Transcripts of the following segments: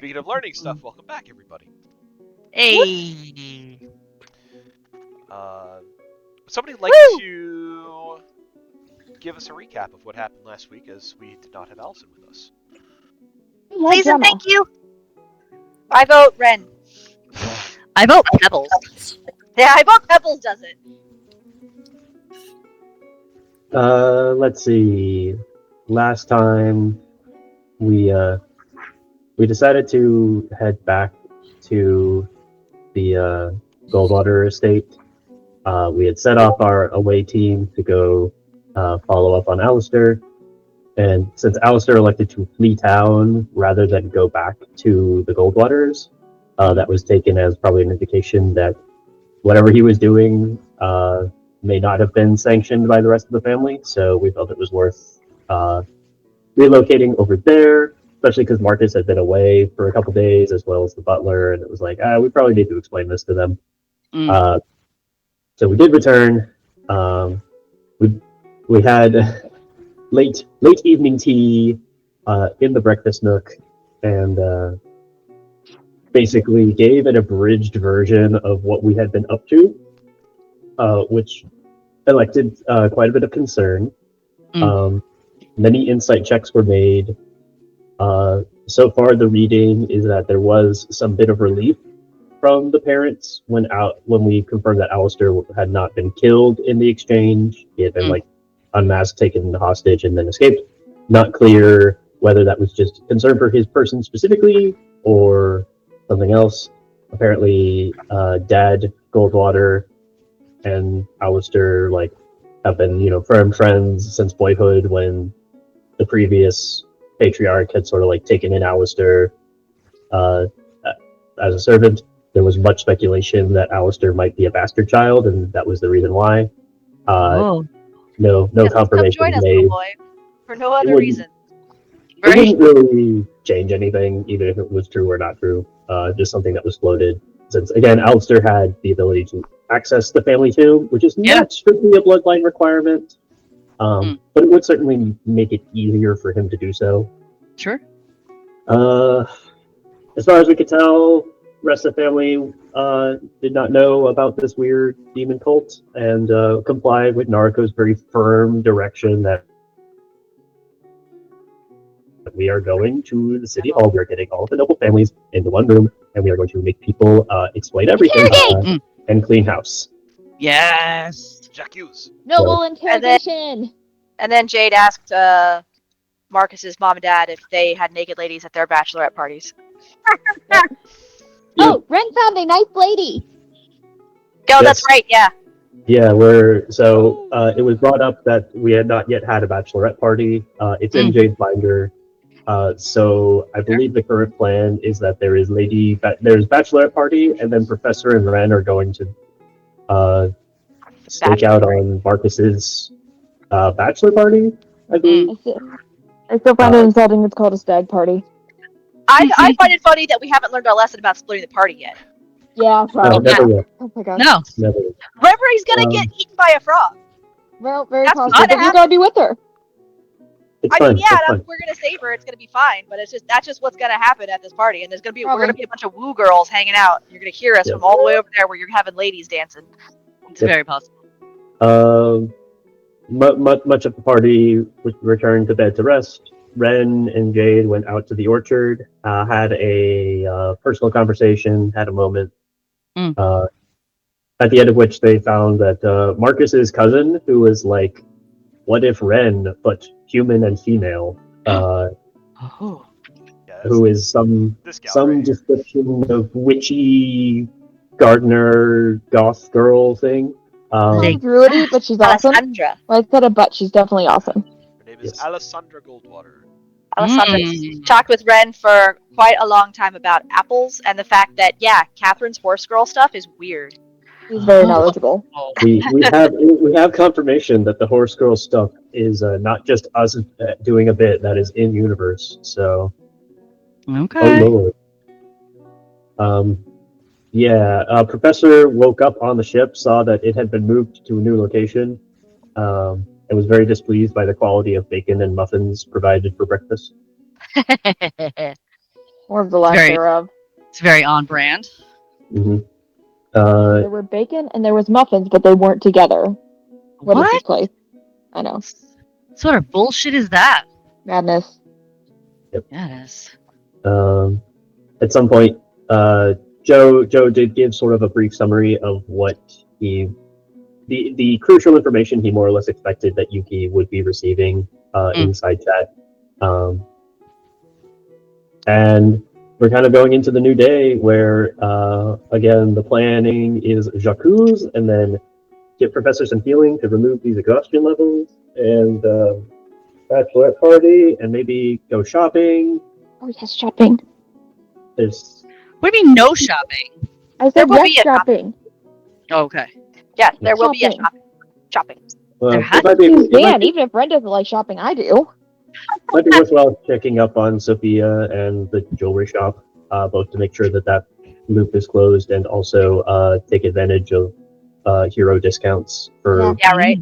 Speaking of learning stuff, welcome back, everybody. Hey. Uh, somebody like Woo! to give us a recap of what happened last week, as we did not have Allison with us. Yeah, Please and Gemma. thank you. I vote Ren. I vote Pebbles. Yeah, I vote Pebbles does it. Let's see. Last time we decided to head back to the Goldwater estate. We had set off our away team to go follow up on Alistair, and since Alistair elected to flee town rather than go back to the Goldwaters, that was taken as probably an indication that whatever he was doing may not have been sanctioned by the rest of the family. So we felt it was worth relocating over there, especially because Marcus had been away for a couple days, as well as the butler, and it was like, we probably need to explain this to them. So we did return. We had late evening tea in the breakfast nook, and basically gave an abridged version of what we had been up to, which elected quite a bit of concern. Many insight checks were made. So far, the reading is that there was some bit of relief from the parents when we confirmed that Alistair had not been killed in the exchange. He had been unmasked, taken hostage, and then escaped. Not clear whether that was just concern for his person specifically or something else. Apparently, Dad, Goldwater, and Alistair have been firm friends since boyhood, when the previous patriarch had sort of taken in Alistair as a servant. There was much speculation that Alistair might be a bastard child, and that was the reason why. No confirmation Come join us, made. little boy, for no other reason. It wouldn't really change anything, even if it was true or not true. Just something that was floated. Since, again, Alistair had the ability to access the family tomb, which is not strictly a bloodline requirement, but it would certainly make it easier for him to do so. Sure. As far as we could tell, rest of the family did not know about this weird demon cult and complied with Naruko's very firm direction that we are going to the city hall. We are getting all of the noble families into one room, and we are going to make people explain everything and clean house. Yes. J'accuse. Noble interrogation. And then Jade asked Marcus's mom and dad if they had naked ladies at their bachelorette parties. Oh, Ren found a nice lady. Oh, that's right, yeah. Yeah, it was brought up that we had not yet had a bachelorette party. It's in Jade's binder. So I believe the current plan is that there's bachelorette party, and then Professor and Ren are going to stake out on Marcus's bachelor party, I believe. I still find it insulting it's called a stag party. I find it funny that we haven't learned our lesson about splitting the party yet. Yeah, probably. Never will. Oh my gosh. No. Never. Remember, he's gonna get eaten by a frog. Well, very That's possible. not But you're gonna be with her. It's fine. We're gonna save her. It's gonna be fine. But that's just what's gonna happen at this party. And we're gonna be a bunch of woo girls hanging out. You're gonna hear us from all the way over there where you're having ladies dancing. It's very possible. Much of the party returned to bed to rest. Ren and Jade went out to the orchard, had a personal conversation, had a moment. At the end of which they found that Marcus's cousin, who was what if Ren, but human and female, who is some description of witchy gardener goth girl thing. Druidy, but she's awesome. Alessandra. Well, I said a but, she's definitely awesome. Her name is Alessandra Goldwater. Alessandra talked with Ren for quite a long time about apples and the fact that, Catherine's horse girl stuff is weird. She's very knowledgeable. We have confirmation that the horse girl stuff is not just us doing a bit that is in universe. So, okay. Oh Lord. Professor woke up on the ship, saw that it had been moved to a new location, and was very displeased by the quality of bacon and muffins provided for breakfast. More of the lack Very- thereof. It's very on brand. hmm There were bacon and there was muffins, but they weren't together. What is this place? I know. What sort of bullshit is that? Madness. Yeah, it is. At some point, Joe did give sort of a brief summary of what the crucial information he more or less expected that Yuki would be receiving inside chat. And we're kind of going into the new day where, again, the planning is jacuzzi and then get Professor some healing to remove these exhaustion levels and bachelorette party and maybe go shopping. Oh, yes, shopping. There's What do you mean no shopping? I There said will yes, be a shopping. Okay. Yeah, there will be a Shopping. shopping. There it has might be, it might Man, be, even if Ren doesn't like shopping, I do. might be worthwhile checking up on Sophia and the jewelry shop, both to make sure that loop is closed and also take advantage of hero discounts for. Yeah, right.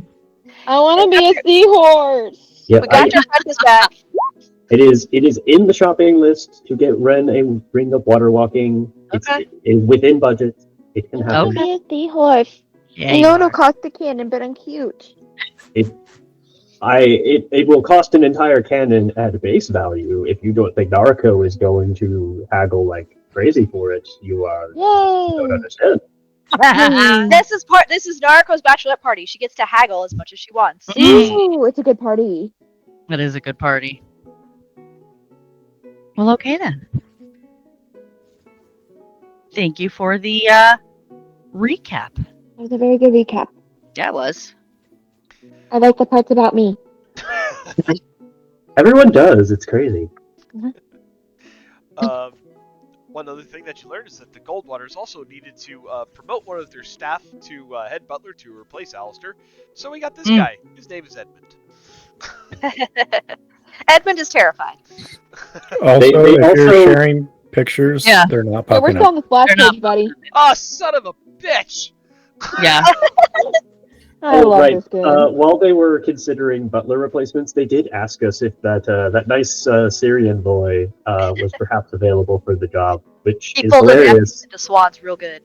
I want to be a seahorse. Yeah, We got your practice back. it is in the shopping list to get Ren a ring of water walking. Okay. It's within budget. It can I happen. want to be a seahorse. Yeah, I you know are. it'll cost a cannon, but I'm cute. It will cost an entire cannon at base value. If you don't think Naruto is going to haggle like crazy for it, you don't Yay! understand. This is Naruko's bachelorette party. She gets to haggle as much as she wants. Ooh, it's a good party. That is a good party. Well, okay then. Thank you for the recap. That was a very good recap. Yeah, it was. I like the parts about me. Everyone does. It's crazy. One other thing that you learned is that the Goldwaters also needed to promote one of their staff to head butler to replace Alistair. So we got this guy. His name is Edmund. Edmund is terrified. Also, They if also- you're sharing pictures, Yeah. they're not Yeah, we're popping still up. on the splash They're not- page, buddy. Oh, son of a bitch! Yeah. I love right. this game. While they were considering butler replacements, they did ask us if that nice Syrian boy was perhaps available for the job, which He is pulled his hilarious. into swans real good.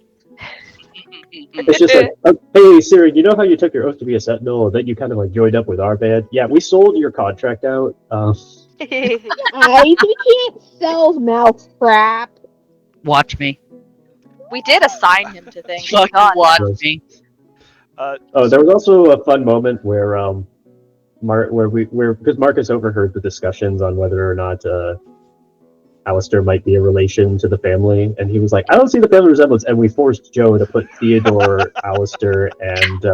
It's just like, hey, Syrian, you know how you took your oath to be a sentinel, and then you kind of like joined up with our band? Yeah, we sold your contract out. We can't sell mouse crap. Watch me. We did assign him to things. Fucking God. watch me. Oh, there was also a fun moment where because Marcus overheard the discussions on whether or not Alistair might be a relation to the family, and he was like, "I don't see the family resemblance," and we forced Joe to put Theodore, Alistair, and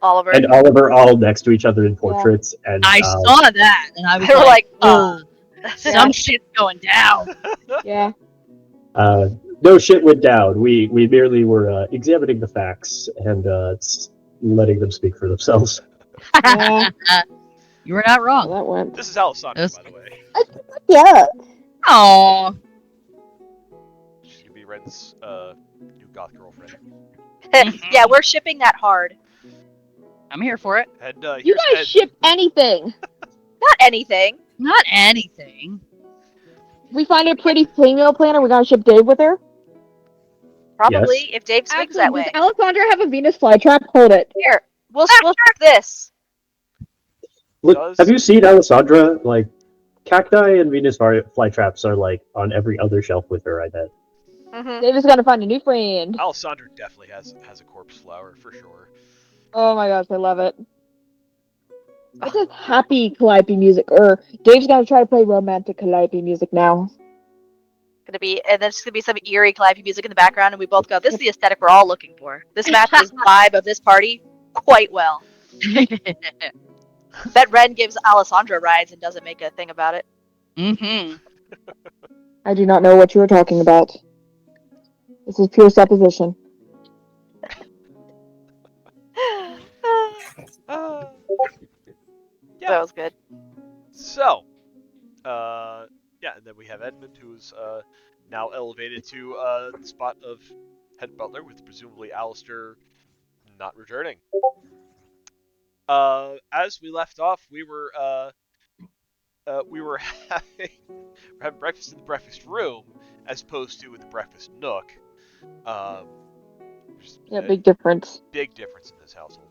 Oliver. Oliver all next to each other in portraits, and I saw that, and I was They were like, like, "Oh, some shit's going down." Yeah. no shit went down. We merely were examining the facts and letting them speak for themselves. Yeah. You were not Well, wrong. that went. This is Alessandra, Yes. by the way. Yeah. Oh, She's gonna be Ren's new goth girlfriend. Yeah, we're shipping that hard. I'm here for it. And You here's guys Ed. ship anything. Not anything. Not anything. We find a pretty female planner. We gotta ship Dave with her. Probably if Dave swings that way. Does Alessandra have a Venus flytrap? Hold it. Here, we'll check this. Look, Does- have you seen Alessandra? Like, cacti and Venus flytraps are like on every other shelf with her, I bet. Mhm. Dave is gonna find a new friend. Alessandra definitely has a corpse flower for sure. Oh my gosh, I love it. This is happy Calliope music, or Dave's gonna try to play romantic Calliope music now. And then it's gonna be some eerie Calliope music in the background, and we both go, "This is the aesthetic we're all looking for. This matches the vibe of this party quite well." Bet Ren gives Alessandra rides and doesn't make a thing about it. Mm-hmm. I do not know what you are talking about. This is pure supposition. Yeah. That was good. So, yeah, and then we have Edmund, who's now elevated to the spot of head butler, with presumably Alistair not returning. As we left off, we were we were having breakfast in the breakfast room as opposed to in the breakfast nook. There's Yeah, a big difference. big difference in this household.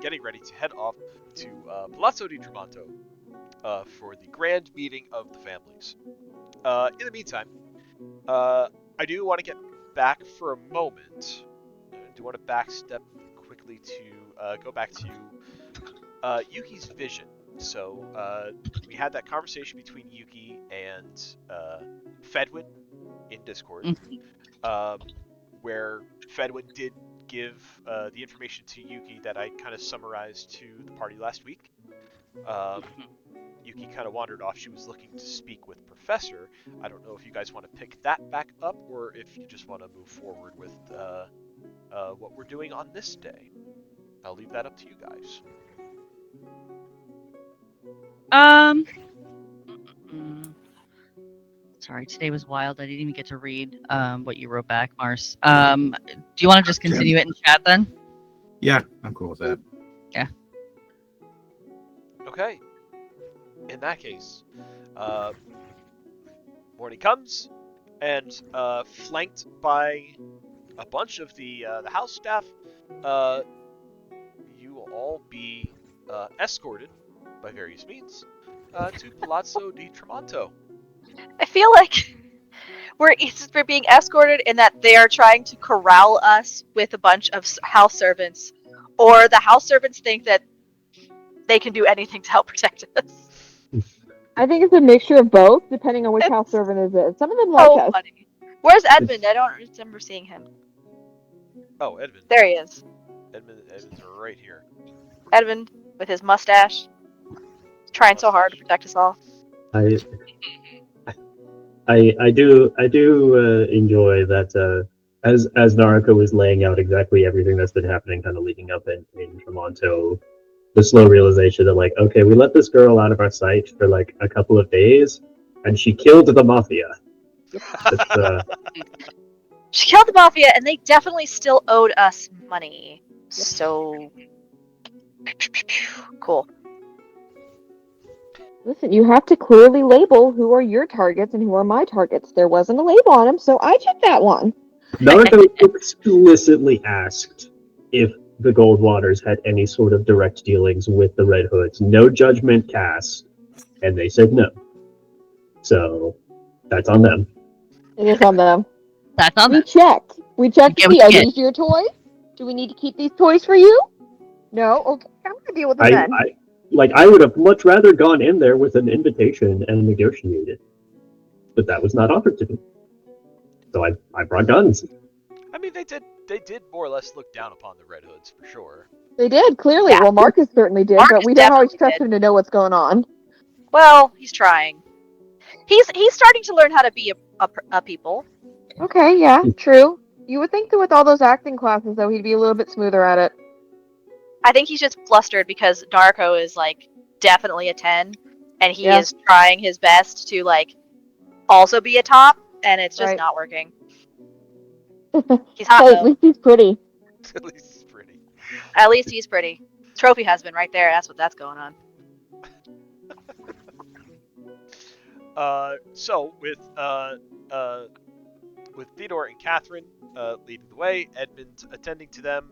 Getting ready to head off to Palazzo di Tremonto for the grand meeting of the families. In the meantime, I do want to get back for a moment. I do want to backstep quickly to go back to Yuki's vision. So we had that conversation between Yuki and Fedwin in Discord, where Fedwin did give the information to Yuki that I kind of summarized to the party last week. Yuki kind of wandered off. She was looking to speak with Professor. I don't know if you guys want to pick that back up or if you just want to move forward with what we're doing on this day. I'll leave that up to you guys. Sorry, today was wild. I didn't even get to read what you wrote back, Mars. Do you want to just continue it in chat then? Yeah, I'm cool with that. Okay. In that case, morning comes, and flanked by a bunch of the house staff, you will all be escorted by various means to Palazzo di Tremonto. I feel like we're being escorted in that they are trying to corral us with a bunch of house servants, or the house servants think that they can do anything to help protect us. I think it's a mixture of both, depending on which house servant is it. Some of them like So us. funny. Where's Edmund? I don't remember seeing him. Oh, Edmund. There he is. Edmund's right here. Edmund with his mustache, trying so hard to protect us all. I do enjoy that as Naraka was laying out exactly everything that's been happening, kind of leading up in Tremonto, the slow realization that like, okay, we let this girl out of our sight for like a couple of days, and she killed the mafia. She killed the mafia, and they definitely still owed us money. So cool. Listen, you have to clearly label who are your targets and who are my targets. There wasn't a label on them, so I checked that one. Naraka explicitly asked if the Goldwaters had any sort of direct dealings with the Red Hoods. No judgment cast, and they said no. So that's on them. It is on them. That's on We them. checked. We checked to Yeah, see, we are did. these your toys? Do we need to keep these toys for you? No? Okay, I'm gonna deal with them then. I would have much rather gone in there with an invitation and negotiated, but that was not offered to me. So I brought guns. I mean, they did more or less look down upon the Red Hoods for sure. They did, clearly. Yeah. Well, Marcus certainly did, Marcus but we don't always definitely trust did. him to know what's going on. Well, he's trying. He's starting to learn how to be a people. Okay, yeah, true. You would think that with all those acting classes, though, he'd be a little bit smoother at it. I think he's just flustered because Darko is like definitely a 10, and he Yeah. is trying his best to like also be a top, and it's just Right. not working. He's hot Hey, though. at least he's pretty. At least it's pretty. At least he's pretty. Trophy husband right there. That's what's going on. So with Theodore and Catherine leading the way, Edmund attending to them,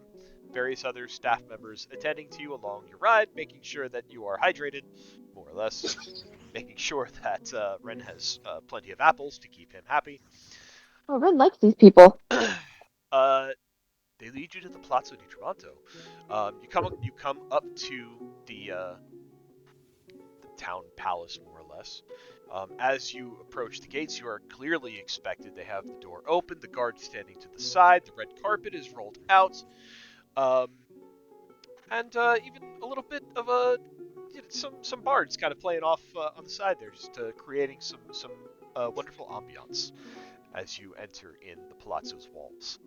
various other staff members attending to you along your ride, making sure that you are hydrated, more or less, making sure that Ren has plenty of apples to keep him happy. Oh, Ren likes these people. They lead you to the Palazzo di Tremonto. You come up to the town palace, more or less. As you approach the gates, you are clearly expected. They have the door open, the guard standing to the side, the red carpet is rolled out, and even a little bit of some bards kind of playing off on the side there, just creating some wonderful ambiance as you enter in the palazzo's walls.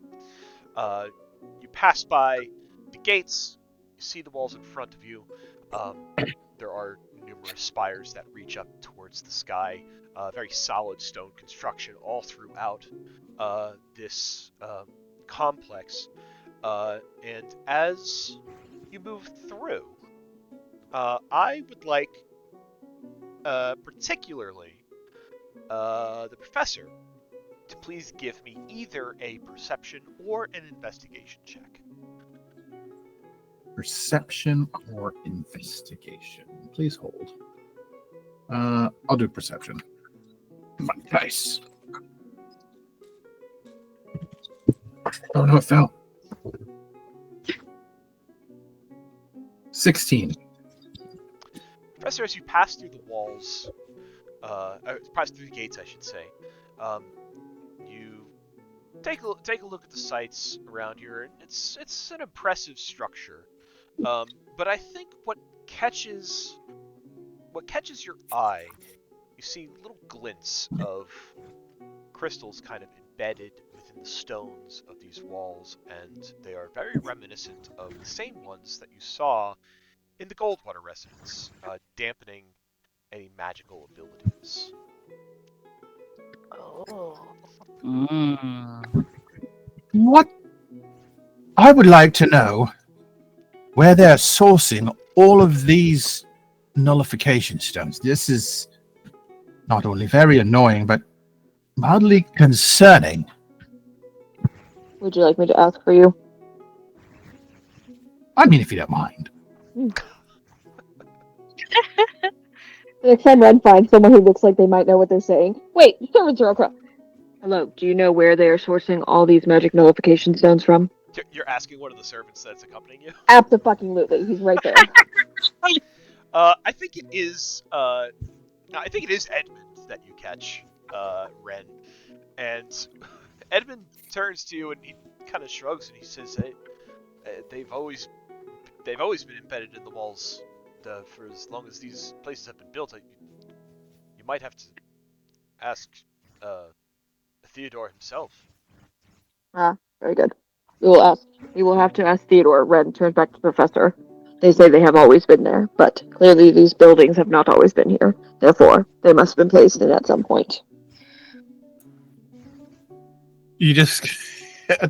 You pass by the gates, you see the walls in front of you. There are numerous spires that reach up towards the sky. Very solid stone construction all throughout this complex. And as you move through, I would like particularly the professor, to please give me either a perception or an investigation check. Perception or investigation? Please hold. I'll do perception. My dice. Oh no, it fell. 16. Professor, as you pass through the walls, pass through the gates, I should say, you take a look at the sights around here, and it's an impressive structure. But I think what catches your eye, you see little glints of crystals kind of embedded within the stones of these walls, and they are very reminiscent of the same ones that you saw in the Goldwater residence, dampening any magical abilities. Oh. What? I would like to know where they're sourcing all of these nullification stones. This is not only very annoying, but mildly concerning. Would you like me to ask for you? I mean, if you don't mind. Next time Red finds someone who looks like they might know what they're saying. Wait, servants are across. Hello, do you know where they are sourcing all these magic nullification stones from? You're asking one of the servants that's accompanying you? Abso-fucking-lutely, he's right there. I think it is. I think it is Edmund that you catch, Ren, and Edmund turns to you and he kind of shrugs and he says, "Hey, they've always been embedded in the walls for as long as these places have been built. You might have to ask Theodore himself." Ah, very good. We will have to ask Theodore. Red turns back to the professor. They say they have always been there, but clearly these buildings have not always been here. Therefore, they must have been placed in at some point. You just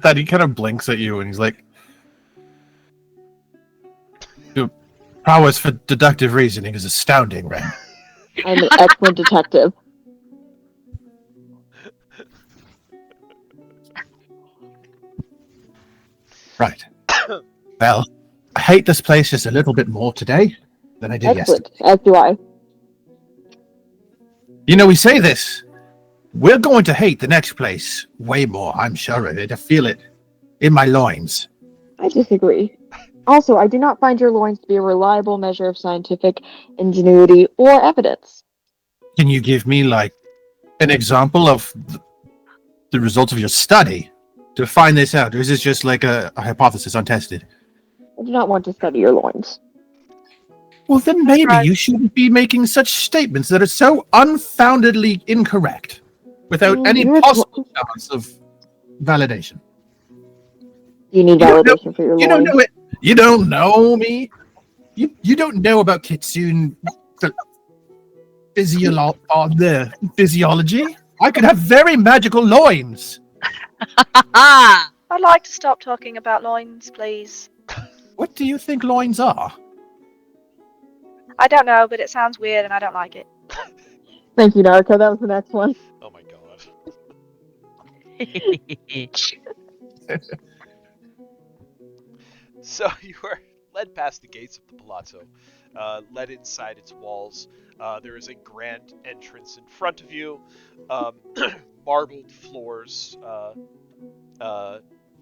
that he kind of blinks at you and he's like, "Your prowess for deductive reasoning is astounding, Ren." I'm an excellent detective. Right. Well, I hate this place just a little bit more today than I did Excellent, yesterday. as do I. You know, we say this. We're going to hate the next place way more, I'm sure of it. I feel it in my loins. I disagree. Also, I do not find your loins to be a reliable measure of scientific ingenuity or evidence. Can you give me, like, an example of the results of your study to find this out? Or is this just like a hypothesis untested? I do not want to study your loins. Well, then maybe Right. you shouldn't be making such statements that are so unfoundedly incorrect without any You're possible chance of validation. You need You don't know- validation for your You don't loins. know it. You don't know me. You don't know about Kitsune the physiology. I could have very magical loins. Ah! I'd like to stop talking about loins, please. What do you think loins are? I don't know, but it sounds weird and I don't like it. Thank you, Naruto. That was the next one. Oh my god. So you are led past the gates of the palazzo, led inside its walls. There is a grand entrance in front of you, marbled floors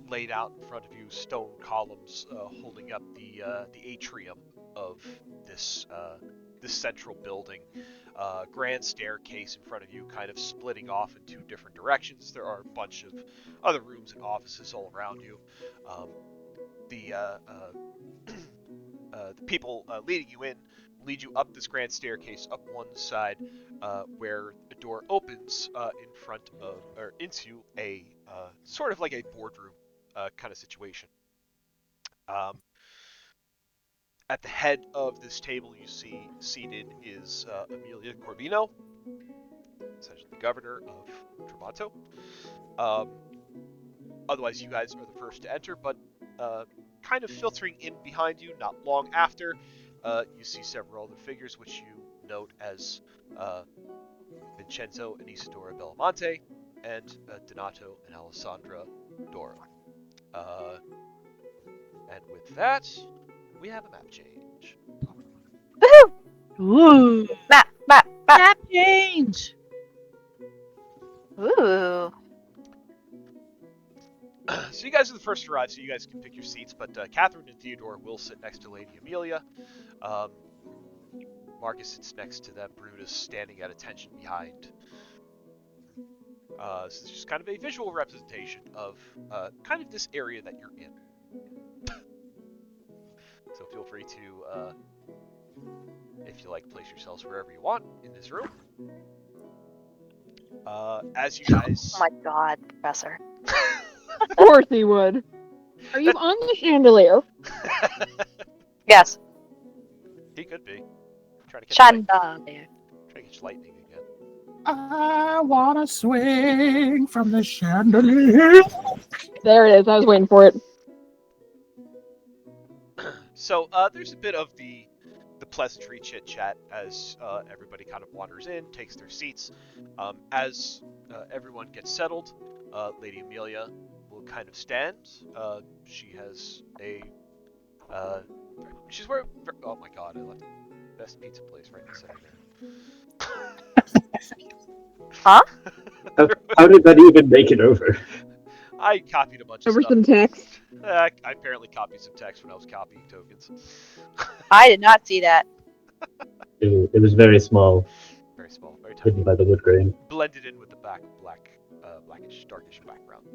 laid out in front of you, stone columns holding up the atrium of this central building. Grand staircase in front of you, kind of splitting off in two different directions. There are a bunch of other rooms and offices all around you. The people leading you in lead you up this grand staircase, up one side, where a door opens in front of, or into a sort of like a boardroom kind of situation. At the head of this table, you see seated is Amelia Corvino, essentially the governor of Tramato. Otherwise, you guys are the first to enter, but kind of filtering in behind you, not long after, you see several other figures which you note as Vincenzo and Isidora Belmonte, and Donato and Alessandra Doro. And with that, we have a map change. Ooh. Map. Map change. Ooh. So you guys are the first to ride, so you guys can pick your seats, but Catherine and Theodore will sit next to Lady Amelia. Marcus sits next to them. Brutus standing at attention behind. So it's just kind of a visual representation of kind of this area that you're in. So feel free to, if you like, place yourselves wherever you want in this room. As you guys... Oh my god, Professor. Of course he would. Are you on the chandelier? Yes. He could be. Trying to catch Chandelier. lightning again. I wanna swing from the chandelier. There it is. I was waiting for it. So there's a bit of the pleasantry chit chat as everybody kind of wanders in, takes their seats. As everyone gets settled, Lady Amelia will kind of stand. She has a she's wearing. Oh my god! I left the best pizza place right in the center there. Huh? How did that even make it over? I copied a bunch of Over stuff. some text. I apparently copied some text when I was copying tokens. I did not see that. It was very small, Very small, very tiny. hidden by the wood grain. Blended in with the blackish, darkish background.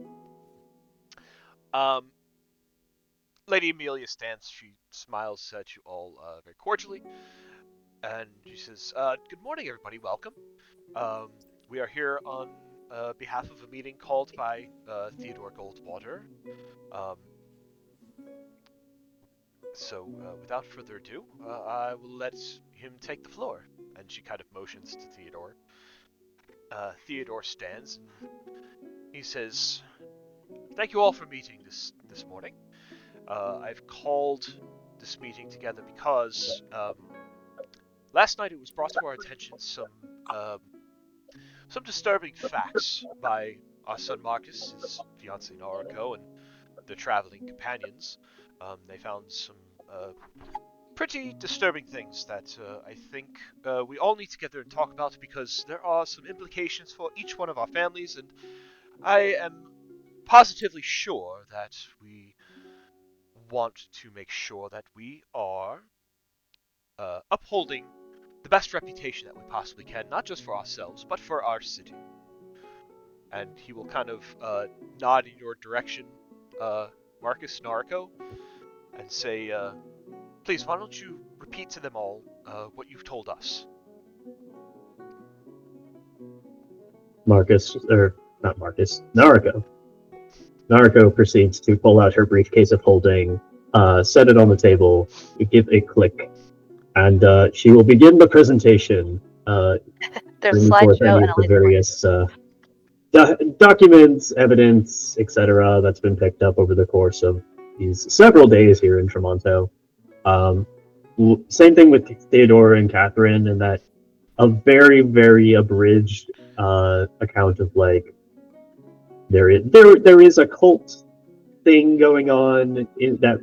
Lady Amelia stands. She smiles at you all very cordially, and she says, "Good morning, everybody. Welcome. We are here on behalf of a meeting called by Theodore Goldwater. So, without further ado, I will let him take the floor." And she kind of motions to Theodore. Theodore stands and he says, "Thank you all for meeting this morning. I've called this meeting together because last night it was brought to our attention some disturbing facts by our son Marcus, his fiancée Noriko, and their traveling companions. They found some pretty disturbing things that I think we all need to get there and talk about, because there are some implications for each one of our families, and I am positively sure that we want to make sure that we are upholding the best reputation that we possibly can, not just for ourselves, but for our city." And he will kind of nod in your direction, Marcus Noriko, and say, "Please, why don't you repeat to them all what you've told us?" Nariko. Nariko proceeds to pull out her briefcase of holding, set it on the table, give a click, and she will begin the presentation. There's a Bringing forth slideshow any and of a the laser pointer. various documents, evidence, etc. that's been picked up over the course of these several days here in Tremonto. Same thing with Theodore and Catherine, in that a very, very abridged account of, like, there is a cult thing going on in that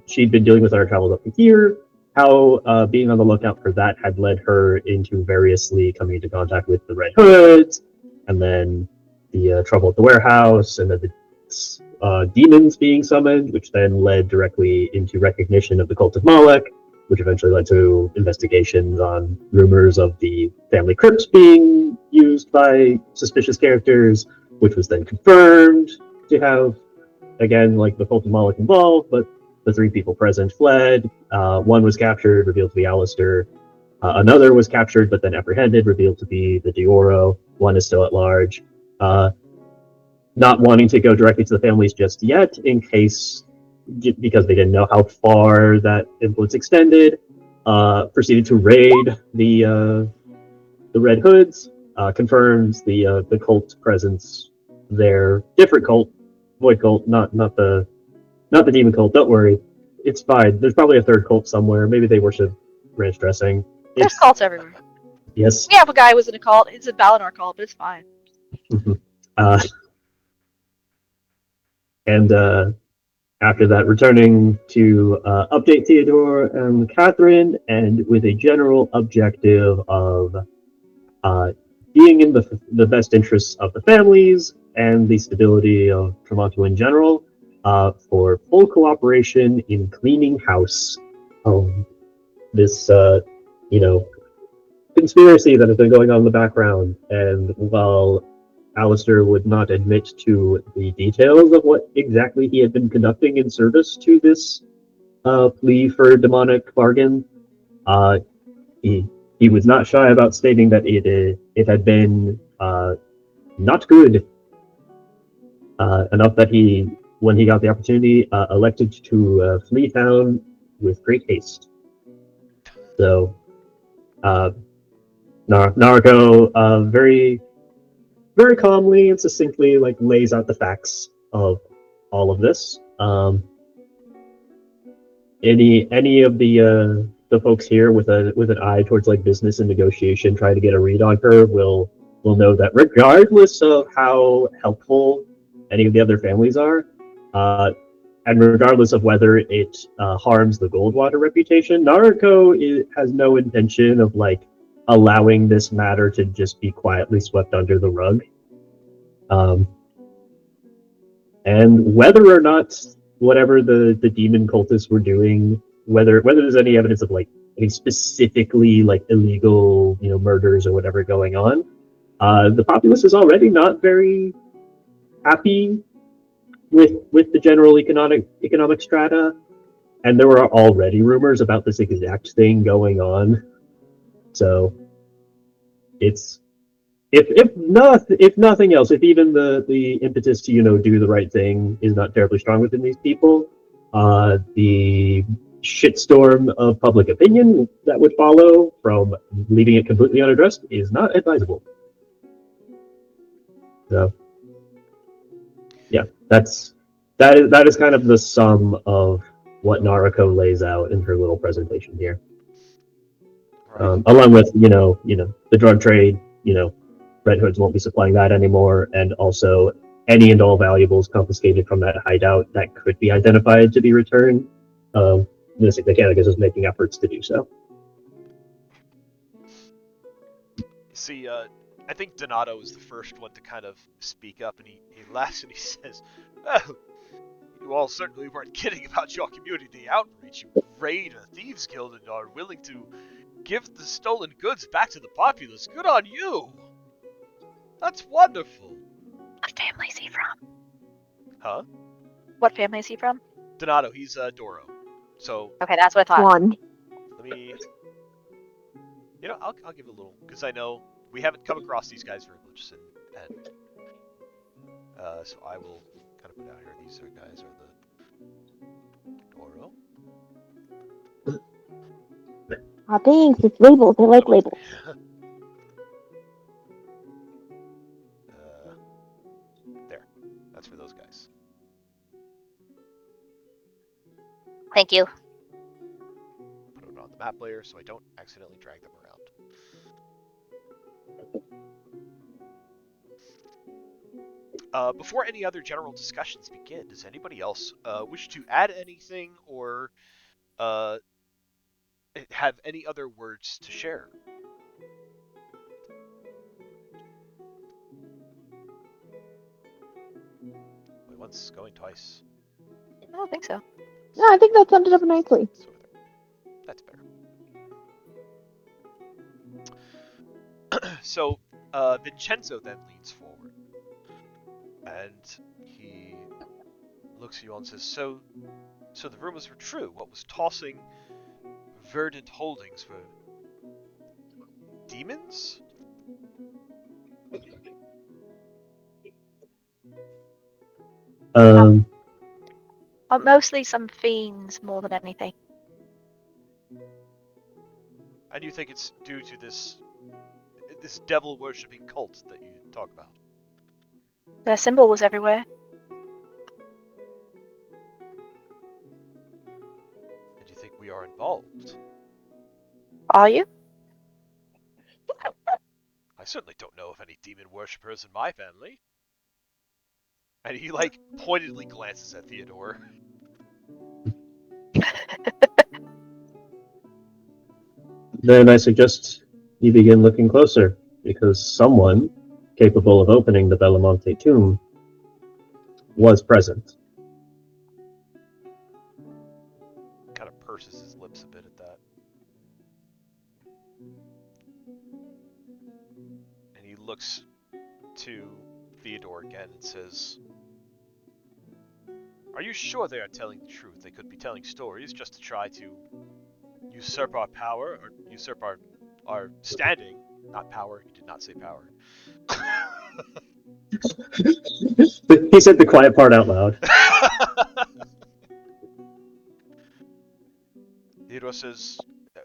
she'd been dealing with on her travels up to here. How being on the lookout for that had led her into variously coming into contact with the Red Hoods, and then the trouble at the warehouse, and then the demons being summoned, which then led directly into recognition of the cult of Malek, which eventually led to investigations on rumors of the family crypts being used by suspicious characters, which was then confirmed to have, again, like, the cult of Malek involved, but the three people present fled. One was captured, revealed to be Alistair. Another was captured, but then apprehended, revealed to be the Dioro. One is still at large. Not wanting to go directly to the families just yet, in case, because they didn't know how far that influence extended, proceeded to raid the Red Hoods. Confirms the cult presence there. Different cult, Void Cult, not the demon cult. Don't worry, it's fine. There's probably a third cult somewhere. Maybe they worship ranch dressing. There's cults everywhere. Yes. We have a guy who was in a cult. It's a Valinor cult, but it's fine. Uh, and after that, returning to update Theodore and Catherine, and with a general objective of being in the best interests of the families and the stability of Tremonto in general, for full cooperation in cleaning house of this, conspiracy that has been going on in the background. And while Alistair would not admit to the details of what exactly he had been conducting in service to this plea for demonic bargain, uh, he was not shy about stating that it had been not good enough that he, when he got the opportunity, elected to flee town with great haste. So, Nariko very, very calmly and succinctly lays out the facts of all of this. Any of the folks here with an eye towards business and negotiation, trying to get a read on her, will know that regardless of how helpful any of the other families are, and regardless of whether it harms the Goldwater reputation, Nariko has no intention of allowing this matter to just be quietly swept under the rug. And whether or not whatever the demon cultists were doing, whether there's any evidence of any specifically illegal murders or whatever going on, the populace is already not very happy with the general economic strata, and there were already rumors about this exact thing going on. So it's if nothing else, if even the impetus to do the right thing is not terribly strong within these people, the shitstorm of public opinion that would follow from leaving it completely unaddressed is not advisable. So, yeah, that is kind of the sum of what Nariko lays out in her little presentation here. Right. Along with the drug trade, Red Hoods won't be supplying that anymore, and also any and all valuables confiscated from that hideout that could be identified to be returned. The Mechanicus is making efforts to do so. See, I think Donato is the first one to kind of speak up, and he laughs and he says, "Oh, you all certainly weren't kidding about your community outreach. You raid a thieves guild and are willing to give the stolen goods back to the populace. Good on you! That's wonderful!" What family is he from? Huh? What family is he from? Donato, he's Doro. So Okay, that's what I thought. One. let me, I'll give it a little, because I know we haven't come across these guys very much, and so I will kind of put out here. These guys are the Doro. Ah, thanks. It's labels. I like labels. There. That's for those guys. Thank you. Put it on the map layer so I don't accidentally drag them around. Before any other general discussions begin, does anybody else wish to add anything or have any other words to share? Going once, going twice. I don't think so. No, I think that summed it up nicely. That's better. So, Vincenzo then leans forward, and he looks at you all and says, So the rumors were true. What was tossing Verdant Holdings were demons? Mostly some fiends more than anything. And you think it's due to this devil-worshipping cult that you talk about? Their symbol was everywhere. And you think we are involved? Are you? certainly don't know of any demon worshippers in my family. And he, like, pointedly glances at Theodore. Then I suggest you begin looking closer, because someone capable of opening the Belamonte tomb was present. Kind of purses his lips a bit at that. And he looks to Theodore again and says, "Are you sure they are telling the truth? They could be telling stories just to try to usurp our power, or usurp our standing. Not power, he did not say power." He said the quiet part out loud. Theodore says,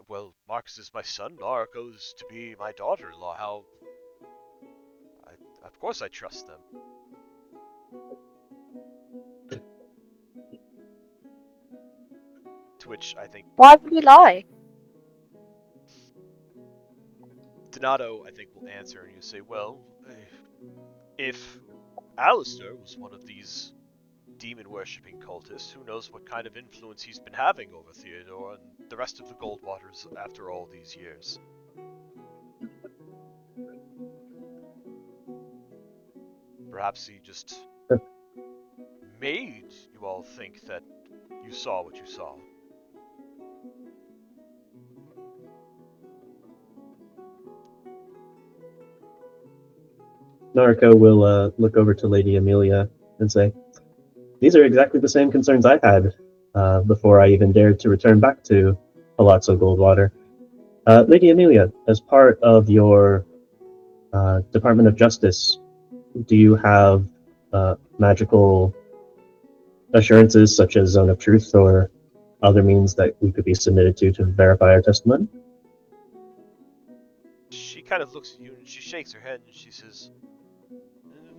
"Well, Marcus is my son, Narco is to be my daughter-in-law. How... of course I trust them." To which I think Why would we lie? Donato, I think, will answer, and you say, "Well, if Alistair was one of these demon-worshipping cultists, who knows what kind of influence he's been having over Theodore and the rest of the Goldwaters after all these years. Perhaps he just made you all think that you saw what you saw." Narco will look over to Lady Amelia and say, "These are exactly the same concerns I had before I even dared to return back to Palazzo Goldwater. Lady Amelia, as part of your Department of Justice, do you have magical assurances such as Zone of Truth or other means that we could be submitted to verify our testimony?" She kind of looks at you and she shakes her head and she says,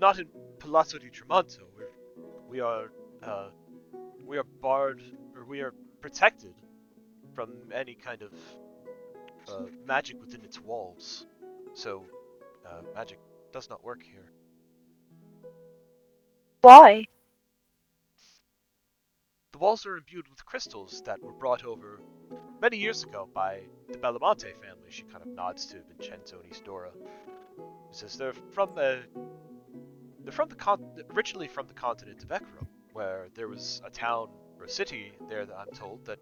"Not in Palazzo di Tremonto. We are barred, or we are protected from any kind of magic within its walls. So, magic does not work here." Why? The walls are imbued with crystals that were brought over many years ago by the Belamonte family. She kind of nods to Vincenzo and Isidora. She says originally from the continent of Ekrom, where there was a town or a city there that I'm told that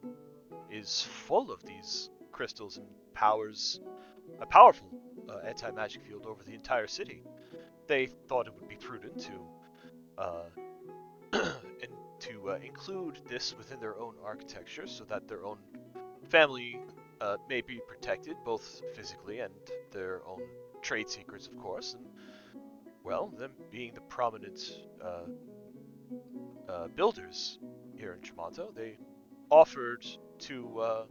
is full of these crystals and powers a powerful anti-magic field over the entire city. They thought it would be prudent to include this within their own architecture so that their own family may be protected, both physically and their own trade secrets, of course. And, well, them being the prominent builders here in Tremonto, they offered to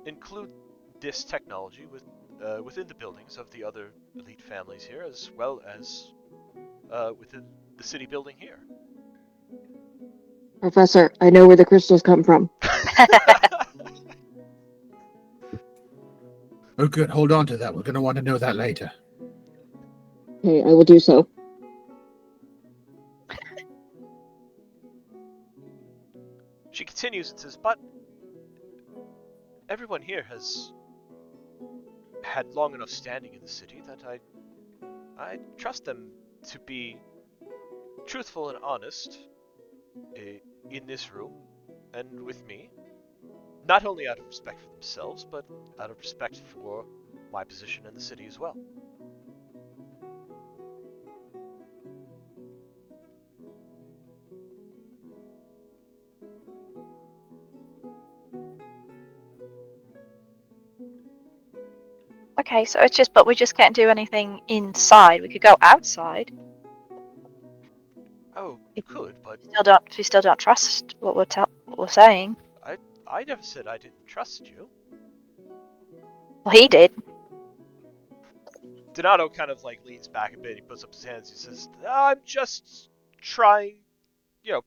include this technology within the buildings of the other elite families here, as well as within the city building here. Professor, I know where the crystals come from. Oh, good. Hold on to that. We're going to want to know that later. Okay, I will do so. She continues and says, "But everyone here has had long enough standing in the city that I trust them to be truthful and honest in this room and with me, not only out of respect for themselves, but out of respect for my position in the city as well." Okay, so it's just, but we just can't do anything inside. We could go outside. Oh, you could, but We still don't trust what we're saying. I never said I didn't trust you. Well, he did. Donato kind of like leans back a bit. He puts up his hands. He says, "I'm just trying,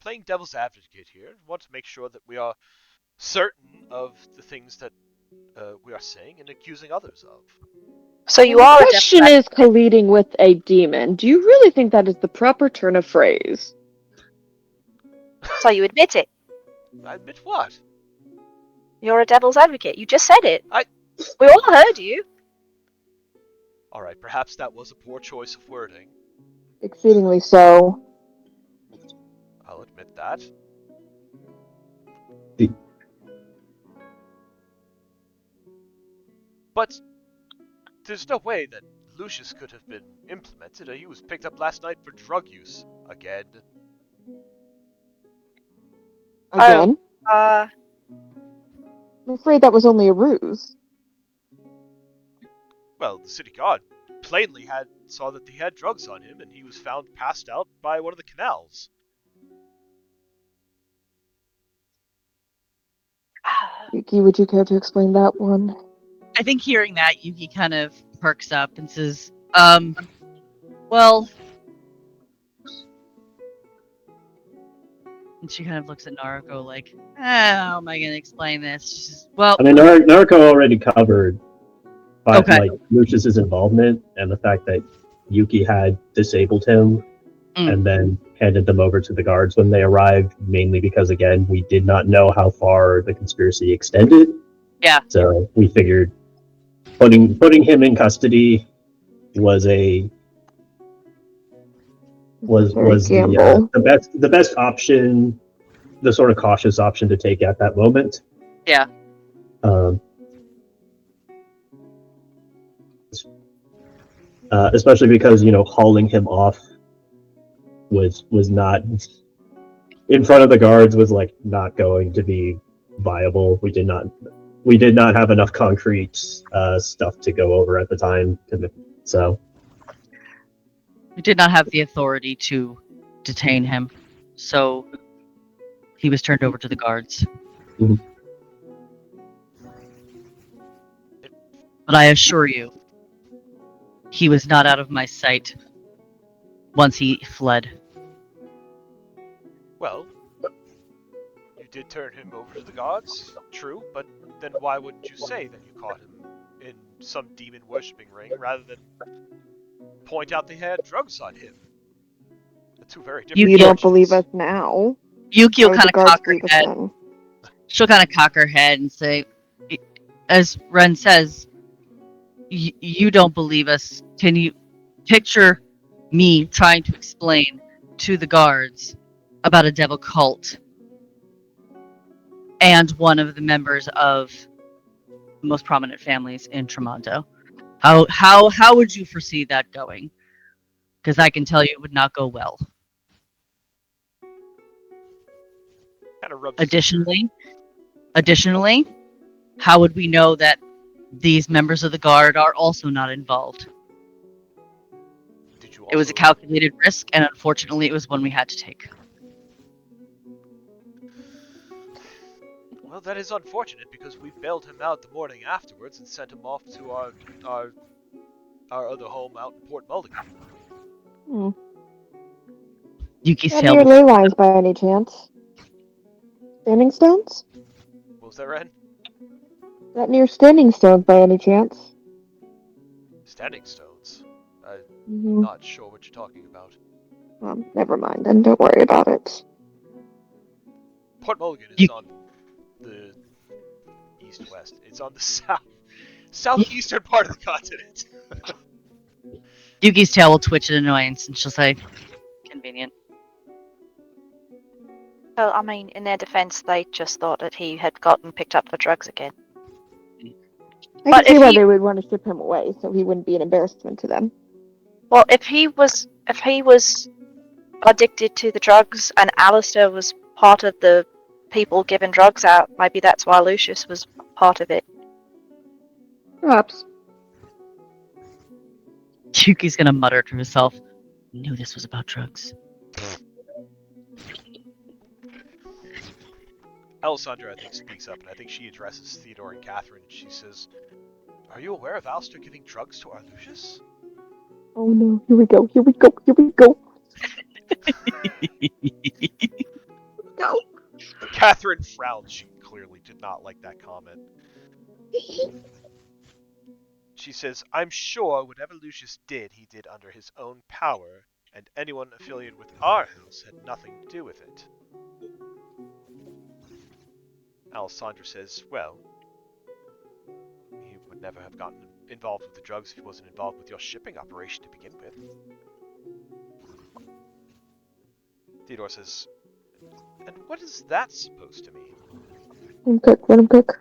playing devil's advocate here. I want to make sure that we are certain of the things that we are saying and accusing others of." So you The are a question devil. is colluding with a demon. Do you really think that is the proper turn of phrase? So you admit it. Admit what? You're a devil's advocate. You just said it. I- We all heard you. Alright, perhaps that was a poor choice of wording. Exceedingly so. I'll admit that. But there's no way that Lucius could have been implemented. He was picked up last night for drug use. Again. Again, Uh, I'm afraid that was only a ruse. Well, the city guard plainly saw that he had drugs on him, and he was found passed out by one of the canals. Yuki, would you care to explain that one? I think hearing that, Yuki kind of perks up and says, well. And she kind of looks at Naruko like, how am I going to explain this? She says, well, I mean, Naruko already covered Okay. like Lucius's involvement and the fact that Yuki had disabled him and then handed them over to the guards when they arrived, mainly because, again, we did not know how far the conspiracy extended. Yeah. So we figured putting him in custody was Very the, gamble. the best option, the sort of cautious option to take at that moment. Yeah. Especially because hauling him off was not in front of the guards was like not going to be viable. We did not have enough concrete stuff to go over at the time, so we did not have the authority to detain him, so he was turned over to the guards. Mhm. But I assure you, he was not out of my sight once he fled. Well, you did turn him over to the gods, true, but then why wouldn't you say that you caught him in some demon worshipping ring rather than point out they had drugs on him? They're two very different You don't questions. believe us now. Yuki will Why would kind the of guards cock her believe us head. then? She'll kind of cock her head and say, as Ren says, you don't believe us. Can you picture me trying to explain to the guards about a devil cult and one of the members of the most prominent families in Tremonto? How would you foresee that going? Because I can tell you it would not go well. Kind of rubs. Additionally, how would we know that these members of the guard are also not involved? Did you? It was a Also- calculated risk, and unfortunately, it was one we had to take. Well, that is unfortunate because we bailed him out the morning afterwards and sent him off to our other home out in Port Mulligan. Yuki's Got tail. your ley lines by any chance? Standing stones? What was that, Ren? Is that near standing stones by any chance? Standing stones. I'm Mm-hmm. not sure what you're talking about. Never mind then. Don't worry about it. Port Mulligan is on the east-west. It's on the southeastern part of the continent. Yuki's tail will twitch in annoyance, and she'll say, "Convenient." well, I mean, in their defense, they just thought that he had gotten picked up for drugs again. I But can see if why he- they would want to ship him away, so he wouldn't be an embarrassment to them. Well, if he was addicted to the drugs and Alistair was part of the people giving drugs out, maybe that's why Lucius was part of it. Perhaps. Yuki's gonna mutter to herself, "Knew this was about drugs." Alessandra, I think, speaks up, and I think she addresses Theodore and Catherine, and she says, "Are you aware of Alistair giving drugs to our Lucius?" Oh no, here we go, here we go, here we go. No. Catherine frowned. She clearly did not like that comment. She says, I'm sure whatever Lucius did, he did under his own power, and anyone affiliated with our house had nothing to do with it. Alessandra says, well, he would never have gotten involved with the drugs if he wasn't involved with your shipping operation to begin with. Theodore says, and what is that supposed to mean? Let him cook.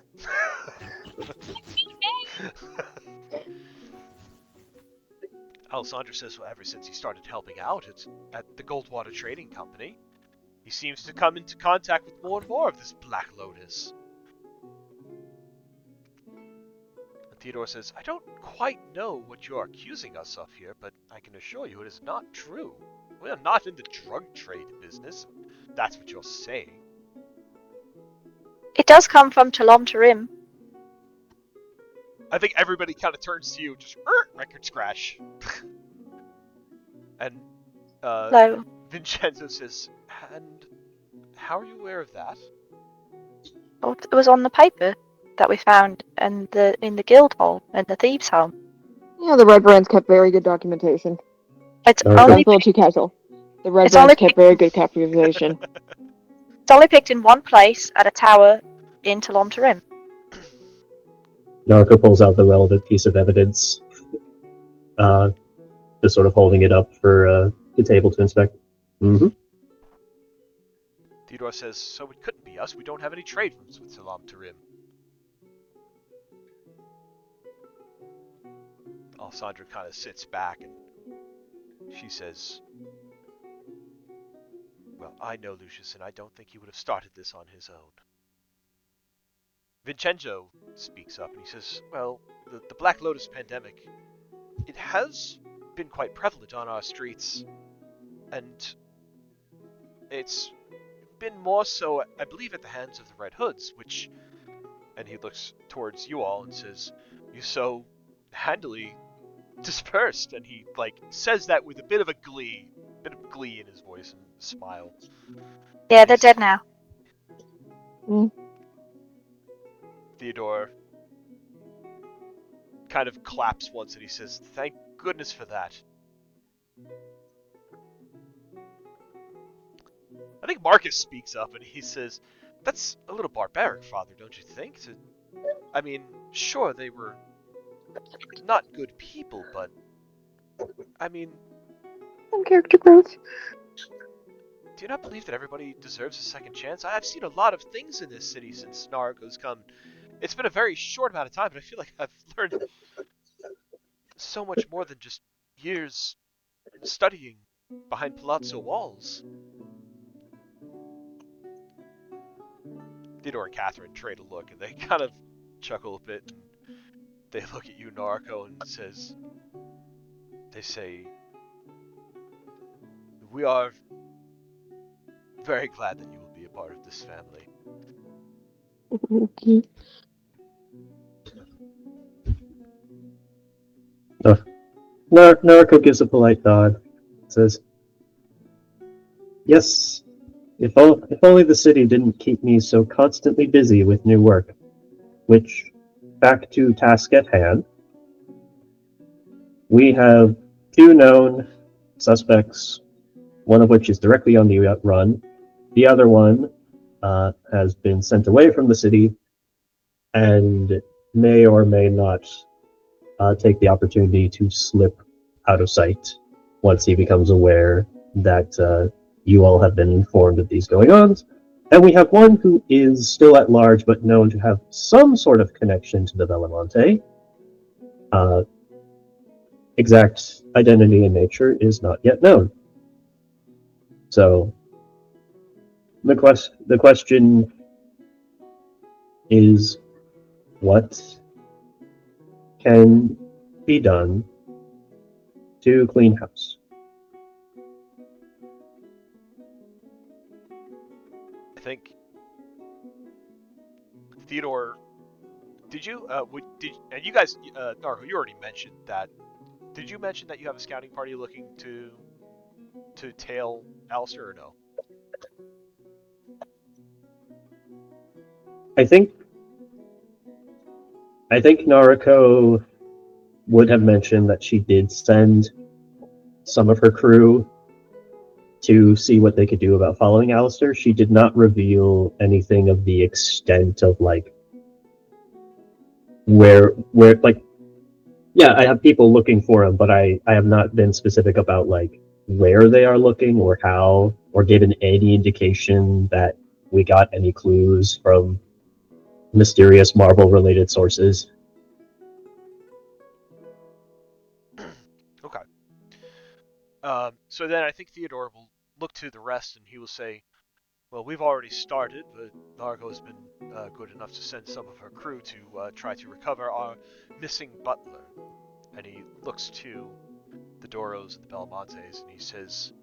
Alessandra says, well, ever since he started helping out at the Goldwater Trading Company, he seems to come into contact with more and more of this Black Lotus. And Theodore says, I don't quite know what you're accusing us of here, but I can assure you it is not true. We are not in the drug trade business. That's what you're saying. It does come from Talom Tarim. I think everybody kind of turns to you, just record scratch. And No. Vincenzo says, and how are you aware of that? Oh, it was on the paper that we found in the guild hall and the thieves' home. Yeah, the Red Brands kept very good documentation. It's Okay. Don't only feel too casual. The Red It's only Brands kept very good documentation. it's only picked in one place at a tower in Talom Tarim. Narco pulls out the relevant piece of evidence, just sort of holding it up for the table to inspect. Mm-hmm. Theodore says, so it couldn't be us. We don't have any trade routes with Salam Tarim. Alessandra kind of sits back and she says, well, I know Lucius, and I don't think he would have started this on his own. Vincenzo speaks up and he says, well, the Black Lotus pandemic, it has been quite prevalent on our streets, and it's been more so, I believe, at the hands of the Red Hoods, which, and he looks towards you all and says, you so handily dispersed, and he, says that with a bit of glee in his voice and a smile. Yeah, they're dead now. Theodore kind of claps once and he says, thank goodness for that. I think Marcus speaks up and he says, that's a little barbaric, Father, don't you think? I mean, sure, they were not good people, but I mean, Some character growth. do you not believe that everybody deserves a second chance? I've seen a lot of things in this city since Naruko's come. It's been a very short amount of time, but I feel like I've learned so much more than just years studying behind Palazzo walls. Theodore and Catherine trade a look, and they kind of chuckle a bit. And they look at you, Narco, and they say, we are very glad that you will be a part of this family. Okay. Narco gives a polite nod, says, yes, if only the city didn't keep me so constantly busy with new work. Which, back to task at hand, we have 2 known suspects, one of which is directly on the run. The other one has been sent away from the city and may or may not take the opportunity to slip out of sight once he becomes aware that you all have been informed of these going-ons. And we have one who is still at large but known to have some sort of connection to the Belamonte. Exact identity and nature is not yet known. So the question is, what can be done to clean house? I think Theodore, did you and you guys, Narco, you already mentioned that. Did you mention that you have a scouting party looking to tail Alistair or no? I think Nariko would have mentioned that she did send some of her crew to see what they could do about following Alistair. She did not reveal anything of the extent of like where like yeah, I have people looking for him, but I have not been specific about like where they are looking or how, or given any indication that we got any clues from mysterious Marvel related sources. Okay. So then I think Theodore will look to the rest and he will say, well, we've already started, but Nargo has been good enough to send some of her crew to try to recover our missing butler. And he looks to the Doros and the Belmontes and he says,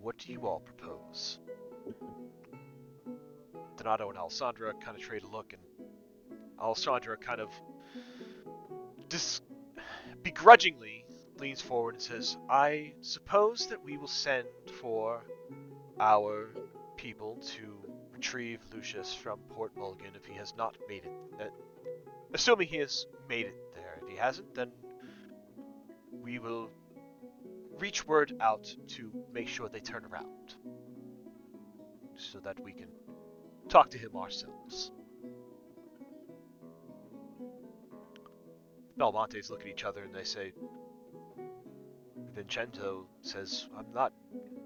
what do you all propose? Donato and Alessandra kind of trade a look, and Alessandra kind of begrudgingly leans forward and says, I suppose that we will send for our people to retrieve Lucius from Port Mulligan if he has not made it. Assuming he has made it there. If he hasn't, then we will reach word out to make sure they turn around. So that we can talk to him ourselves. Belmontes look at each other and they say, Vincenzo says, I'm not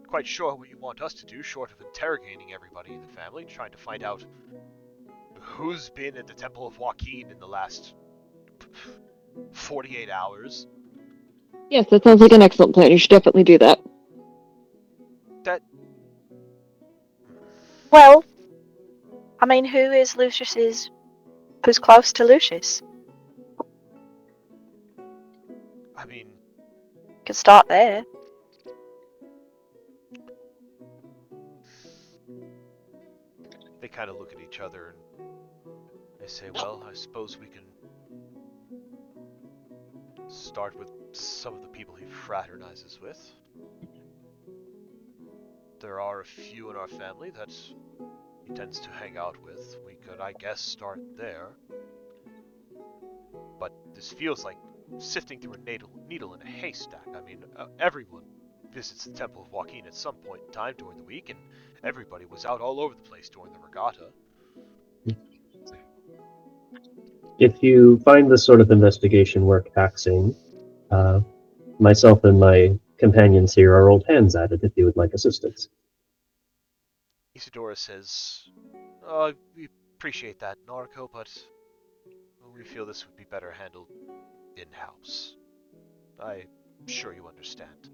quite sure what you want us to do, short of interrogating everybody in the family, trying to find out who's been at the Temple of Joaquin in the last 48 hours. Yes, that sounds like an excellent plan. You should definitely do that. Well, I mean, who's close to Lucius? I mean, Could start there. they kind of look at each other and they say, well, I suppose we can start with some of the people he fraternizes with. There are a few in our family that he tends to hang out with. We could, I guess, start there. But this feels like sifting through a needle in a haystack. I mean, everyone visits the Temple of Joaquin at some point in time during the week, and everybody was out all over the place during the regatta. If you find this sort of investigation work taxing, myself and my companions here are old hands at it if you would like assistance. Isidora says, we appreciate that, Narco, but we feel this would be better handled in-house. I'm sure you understand.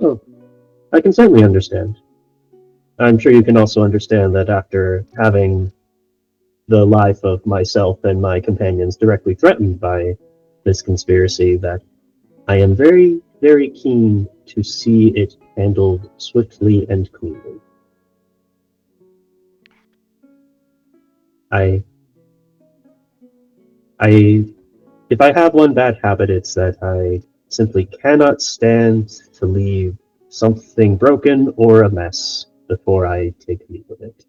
Oh, I can certainly understand. I'm sure you can also understand that after having the life of myself and my companions directly threatened by this conspiracy, that I am very, very keen to see it handled swiftly and cleanly. If I have one bad habit, it's that I simply cannot stand to leave something broken or a mess before I take leave of it.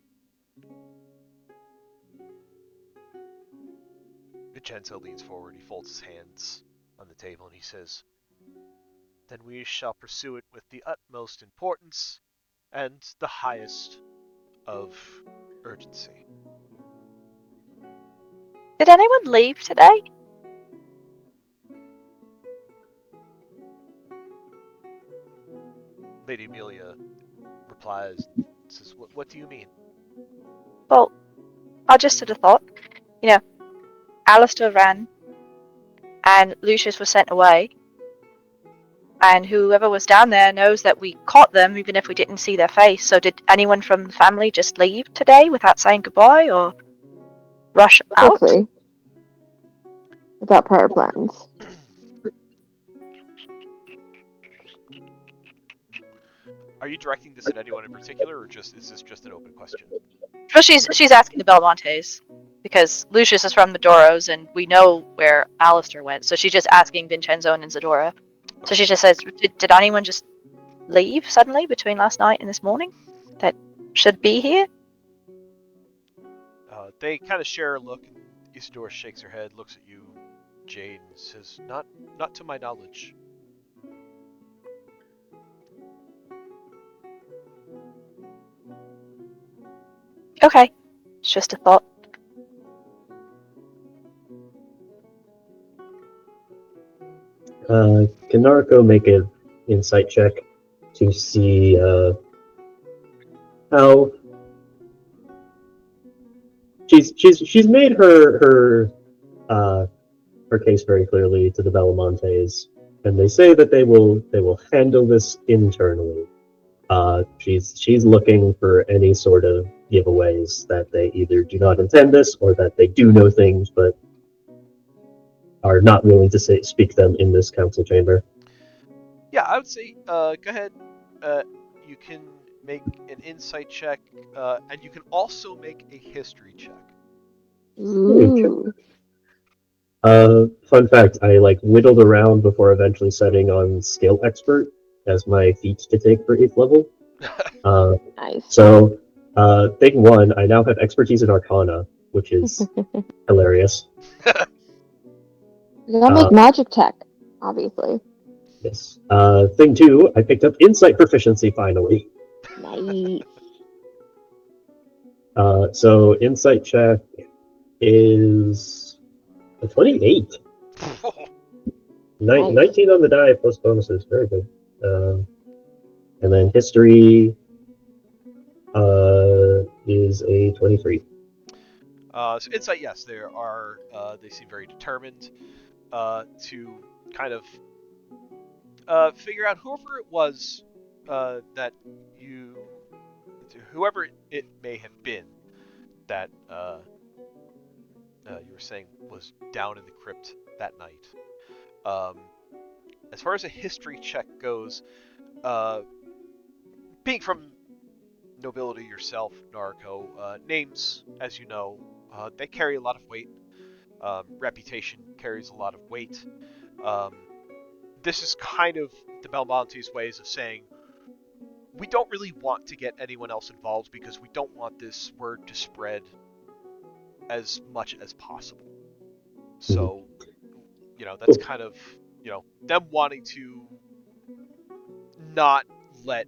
Vincenzo leans forward, he folds his hands on the table, and he says, then we shall pursue it with the utmost importance and the highest of urgency. Did anyone leave today? Lady Amelia replies, says, what do you mean? Well, I just had a thought. You know, Alistair ran, and Lucius was sent away. And whoever was down there knows that we caught them, even if we didn't see their face. So did anyone from the family just leave today without saying goodbye, or rush out? Quickly. Without prior plans. Are you directing this at anyone in particular, or is this just an open question? Well, she's asking the Belmontes, because Lucius is from the Doros, and we know where Alistair went. So she's just asking Vincenzo and Isadora. So she just says, did anyone just leave suddenly between last night and this morning that should be here? They kind of share a look, and Isidore shakes her head, looks at you, Jane, says, not to my knowledge. Okay. It's just a thought. Can Narco make an insight check to see how she's made her case very clearly to the Belamontes, and they say that they will handle this internally. She's looking for any sort of giveaways that they either do not intend this or that they do know things but are not willing to speak them in this council chamber. Yeah, I would say, go ahead. You can make an insight check, and you can also make a history check. Ooh. Fun fact, I whittled around before eventually setting on skill expert as my feat to take for 8th level. Nice. So, thing 1, I now have expertise in Arcana, which is hilarious. You gotta make magic tech, obviously. Yes. Thing 2, I picked up insight proficiency finally. Nice. So insight check is a 28. Nice. 19 on the die plus bonuses. Very good. And then history is a 23. So insight, yes, they seem very determined to kind of figure out whoever it was that whoever it may have been that you were saying was down in the crypt that night. As far as a history check goes, being from nobility yourself, Narco, names, as you know, they carry a lot of weight. Reputation carries a lot of weight. This is kind of the Belmonte's ways of saying, we don't really want to get anyone else involved because we don't want this word to spread as much as possible. So, that's kind of, them wanting to not let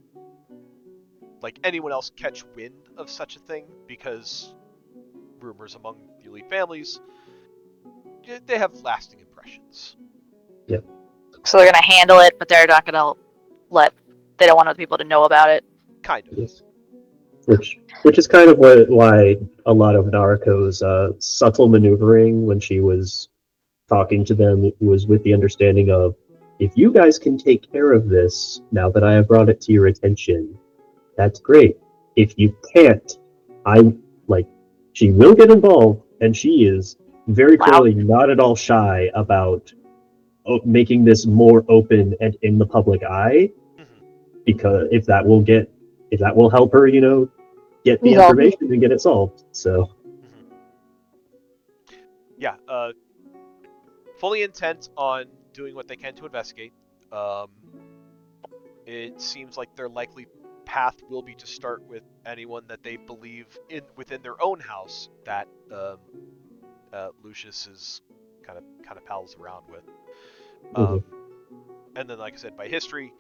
anyone else catch wind of such a thing, because rumors among the elite families, they have lasting impressions. Yeah. So they're gonna handle it, but they're not gonna they don't want other people to know about it. Kind of. Yes. Which is kind of why a lot of Narco's subtle maneuvering when she was talking to them was with the understanding of, if you guys can take care of this now that I have brought it to your attention, that's great. If you can't, she will get involved, and she is very clearly not at all shy about making this more open and in the public eye, because if that will help her, get the information and get it solved. So, yeah, fully intent on doing what they can to investigate. It seems like their likely path will be to start with anyone that they believe within their own house that Lucius is kind of pals around with. And then, like I said, by history,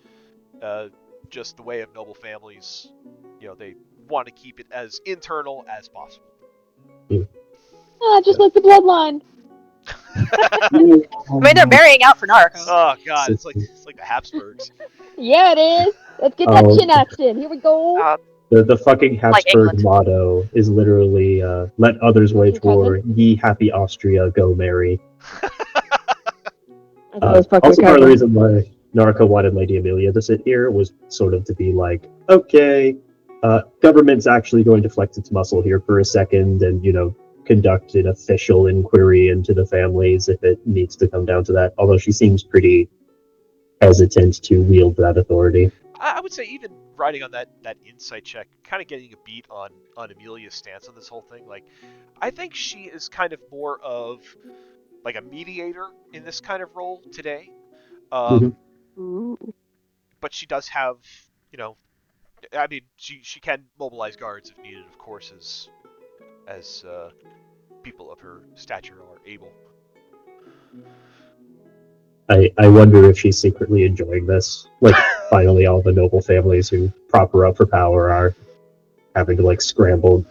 just the way of noble families, they want to keep it as internal as possible. Just like the bloodline. I mean, they're marrying out for Narco. Oh God, it's like the Habsburgs. Yeah, it is. Let's get that chin action. Here we go. The fucking Habsburg motto is literally "Let others wage war, ye happy Austria, go merry." Also, part of the reason why Narco wanted Lady Amelia to sit here was sort of to be like, okay, government's actually going to flex its muscle here for a second and, conduct an official inquiry into the families if it needs to come down to that, although she seems pretty hesitant to wield that authority. I would say even riding on that insight check, kind of getting a beat on Amelia's stance on this whole thing. I think she is kind of more of a mediator in this kind of role today. But she does have, she can mobilize guards if needed, of course, as people of her stature are able. I wonder if she's secretly enjoying this. Like, finally, all the noble families who prop her up for power are having to, like, scramble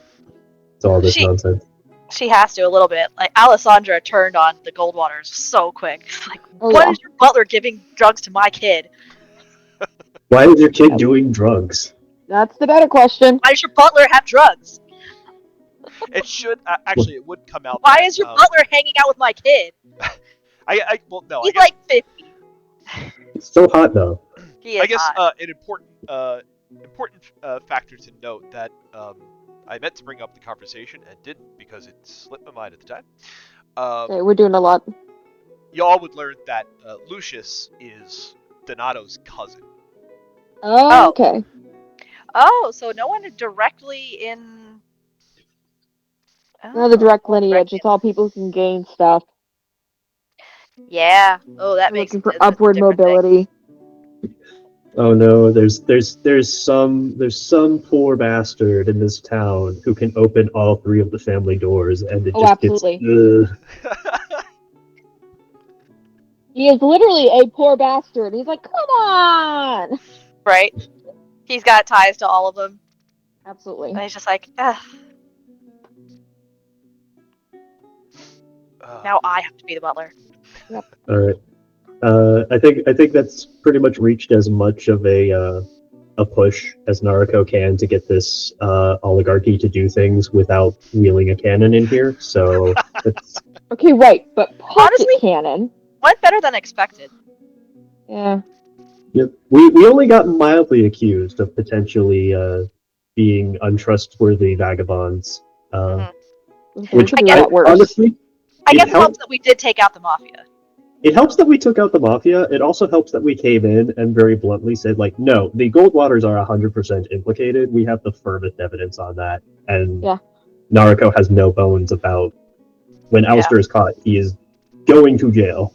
to all this nonsense. She has to a little bit. Like, Alessandra turned on the Goldwaters so quick. Like, Oh, what yeah. is your butler giving drugs to my kid? Why is your kid doing drugs? That's the better question. Why does your butler have drugs? It should actually it would come out. Why that, is your butler hanging out with my kid? well no He's I guess, like 50. It's so hot, though. He is I guess hot. an important factor to note that I meant to bring up the conversation and didn't because it slipped my mind at the time. Okay, we're doing a lot. Y'all would learn that Lucius is Donato's cousin. Oh, Oh. okay. Oh, so no one directly in. No, the direct Oh, lineage. It's all people who can gain stuff. Yeah. Oh, that We're makes looking for that's a upward different thing. mobility. Oh no, there's some poor bastard in this town who can open all three of the family doors, and it Oh, just absolutely. gets. He is literally a poor bastard. He's like, come on! Right? He's got ties to all of them, Absolutely. and he's just like, ugh, now I have to be the butler. All right. I think that's pretty much reached as much of a push as Naruto can to get this oligarchy to do things without wheeling a cannon in here. So it's Okay, right, but pocket Honestly- cannon. Went better than expected. Yeah. yep. We only got mildly accused of potentially being untrustworthy vagabonds. Mhm. Which I guess- got worse. honestly, I It guess it helps helped- that we did take out the mafia. it helps that we took out the mafia. It also helps that we came in and very bluntly said, like, no, the Goldwaters are 100% implicated. We have the firmest evidence on that. And Yeah. Naruto has no bones about when Alistair is caught, he is going to jail.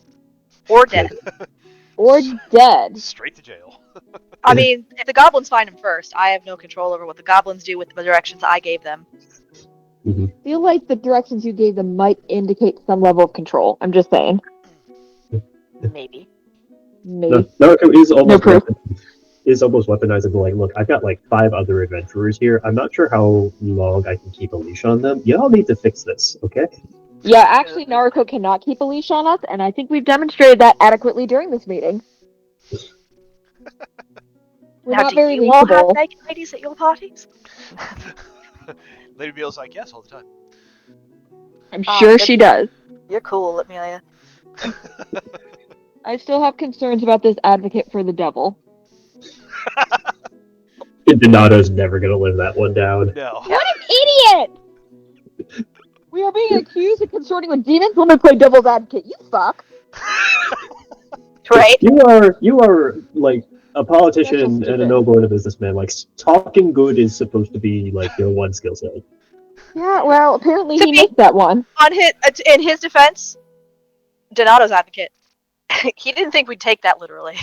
Or dead. Or dead. Straight to jail. I mean, if the goblins find him first, I have no control over what the goblins do with the directions I gave them. Mm-hmm. I feel like the directions you gave them might indicate some level of control. I'm just saying. Maybe. Maybe. Naruto is almost proof. weaponizing. Like, look, I've got like 5 other adventurers here. I'm not sure how long I can keep a leash on them. Y'all need to fix this, okay? Yeah, actually, Naruto cannot keep a leash on us, and I think we've demonstrated that adequately during this meeting. We're Now, not do very you all have leashable. naked ladies at your parties? Lady Beale's like, yes, all the time. I'm Ah, sure good. she does. You're cool, Amelia. I still have concerns about this advocate for the devil. Donato's never gonna live that one down. No. What an idiot! We are being accused of consorting with demons. Let me play devil's advocate. You fuck. Right? You are like a politician That's so and a stupid. noble and a businessman. Like, talking good is supposed to be like your one skill set. Yeah, well, apparently To he be- missed that one. In his defense, Donato's advocate. He didn't think we'd take that literally.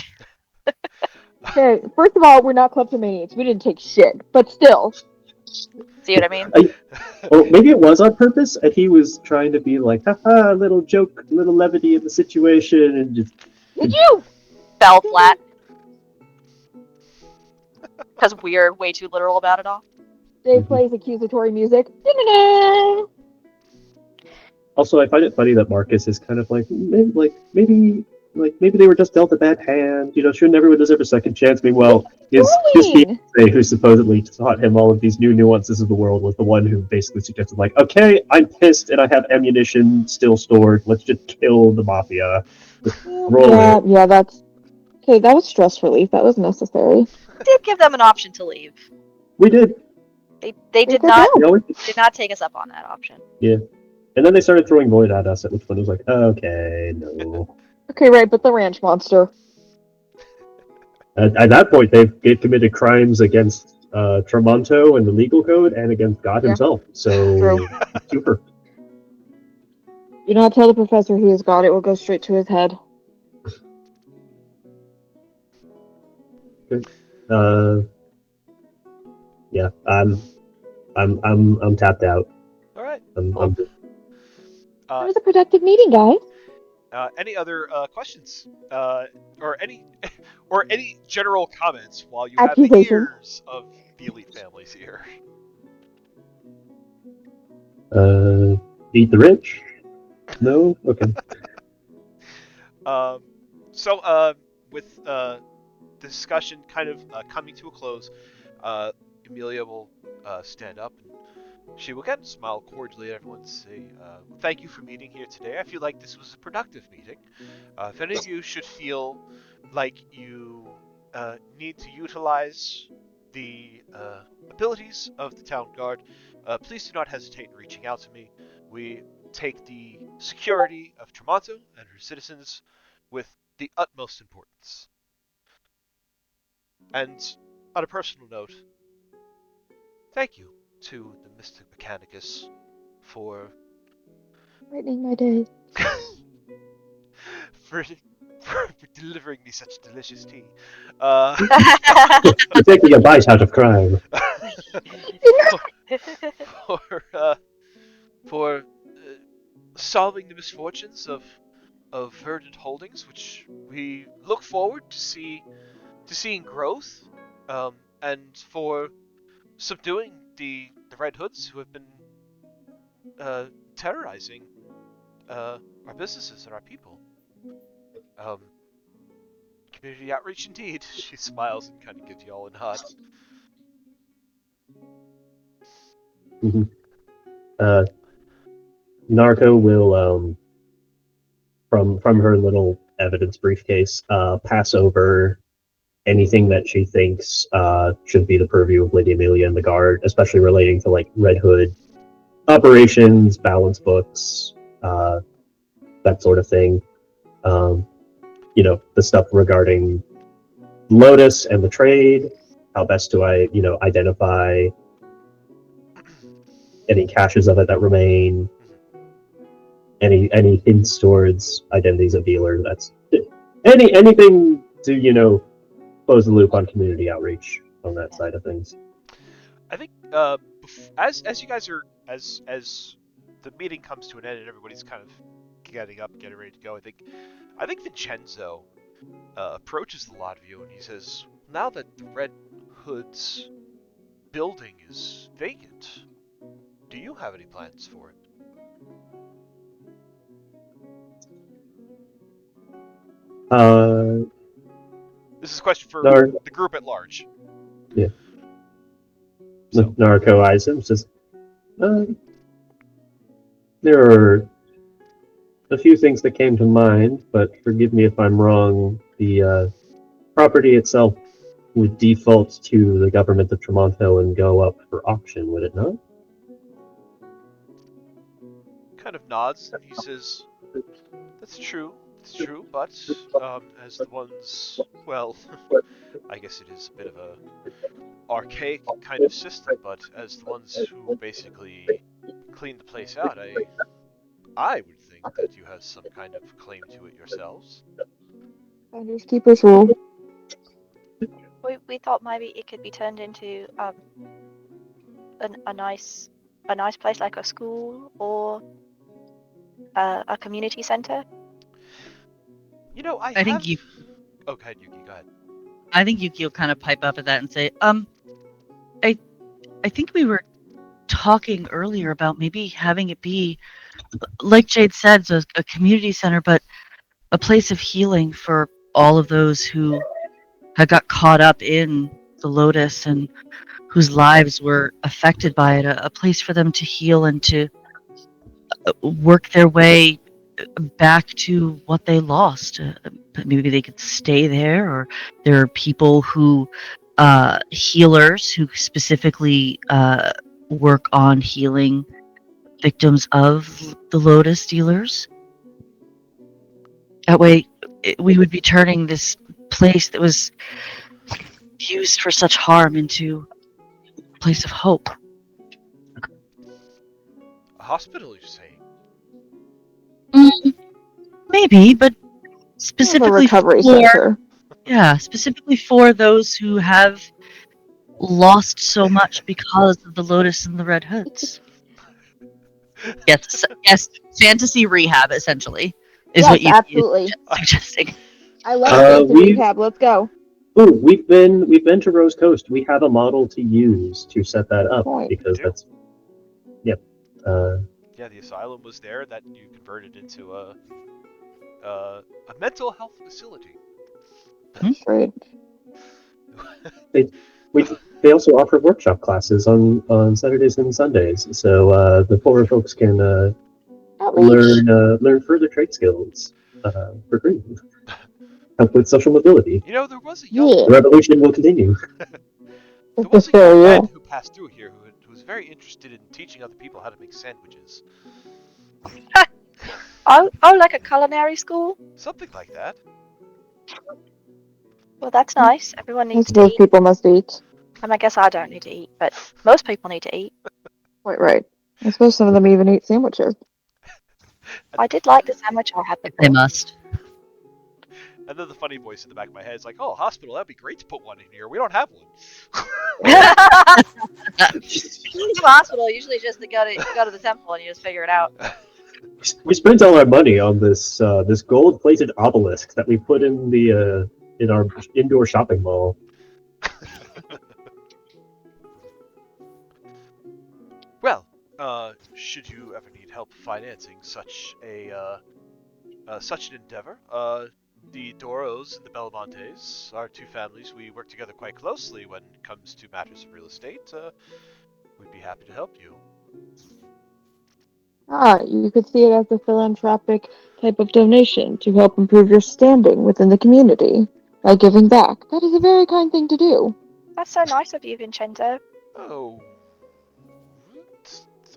Okay, first of all, we're not kleptomaniacs. We didn't take shit. But still. See what I mean? Or maybe it was on purpose, and he was trying to be like, haha, little joke, little levity in the situation, and just Did you? Fell flat. Because we're way too literal about it all. Dave plays accusatory music. Da-na-na. Also, I find it funny that Marcus is kind of like maybe they were just dealt a bad hand. You know, shouldn't everyone deserve a second chance? Meanwhile, his Doing? fiancé, who supposedly taught him all of these new nuances of the world, was the one who basically suggested, like, okay, I'm pissed and I have ammunition still stored. Let's just kill the mafia. Roll Yeah, it. yeah, that's okay. That was stress relief. That was necessary. Did give them an option to leave. We did. They did could not help. You know, did not take us up on that option. and then they started throwing void at us, at which point it was like, okay, no. Okay, right, but the ranch monster. At that point, they've committed crimes against Tremonto and the legal code, and against God Yeah. himself. So, True. super. Do not tell the professor he is God. It will go straight to his head. Yeah, I'm tapped out. All right. I'm good. It was a productive meeting, guys. Any other questions, or any general comments while you have the Accusations. ears of the elite families here? Eat the rich? No? Okay. With the discussion kind of coming to a close, Amelia will stand up and she will again smile cordially at everyone and say, thank you for meeting here today. I feel like this was a productive meeting. If any of you should feel like you need to utilize the abilities of the town guard, please do not hesitate in reaching out to me. We take the security of Tremonto and her citizens with the utmost importance. And on a personal note, thank you to the Mystic Mechanicus for Brightening my days. for delivering me such delicious tea. You're taking a bite out of crime. for solving the misfortunes of Verdant Holdings, which we look forward to seeing growth, and for subduing the Red Hoods who have been terrorizing our businesses and our people. Community outreach indeed. She smiles and kind of gives you all a nod. Narco will, from her little evidence briefcase, pass over anything that she thinks should be the purview of Lady Amelia and the guard, especially relating to like Red Hood operations, balance books, that sort of thing. The stuff regarding Lotus and the trade. How best do I, identify any caches of it that remain? Any hints towards identities of dealers? That's anything to close the loop on community outreach on that side of things. I think as you guys are as the meeting comes to an end and everybody's kind of getting ready to go, I think Vincenzo approaches the lot of you and he says, now that the Red Hood's building is vacant, do you have any plans for it? This is a question for the group at large. Yeah. So. Narco eyes him, says, there are a few things that came to mind, but forgive me if I'm wrong. The property itself would default to the government of Tremonto and go up for auction, would it not? Kind of nods and he says, that's true. It's true, but as the ones, well, I guess it is a bit of a archaic kind of system, but as the ones who basically cleaned the place out, I would think that you have some kind of claim to it yourselves. Finders keepers rule. We thought maybe it could be turned into a nice place like a school or a community center. I think you. Oh, go ahead, Yuki. Go ahead. I think Yuki will kind of pipe up at that and say, I think we were talking earlier about maybe having it be, like Jade said, a community center, but a place of healing for all of those who had got caught up in the Lotus and whose lives were affected by it. A place for them to heal and to work their way back to what they lost. Maybe they could stay there, or there are people who healers who specifically work on healing victims of the Lotus dealers. That way we would be turning this place that was used for such harm into a place of hope. A hospital, you're saying? Maybe, but specifically recovery center. Yeah, specifically for those who have lost so much because of the Lotus and the Red Hoods. Yes, fantasy rehab essentially is Yes, what you'd be absolutely. suggesting. I love fantasy we rehab. Let's go. Ooh, we've been to Rose Coast. We have a model to use to set that up Point. because Do? that's yep. Yeah, the asylum was there that you converted into a mental health facility. Great. They also offer workshop classes on Saturdays and Sundays, so the poorer folks can Outreach. learn further trade skills for free. Help with social mobility. You know, there was a young Yeah. The revolution will continue. there was a young Yeah. man who passed through here who was very interested in teaching other people how to make sandwiches. Oh, like a culinary school? Something like that. Well, that's nice. Everyone I needs to suppose eat. people must eat. I guess I don't need to eat, but most people need to eat. Quite right. I suppose some of them even eat sandwiches. I did like the sandwich I had They before. must. And then the funny voice in the back of my head is like, "Oh, hospital, that'd be great to put one in here. We don't have one." To hospital, usually just to go to the temple and you just figure it out. We spent all our money on this this gold-plated obelisk that we put in our indoor shopping mall. Well, should you ever need help financing such an endeavor, the Doros and the Belmontes are two families we work together quite closely when it comes to matters of real estate. We'd be happy to help you. You could see it as a philanthropic type of donation to help improve your standing within the community by giving back. That is a very kind thing to do. That's so nice of you, Vincenzo. Oh,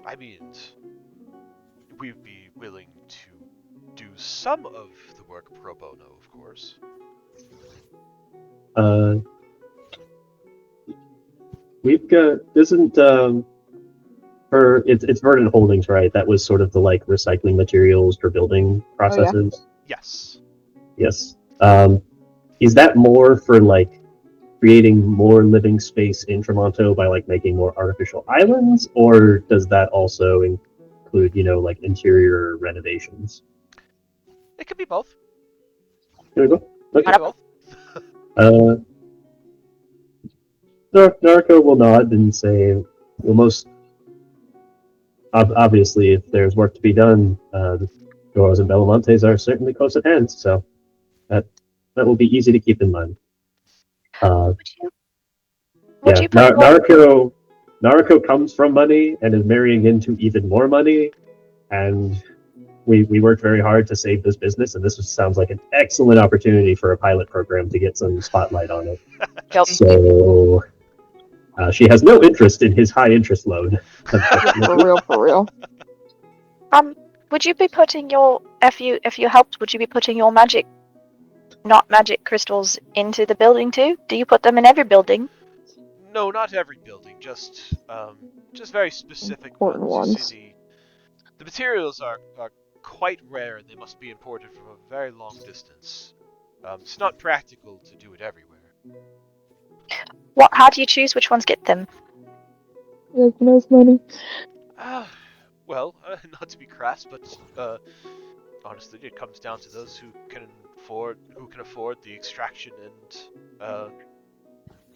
I mean, we'd be willing to do some of the work pro bono, of course. We've got isn't it's Verdant Holdings, right? That was sort of the like recycling materials for building processes. Yes. Yes. Is that more for like creating more living space in Tremonto by like making more artificial islands, or does that also include, like interior renovations? It could be both. There we go. It could be both. Narco will nod and say, well, most obviously, if there's work to be done, the Doros and Belamontes are certainly close at hand, so that will be easy to keep in mind. Would you put Narco comes from money and is marrying into even more money, and we worked very hard to save this business, and this sounds like an excellent opportunity for a pilot program to get some spotlight on it. Yep. So she has no interest in his high interest loan. For real. Would you be putting your if you helped? Would you be putting your not magic crystals into the building too? Do you put them in every building? No, not every building. Just very specific Important ones. You ones. see, the materials are quite rare, and they must be imported from a very long distance. It's not practical to do it everywhere. How do you choose which ones get them? Yes, nice money. Well, not to be crass, but honestly, it comes down to those who can afford the extraction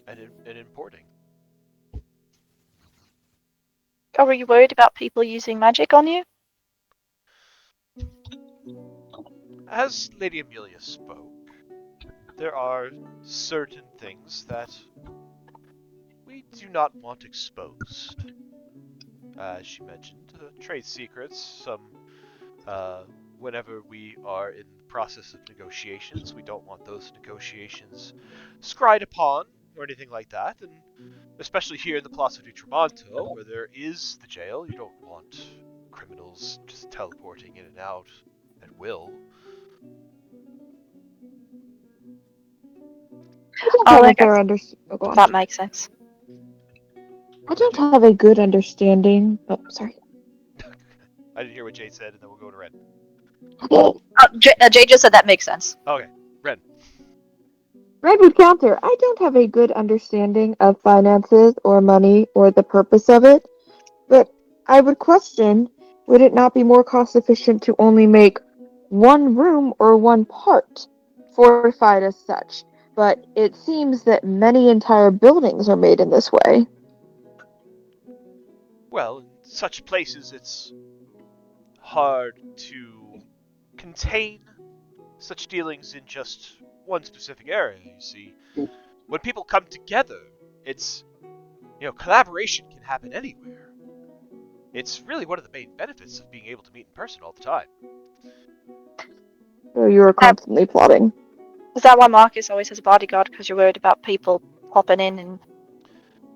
and importing. Or were you worried about people using magic on you? As Lady Amelia spoke, there are certain things that we do not want exposed. As she mentioned, trade secrets, some whenever we are in the process of negotiations, we don't want those negotiations scried upon or anything like that, and especially here in the Plaza di Tremonto, where there is the jail, you don't want criminals just teleporting in and out at will. That makes sense. I don't have a good understanding. Oh, sorry. I didn't hear what Jade said, and then we'll go to Ren. Jay just said that makes sense. Okay, Ren. Red would counter. I don't have a good understanding of finances or money or the purpose of it, but I would question Would it not be more cost efficient to only make one room or one part fortified as such? But it seems that many entire buildings are made in this way. Well, in such places, it's hard to contain such dealings in just one specific area, you see. When people come together, it's, collaboration can happen anywhere. It's really one of the main benefits of being able to meet in person all the time. So you are constantly plotting. Is that why Marcus always has a bodyguard? Because you're worried about people popping in and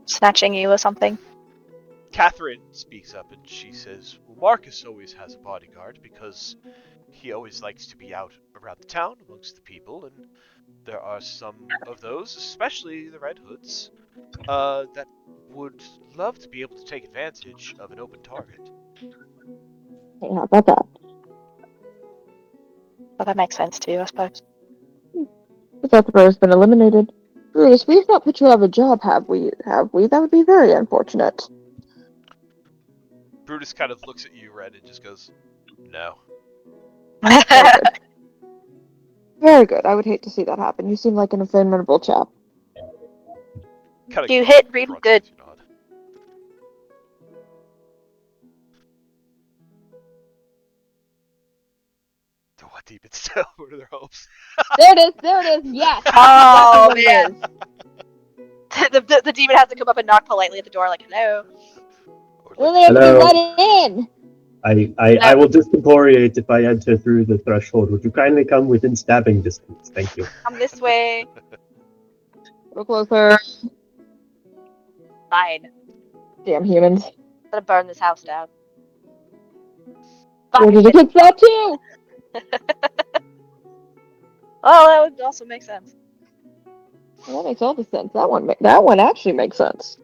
snatching you or something? Catherine speaks up and she says, well, Marcus always has a bodyguard because he always likes to be out around the town amongst the people, and there are some of those, especially the Red Hoods, that would love to be able to take advantage of an open target. Hey, how about that? Well, that makes sense to you, I suppose. But that has been eliminated. Brutus, we've not put you out of a job, have we? That would be very unfortunate. Brutus kind of looks at you, Red, and just goes, no. Very good. Very good. I would hate to see that happen. You seem like an formidable chap. Kind You hit really good. To what demons tell? What are their hopes? There it is, yes! Oh, That's what it is. the demon has to come up and knock politely at the door, like, hello. Will they be Hello. let in? I will discoriate if I enter through the threshold. Would you kindly come within stabbing distance? Thank you. Come this way. Go closer. Fine. Damn humans. I'm gonna burn this house down. Where did it get that too? Oh, that would also make sense. Well, that makes all the sense. That one actually makes sense.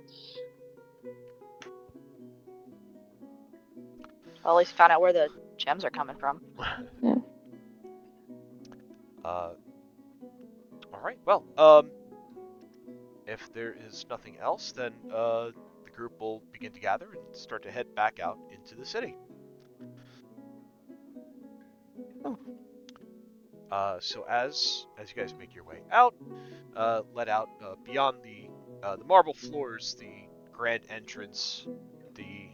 Well, at least we found out where the gems are coming from. Yeah. All right. Well, if there is nothing else, then the group will begin to gather and start to head back out into the city. So as you guys make your way out, let out beyond the marble floors, the grand entrance, the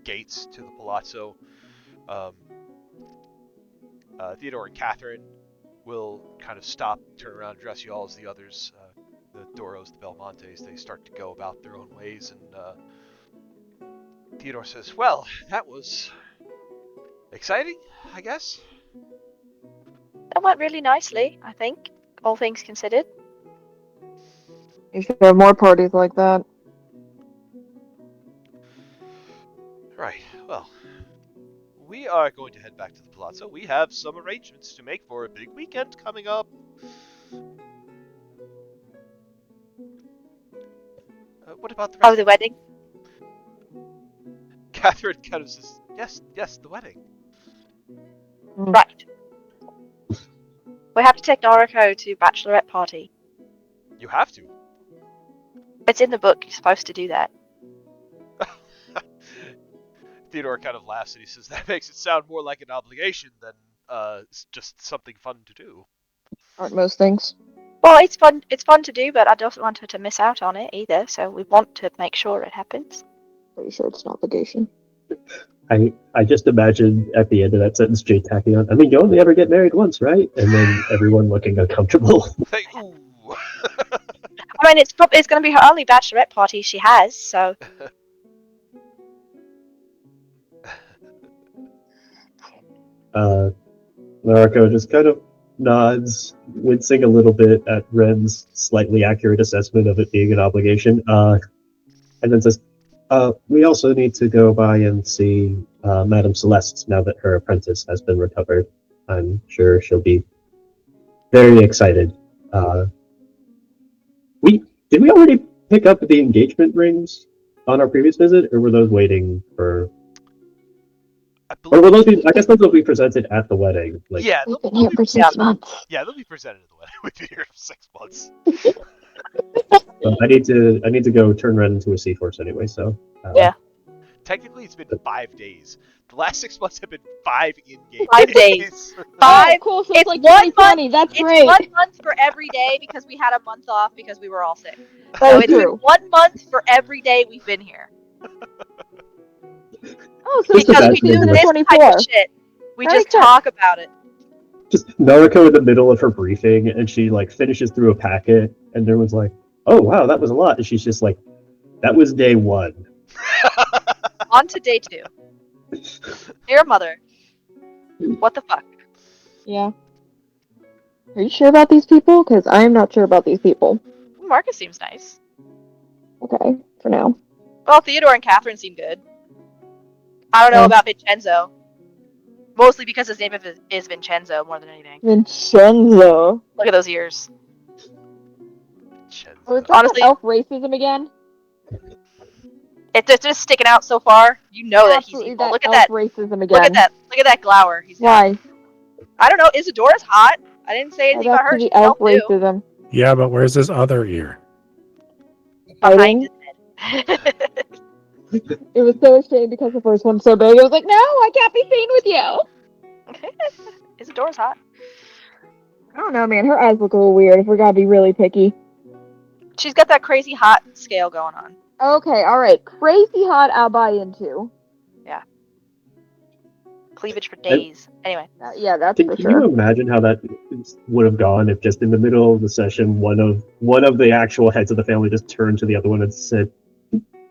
gates to the palazzo, Theodore and Catherine will kind of stop, turn around, address you all as the others, the Doros, the Belmontes, they start to go about their own ways, and Theodore says, well, that was exciting, I guess. That went really nicely, I think, all things considered. You should have more parties like that. Right, well, we are going to head back to the palazzo. We have some arrangements to make for a big weekend coming up. What about the rest? Oh, the wedding? Catherine kind of says, yes, the wedding. Right. We have to take Noriko to bachelorette party. You have to. It's in the book, you're supposed to do that. Theodore kind of laughs and he says, that makes it sound more like an obligation than just something fun to do. Aren't most things? Well, it's fun to do, but I don't want her to miss out on it either, so we want to make sure it happens. Pretty sure it's an obligation. I just imagine at the end of that sentence, Jay tacking on, I mean, you only ever get married once, right? And then everyone looking uncomfortable. Hey, ooh. I mean, it's going to be her only bachelorette party she has, so... Noriko just kind of nods, wincing a little bit at Ren's slightly accurate assessment of it being an obligation, and then says, we also need to go by and see Madame Celeste now that her apprentice has been recovered. I'm sure she'll be very excited. Did we already pick up the engagement rings on our previous visit, or were those waiting for... Or will those be, I guess those will be presented at the wedding. Like, Yeah, We've been here for 6 months. yeah, they'll be presented at the wedding. We've been here for 6 months. I need to go turn Ren into a seahorse anyway, so... Yeah. Technically, it's been 5 days. The last 6 months have been 5 in-game 5 days. Oh, 5. cool. So It's it's like 1 2020. That's It's great. 1 month for every day because we had a month off because we were all sick. So That's it's been true. 1 month for every day we've been here. Oh, so Just it's Because we imagine do it. this 24. type of shit. We Very just good. talk about it. Just Naruko in the middle of her briefing, and she like finishes through a packet, and everyone's like, "Oh wow, that was a lot," and she's just like, "That was day 1." On to day 2. Dear mother. What the fuck? Yeah. Are you sure about these people? Because I am not sure about these people. Marcus seems nice. Okay, for now. Well, Theodore and Catherine seem good. I don't know Yeah. about Vincenzo. Mostly because his name is Vincenzo more than anything. Vincenzo. Look at those ears. Chenzo. Oh, is that Honestly- elf racism again? It's just sticking out so far. You know that he's Absolutely, evil. Look at elf that. racism again. Look at that. Look at that glower. He's got. Why? I don't know. Isadora's hot. I didn't say anything That's about her. the She's elf elf too. racism. Yeah, but where's his other ear? Behind Fighting. his head. It was so ashamed because the first one's so big. I was like, no, I can't be seen with you. Isadora's hot. I don't know, man. Her eyes look a little weird if we're gonna be really picky. She's got that crazy hot scale going on. Okay, alright. Crazy hot, I'll buy into. Cleavage for days. Anyway. Yeah, that's Can for you sure. imagine how that would have gone if just in the middle of the session, one of the actual heads of the family just turned to the other one and said,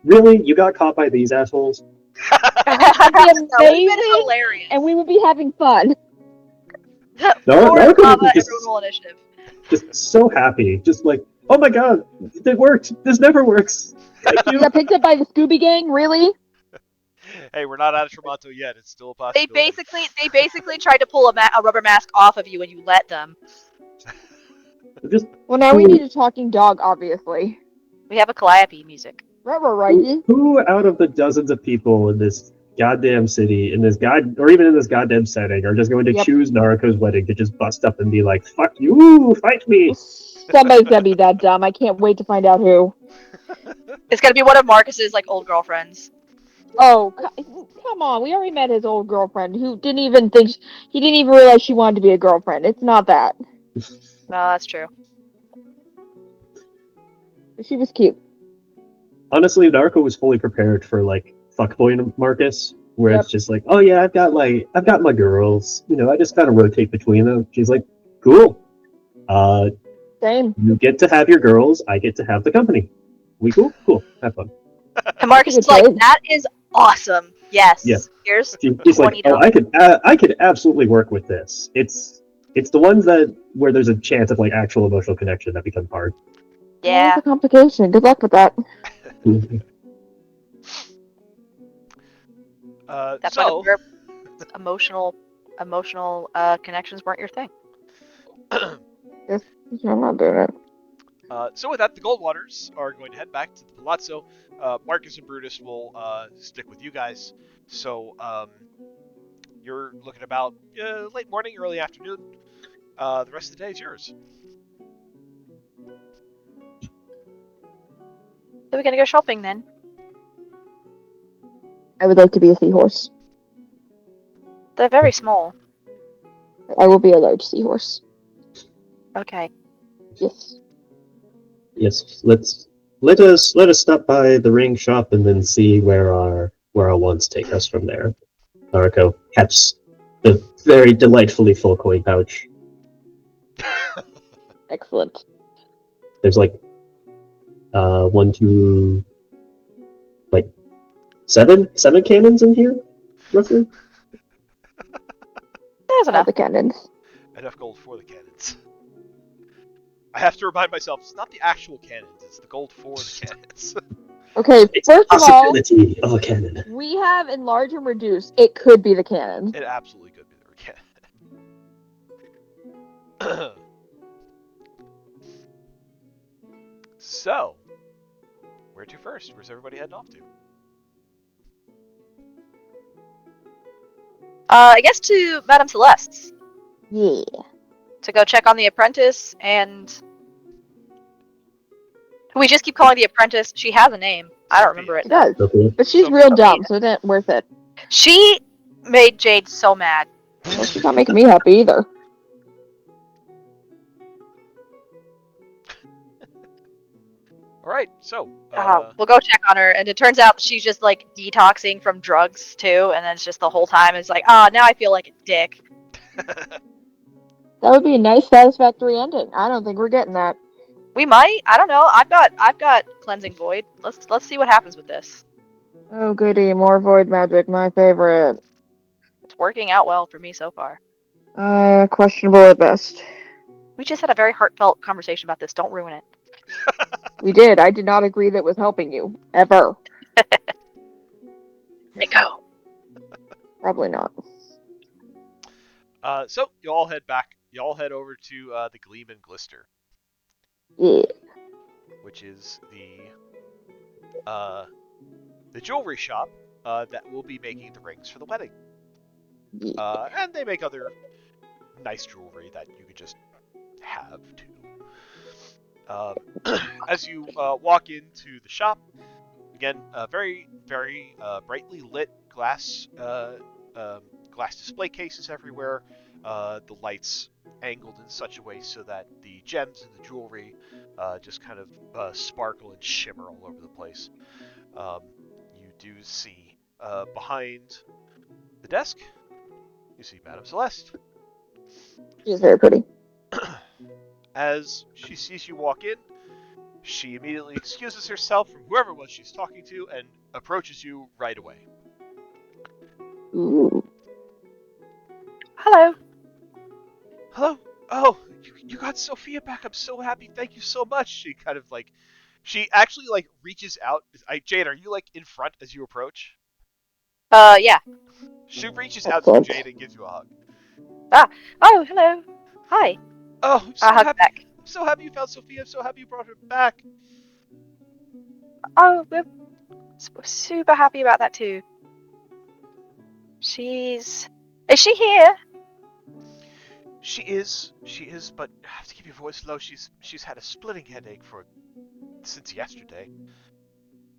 "Really, you got caught by these assholes?" That would've been amazing, hilarious. And we would be having fun. No, Or that could Lava be just- and Roll Initiative. Just so happy, just like, "Oh my god, it worked! This never works." Thank We you. got picked up by the Scooby Gang, really? Hey, we're not out of Tremonto yet. It's still a They possibility. basically tried to pull a rubber mask off of you and you let them. Just Well, now we need a talking dog, obviously. We have a Calliope music. Right? who out of the dozens of people in this goddamn city, in this or even in this goddamn setting, are just going to Yep. choose Naruko's wedding to just bust up and be like, "Fuck you, fight me"? Somebody's gonna be that dumb. I can't wait to find out who. It's gonna be one of Marcus's like old girlfriends. Oh, come on. We already met his old girlfriend who didn't even think, he didn't even realize she wanted to be a girlfriend. It's not that. No, that's true. She was cute. Honestly, Naruko was fully prepared for like fuckboy Marcus, where Yep. it's just like, "Oh yeah, I've got my girls. I just gotta rotate between them." She's like, "Cool. Same. You get to have your girls. I get to have the company. We cool? Cool. Have fun." And Marcus Good is like, trade. that is awesome. Yes. Yeah. Here's He's like, "Oh, I could absolutely work with this. It's the ones where there's a chance of like actual emotional connection that becomes hard." yeah. That's a complication. Good luck with that. That's why So, the emotional connections weren't your thing. I'm not doing it. so with that, the Goldwaters are going to head back to the Palazzo. Marcus and Brutus will stick with you guys. So you're looking about late morning, early afternoon. The rest of the day is yours. So we're gonna go shopping then. I would like to be a seahorse. They're very small. I will be a large seahorse. Okay. Yes. Yes, let us stop by the ring shop and then see where our wants take us from there. Naruko caps the very delightfully full coin pouch. Excellent. There's like 1, 2, like seven cannons in here, roughly. There's All enough. the cannons. Enough gold for the cannons. I have to remind myself, it's not the actual cannons, it's the gold for the cannons. Okay, It's first a of all, possibility of a cannon. we have enlarge and reduce. It could be the cannons. It absolutely could be the cannon. So, where to first? Where's everybody heading off to? I guess to Madame Celeste's Yeah. to go check on the apprentice and We just keep calling the apprentice. She has a name. I don't remember It it. does. Okay. But she's So- real dumb, so it ain't worth it. She made Jade so mad. Well, she's not making me happy either. All right, so We'll go check on her, and it turns out she's just like detoxing from drugs too, and then it's just the whole time it's like, now I feel like a dick. That would be a nice, satisfactory ending. I don't think we're getting that. We might. I don't know. I've got cleansing void. Let's see what happens with this. Oh goody, more void magic, my favorite. It's working out well for me so far. Questionable at best. We just had a very heartfelt conversation about this. Don't ruin it. We did. I did not agree that was helping you. Ever. Nico. Probably not. so you all head back. You all head over to the Gleam and Glister, Yeah. which is the jewelry shop that will be making the rings for the wedding. Yeah. And they make other nice jewelry that you could just have too. As you walk into the shop, again, very, very brightly lit glass display cases everywhere. The lights angled in such a way so that the gems and the jewelry just kind of sparkle and shimmer all over the place. You do see behind the desk, you see Madame Celeste. She's very pretty. As she sees you walk in, she immediately excuses herself from whoever it was she's talking to and approaches you right away. Ooh. Hello. Hello? Oh, you got Sophia back. I'm so happy. Thank you so much. She actually like reaches out. Jade, are you like in front as you approach? Yeah. She reaches out to you, Excellent. Jade, and gives you a hug. Oh, hello. Hi. Oh, I'm so I hug happy. back. I'm so happy you found Sophia. I'm so happy you brought her back. Oh, we're super happy about that too. Is she here? She is, but I have to keep your voice low. She's had a splitting headache since yesterday.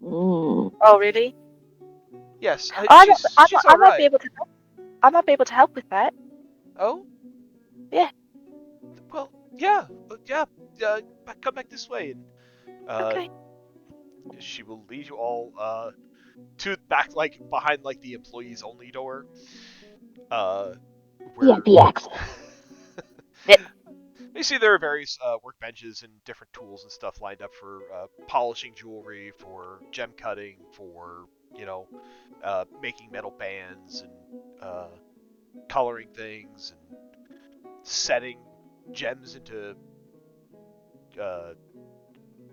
Mm. Oh, really? Yes, I she's might alright. be able to help. I might be able to help with that. Oh? Yeah. Well, yeah. Come back this way, and Okay. she will lead you all to back, like behind like the employees only door. Where VIP access. you see there are various workbenches and different tools and stuff lined up for polishing jewelry, for gem cutting, for making metal bands and coloring things and setting gems into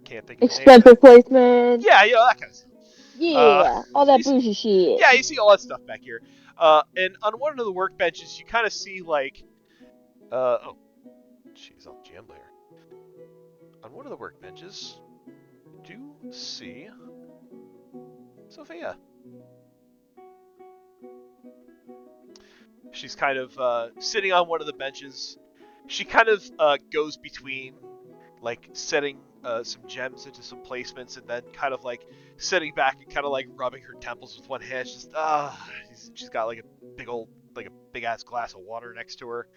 can't think of the name. Expensive placement. Yeah, that kind of stuff. Yeah. All that you see- bougie shit. Yeah, you see all that stuff back here. And on one of the workbenches, you kind of see like, oh, she's on jam layer. On one of the workbenches, you do see Sophia. She's kind of sitting on one of the benches. She kind of goes between like setting some gems into some placements and then kind of like sitting back and kind of like rubbing her temples with one hand. She's got like a big ass glass of water next to her.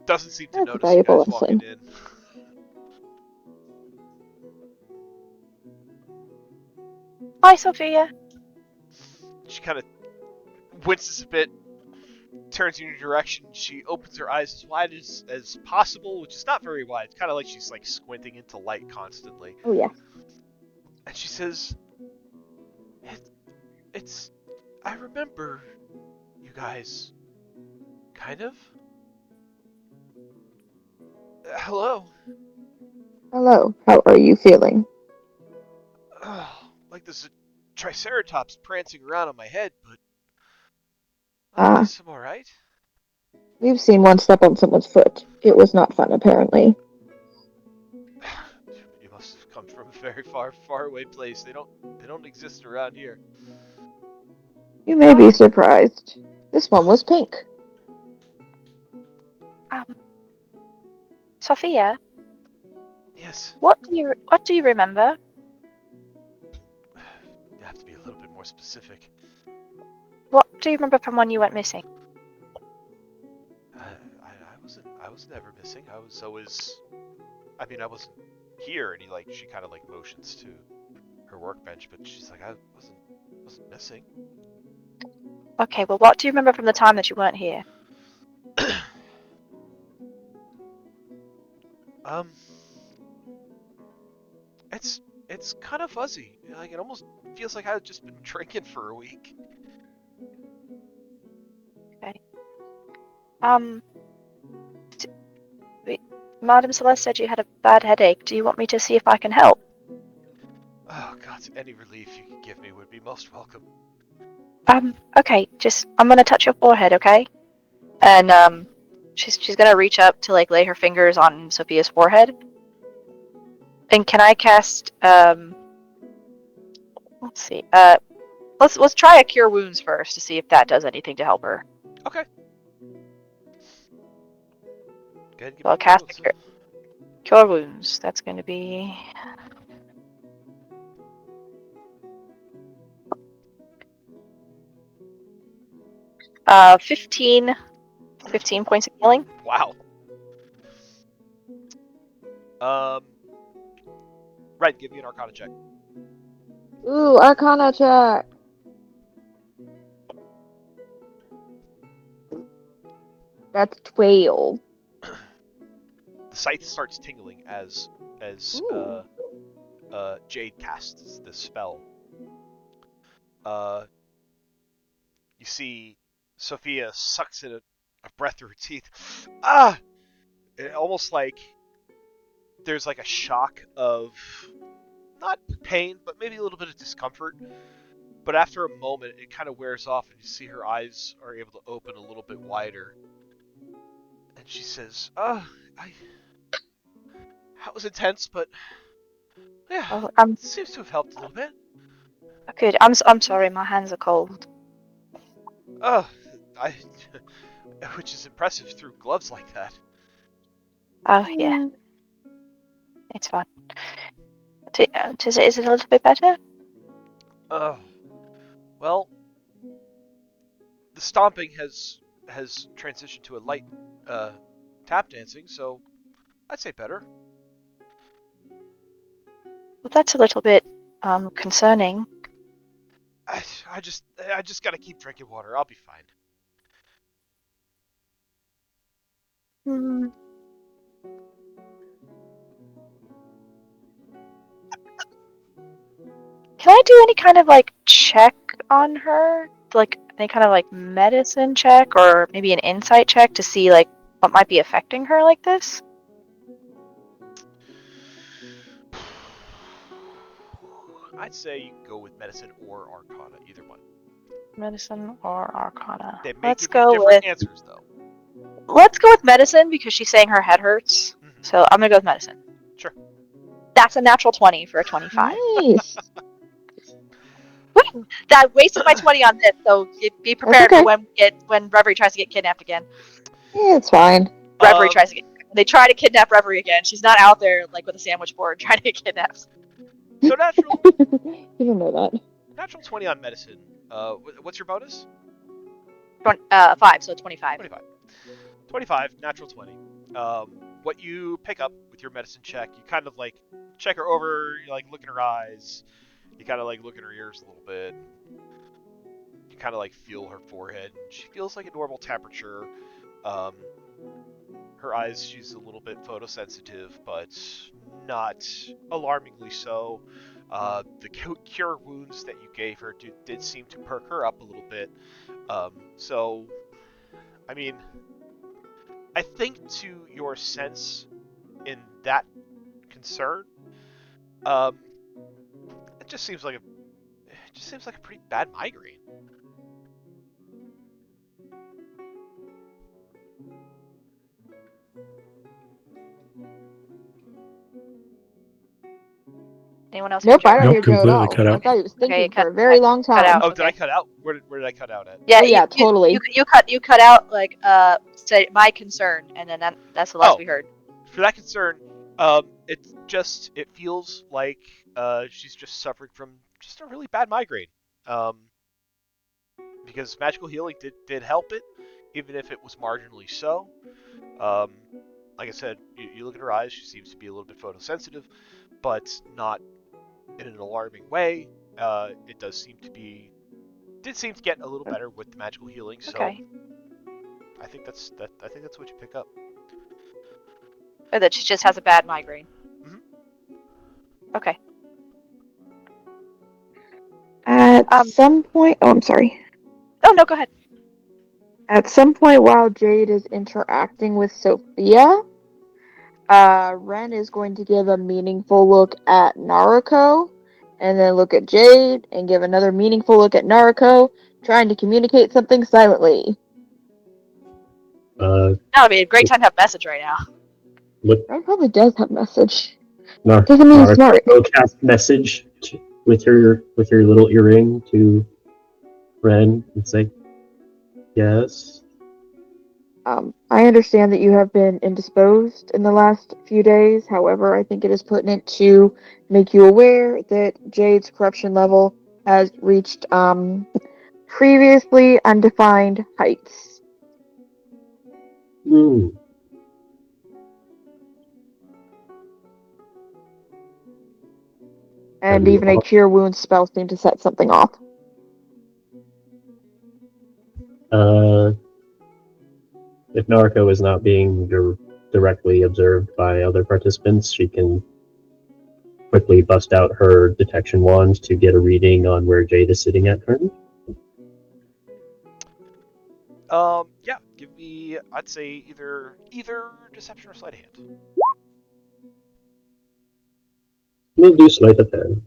Doesn't seem to That's a notice you valuable guys walking lesson. in. Hi, Sophia. She kind of winces a bit, turns in your direction. She opens her eyes as wide as possible, which is not very wide. It's kind of like she's like squinting into light constantly. Oh yeah. And she says, it's, I remember you guys, kind of. Hello. Hello. How are you feeling? Like there's a triceratops prancing around on my head, but Ah. guess I'm alright. We've seen one step on someone's foot. It was not fun, apparently. You must have come from a very far away place. They don't exist around here. You may be surprised. This one was pink. Sophia. Yeah. Yes. What do you remember? You have to be a little bit more specific. What do you remember from when you went missing? I was never missing. I was always. I mean, I wasn't here, and she kind of like motions to her workbench, but she's like, I wasn't missing. Okay, well, what do you remember from the time that you weren't here? It's kind of fuzzy. Like it almost feels like I've just been drinking for a week. Okay. Madam Celeste said you had a bad headache. Do you want me to see if I can help? Oh God, any relief you can give me would be most welcome. Okay, I'm gonna touch your forehead, okay? And she's gonna reach up to like lay her fingers on Sophia's forehead. And can I cast let's see, let's try a cure wounds first to see if that does anything to help her. Okay. Go ahead and give So I'll me cast wounds. cure wounds. That's gonna be 15 points of healing. Wow. Right, give me an Arcana check. Ooh, Arcana check. That's 12. The scythe starts tingling as Ooh. Jade casts this spell. You see Sophia sucks in a breath through her teeth. Ah! It almost like there's like a shock of not pain, but maybe a little bit of discomfort. But after a moment, it kind of wears off, and you see her eyes are able to open a little bit wider. And she says, that was intense, but yeah, Oh, it seems to have helped a little bit. good. I'm sorry, my hands are cold. Oh, which is impressive through gloves like that. Oh yeah, it's fine. Is it a little bit better? Oh, well, the stomping has transitioned to a light tap dancing, so I'd say better. Well, that's a little bit concerning. I just gotta keep drinking water. I'll be fine. Hmm. Can I do any kind of like check on her? Like any kind of like medicine check or maybe an insight check to see like what might be affecting her like this? I'd say you can go with medicine or Arcana, either one. Medicine or Arcana? They may Let's give you go different with answers, though. let's go with medicine because she's saying her head hurts. Mm-hmm. So I'm gonna go with medicine. Sure. That's a natural 20 for a 25. Nice. That wasted my 20 on this, so be prepared okay. for when Reverie tries to get kidnapped again. Yeah, it's fine. Reverie tries to get. They try to kidnap Reverie again. She's not out there like with a sandwich board trying to get kidnapped. So natural You don't know that. natural 20 on medicine. What's your bonus? 5, so 25. 25, natural 20. What you pick up with your medicine check, you kind of like check her over, you like look in her eyes, you kind of like look in her ears a little bit. You kind of like feel her forehead. She feels like a normal temperature. Her eyes, she's a little bit photosensitive, but not alarmingly so. The cure wounds that you gave her did seem to perk her up a little bit. So, I mean, I think to your sense in that concern, it just seems like a pretty bad migraine. Anyone else? Nope, I hear don't Joe? hear Joe at completely all. cut I out. thought he was thinking Okay, for a very long cut time. out. Oh, did I Okay. cut out? Where did I cut out at? Yeah, Oh, yeah, totally. You cut out like say my concern, and then that's the last we heard. For that concern, it feels like she's just suffering from just a really bad migraine. Because magical healing did help it, even if it was marginally so. Um, like I said, you look at her eyes; she seems to be a little bit photosensitive, but not in an alarming way. It did seem to get a little better with the magical healing. So Okay. I think that's what you pick up. Or that she just has a bad migraine. Mhm. Okay. At some point, oh, I'm sorry. Oh no, go ahead. At some point while Jade is interacting with Sophia, Ren is going to give a meaningful look at Naruko, and then look at Jade, and give another meaningful look at Naruko, trying to communicate something silently. That would be a great time to have message right now. Ren probably does have message. Nar- Doesn't mean Naruto smart. will cast message with her little earring to Ren and say, "Yes." I understand that you have been indisposed in the last few days. However, I think it is pertinent to make you aware that Jade's corruption level has reached previously undefined heights. Hmm. And Have you even a cure wounds spell seemed to set something off. If Naruko is not being directly observed by other participants, she can quickly bust out her detection wand to get a reading on where Jade is sitting at currently. Yeah, give me, I'd say either deception or sleight of hand. We'll do sleight of hand.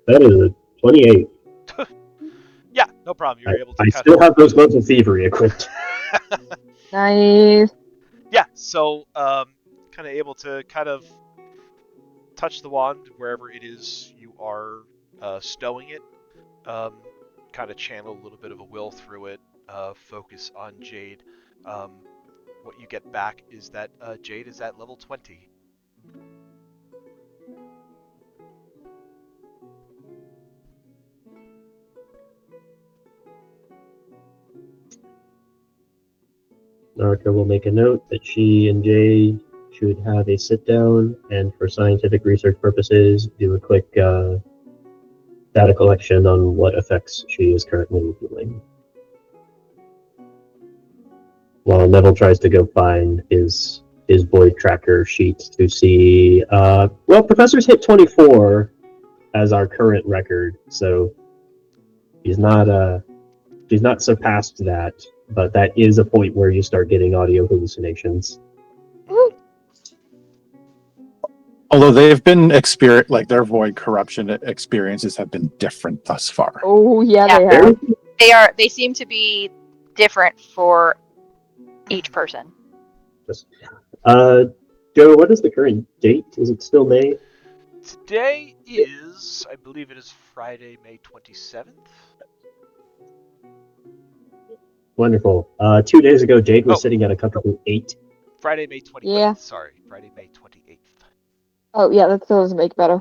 That is a 28. Yeah, no problem. You're able to I kind still have those gloves of thievery equipped. Nice. Yeah, so kind of able to kind of touch the wand wherever it is you are stowing it. Kind of channel a little bit of a will through it. Focus on Jade. What you get back is that Jade is at level 20. Naruto will make a note that she and Jade should have a sit down and, for scientific research purposes, do a quick data collection on what effects she is currently feeling. While Neville tries to go find his Void Tracker sheet to see, well, Professor's hit 24 as our current record, so she's not surpassed that, but that is a point where you start getting audio hallucinations. Although they've been like their void corruption experiences have been different thus far. Oh, yeah, Yeah. they have. They seem to be different for each person. Joe, what is the current date? Is it still May? Today is, I believe it is Friday, May 27th. Wonderful. 2 days ago, Jade was sitting at a comfortable 8. Friday, May 28th. Yeah. Sorry, Friday, May 28th. Oh, yeah, that still doesn't make better.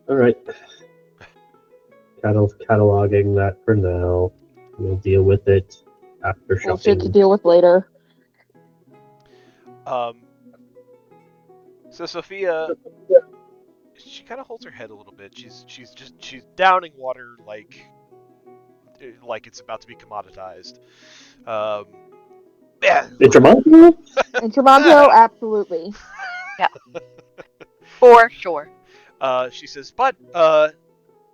All right. Cataloging that for now. We'll deal with it after Bullshit to shopping. deal with later. So Sophia, she kind of holds her head a little bit. She's downing water like it's about to be commoditized. Yeah. Intramonto? Intramonto, absolutely. Yeah. For sure. She says, but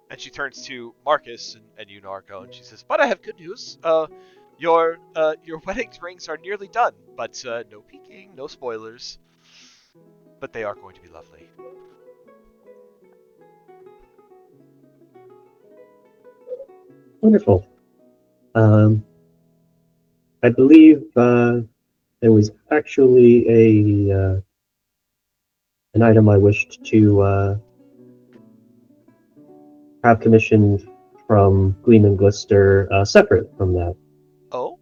and she turns to Marcus and you, Narco, and she says, but I have good news. Your wedding rings are nearly done, but no peeking, no spoilers. But they are going to be lovely. Wonderful. I believe there was actually an item I wished to have commissioned from Gleam and Glister, separate from that. Oh?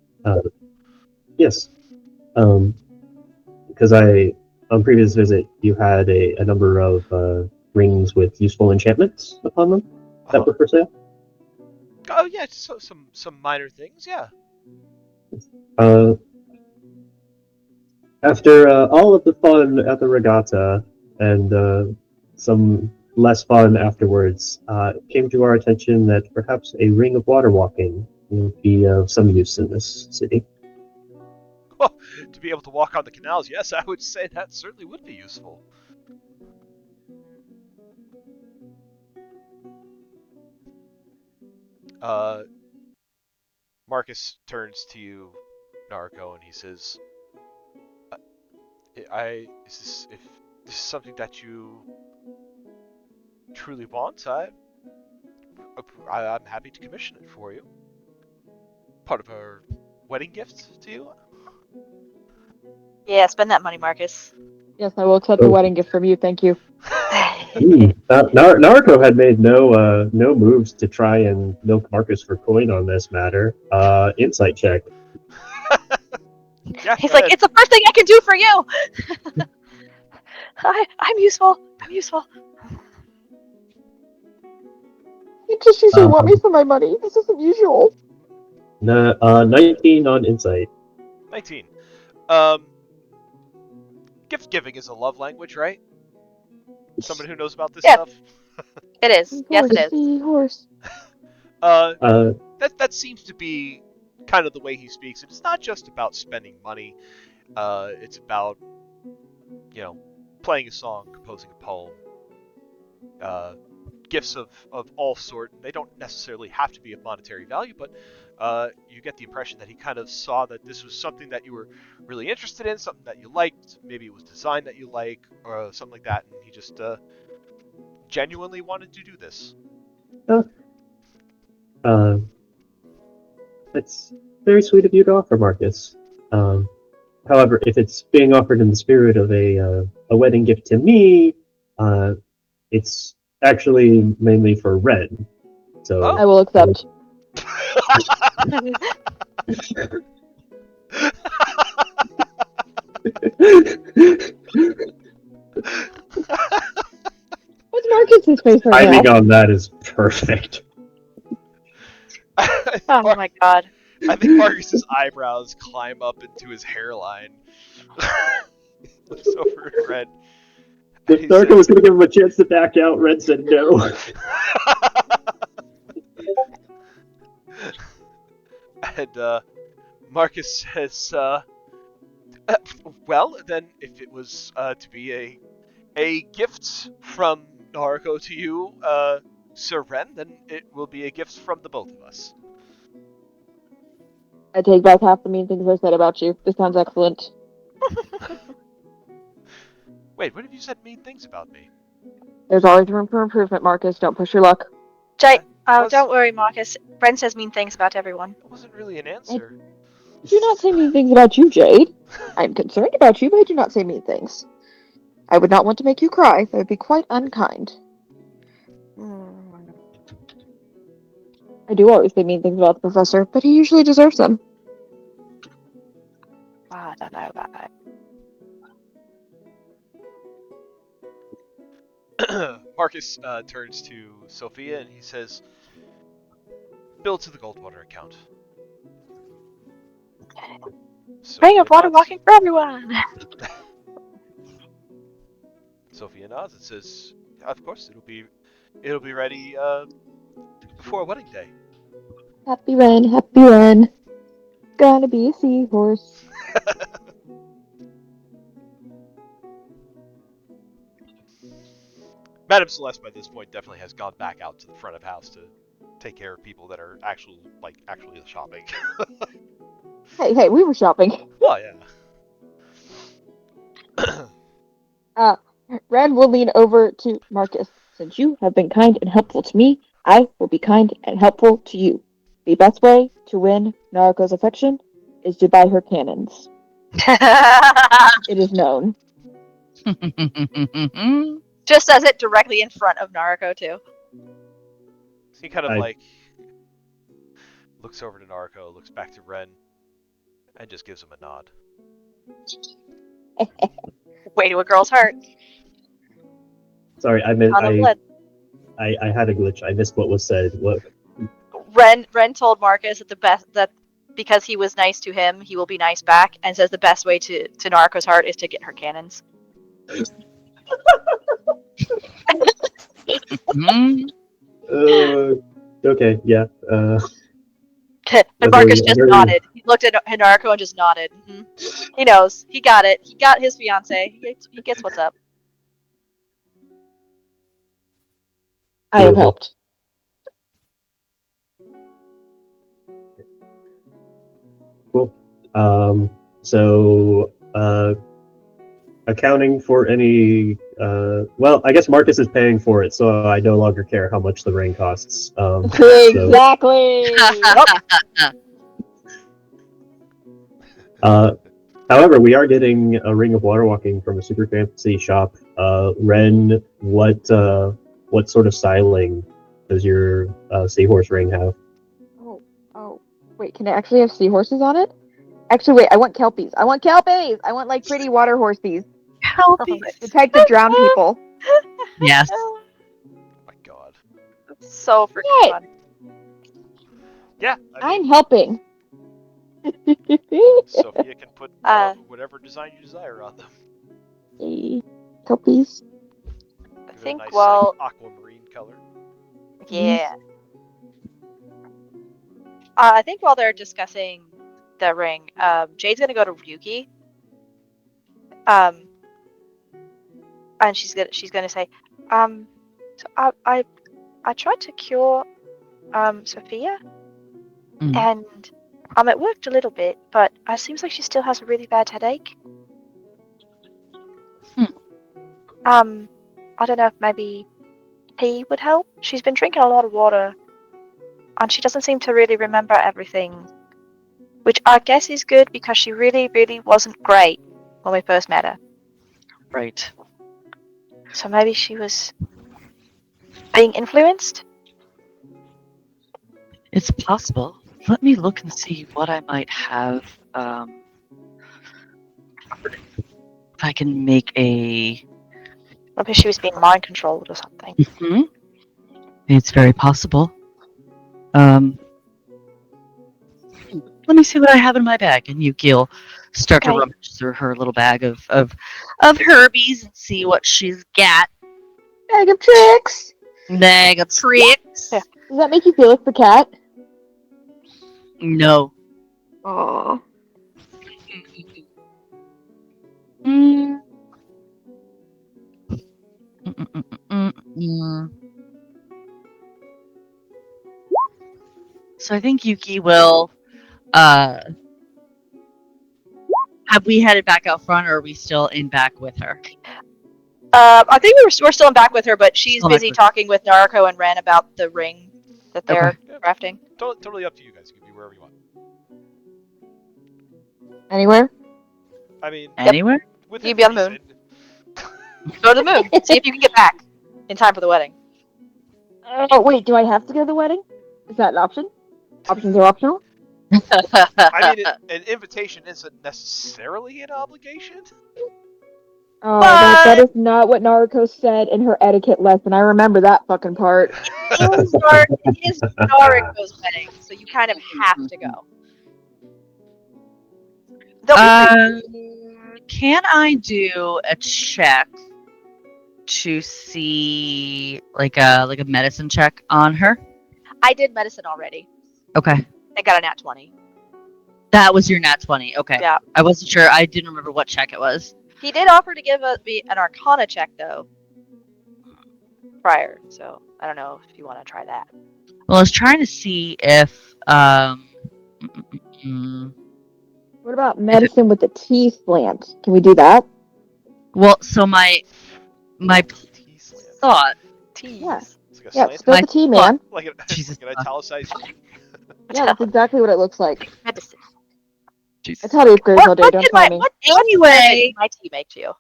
Yes. Because on previous visit, you had a number of rings with useful enchantments upon them that were for sale. Oh yeah, just some minor things, yeah. After all of the fun at the regatta and some less fun afterwards, it came to our attention that perhaps a ring of water walking would be of some use in this city. Well, to be able to walk on the canals, yes, I would say that certainly would be useful. Marcus turns to you, Narco, and he says, if this is something that you truly want, I'm happy to commission it for you. Part of our wedding gift to you. Yeah, spend that money, Marcus. Yes, I will accept the wedding gift from you. Thank you. Naruto had made no moves to try and milk Marcus for coin on this matter. Insight check. Yeah, He's go like, ahead. it's the first thing I can do for you. I'm useful. I'm useful. You just usually want me for my money. This isn't usual. 19 on insight. 19. Gift giving is a love language, right? Someone who knows about this Yeah. stuff. It is. Yes, it is. Horse. That seems to be kind of the way he speaks. It's not just about spending money. It's about, playing a song, composing a poem. Gifts of all sort. They don't necessarily have to be of monetary value, but you get the impression that he kind of saw that this was something that you were really interested in, something that you liked. Maybe it was design that you like, or something like that, and he just genuinely wanted to do this. That's very sweet of you to offer, Marcus. However, if it's being offered in the spirit of a wedding gift to me, it's actually mainly for Red. So I will accept. What's Marcus's face right timing now? on that is perfect. Oh my god. I think Marcus's eyebrows climb up into his hairline. Looks over at Red. If Narco was going to give him a chance to back out, Red said no. And Marcus says, well, then, if it was to be a gift from Naruto to you, Sir Ren, then it will be a gift from the both of us. I take back half the mean things I said about you. This sounds excellent. Wait, what have you said mean things about me? There's always room for improvement, Marcus. Don't push your luck. Don't worry, Marcus. Ren says mean things about everyone. It wasn't really an answer. I do not say mean things about you, Jade. I'm concerned about you, but I do not say mean things. I would not want to make you cry. That would be quite unkind. I do always say mean things about the professor, but he usually deserves them. I don't know about that. Marcus turns to Sophia and he says, "Bill to the Goldwater account." Ring of water nods. walking for everyone. Sophia nods and says, "Of course, it'll be ready before wedding day." Happy Ren. Gonna be a seahorse. Madame Celeste, by this point, definitely has gone back out to the front of house to take care of people that are actually shopping. Hey, we were shopping. Well, yeah. Ren will lean over to Marcus. Since you have been kind and helpful to me, I will be kind and helpful to you. The best way to win Naruko's affection is to buy her cannons. It is known. Just says it directly in front of Naruko too. He kind of I- like looks over to Naruko, looks back to Ren, and just gives him a nod. Way to a girl's heart. Sorry, I had a glitch. I missed what was said. What? Ren told Marcus that because he was nice to him, he will be nice back, and says the best way to Naruko's heart is to get her cannons. Okay, yeah. And Marcus just nodded. He looked at Naruko and just nodded. He knows. He got it. He got his fiance. He gets what's up. I have helped. Cool. Accounting for any, well, I guess Marcus is paying for it, so I no longer care how much the ring costs. Exactly. However, we are getting a ring of water walking from a super fancy shop. Ren, what sort of styling does your seahorse ring have? Oh, wait, can it actually have seahorses on it? Actually, wait, I want kelpies. I want like pretty water horsies. Kelpies. The type that drown people. Yes. Oh my god. So freaking Yay. fun. Yeah, I I'm mean, helping. Sophia can put whatever design you desire on them. Kelpies. I Give it a think, nice, well, like, aquamarine color. yeah. I think while they're discussing the ring, Jade's gonna go to Ryuki. And she's gonna say, so I tried to cure Sophia, and it worked a little bit, but it seems like she still has a really bad headache. I don't know if maybe tea would help. She's been drinking a lot of water, and she doesn't seem to really remember everything, which I guess is good because she really, really wasn't great when we first met her. Right. So maybe she was being influenced? It's possible. Let me look and see what I might have. If I can make a. Maybe she was being mind controlled or something. It's very possible. Let me see what I have in my bag, and Yuki'll start to Okay. rummage through her little bag of Herbies and see what she's got. Bag of tricks. Bag of tricks. Yeah. Does that make you feel like the cat? No. Aww. Mm. Mm. So I think Yuki will. Have we headed back out front, or are we still in back with her? I think we're still in back with her, but she's Still back busy with- talking with Naruko and Ren about the ring that they're Okay. crafting. Totally up to you guys. You can be wherever you want. Anywhere? I mean, Anywhere? within You can be on the moon. reason. Go to the moon. See if you can get back in time for the wedding. Oh, wait, do I have to go to the wedding? Is that an option? Options are optional? I mean, an invitation isn't necessarily an obligation. Oh, that is not what Naruko said in her etiquette lesson. I remember that fucking part. It is Naruko's wedding, so you kind of have to go. Can I do a check to see like a medicine check on her? I did medicine already. Okay. I got a nat 20. That was your nat 20. Okay. Yeah. I wasn't sure. I didn't remember what check it was. He did offer to give me an Arcana check, though, prior. So I don't know if you want to try that. Well, I was trying to see if What about medicine with the T slant? Can we do that? well, so my Tea slant. thought. Tease. Yeah. It's like a Yeah, slant. spill My the tea, man. Like an, Jesus like an italicized. Yeah, that's exactly what it looks like. Medicine. That's how these grades all day. Don't tell me. What Anyway. did my tea make to you?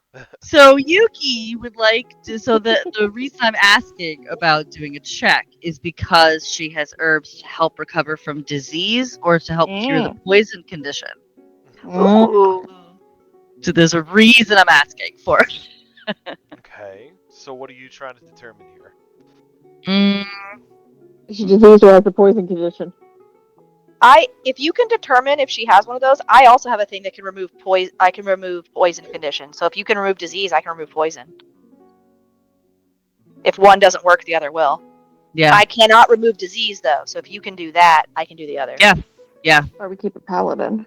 So Yuki would like to. So the reason I'm asking about doing a check is because she has herbs to help recover from disease or to help cure the poison condition. Ooh. So there's a reason I'm asking for. Okay. So what are you trying to determine here? She disease or has a poison condition. If you can determine if she has one of those, I also have a thing that can remove poison. I can remove poison condition. So if you can remove disease, I can remove poison. If one doesn't work, the other will. Yeah. I cannot remove disease though. So if you can do that, I can do the other. Yeah. Or we keep a paladin.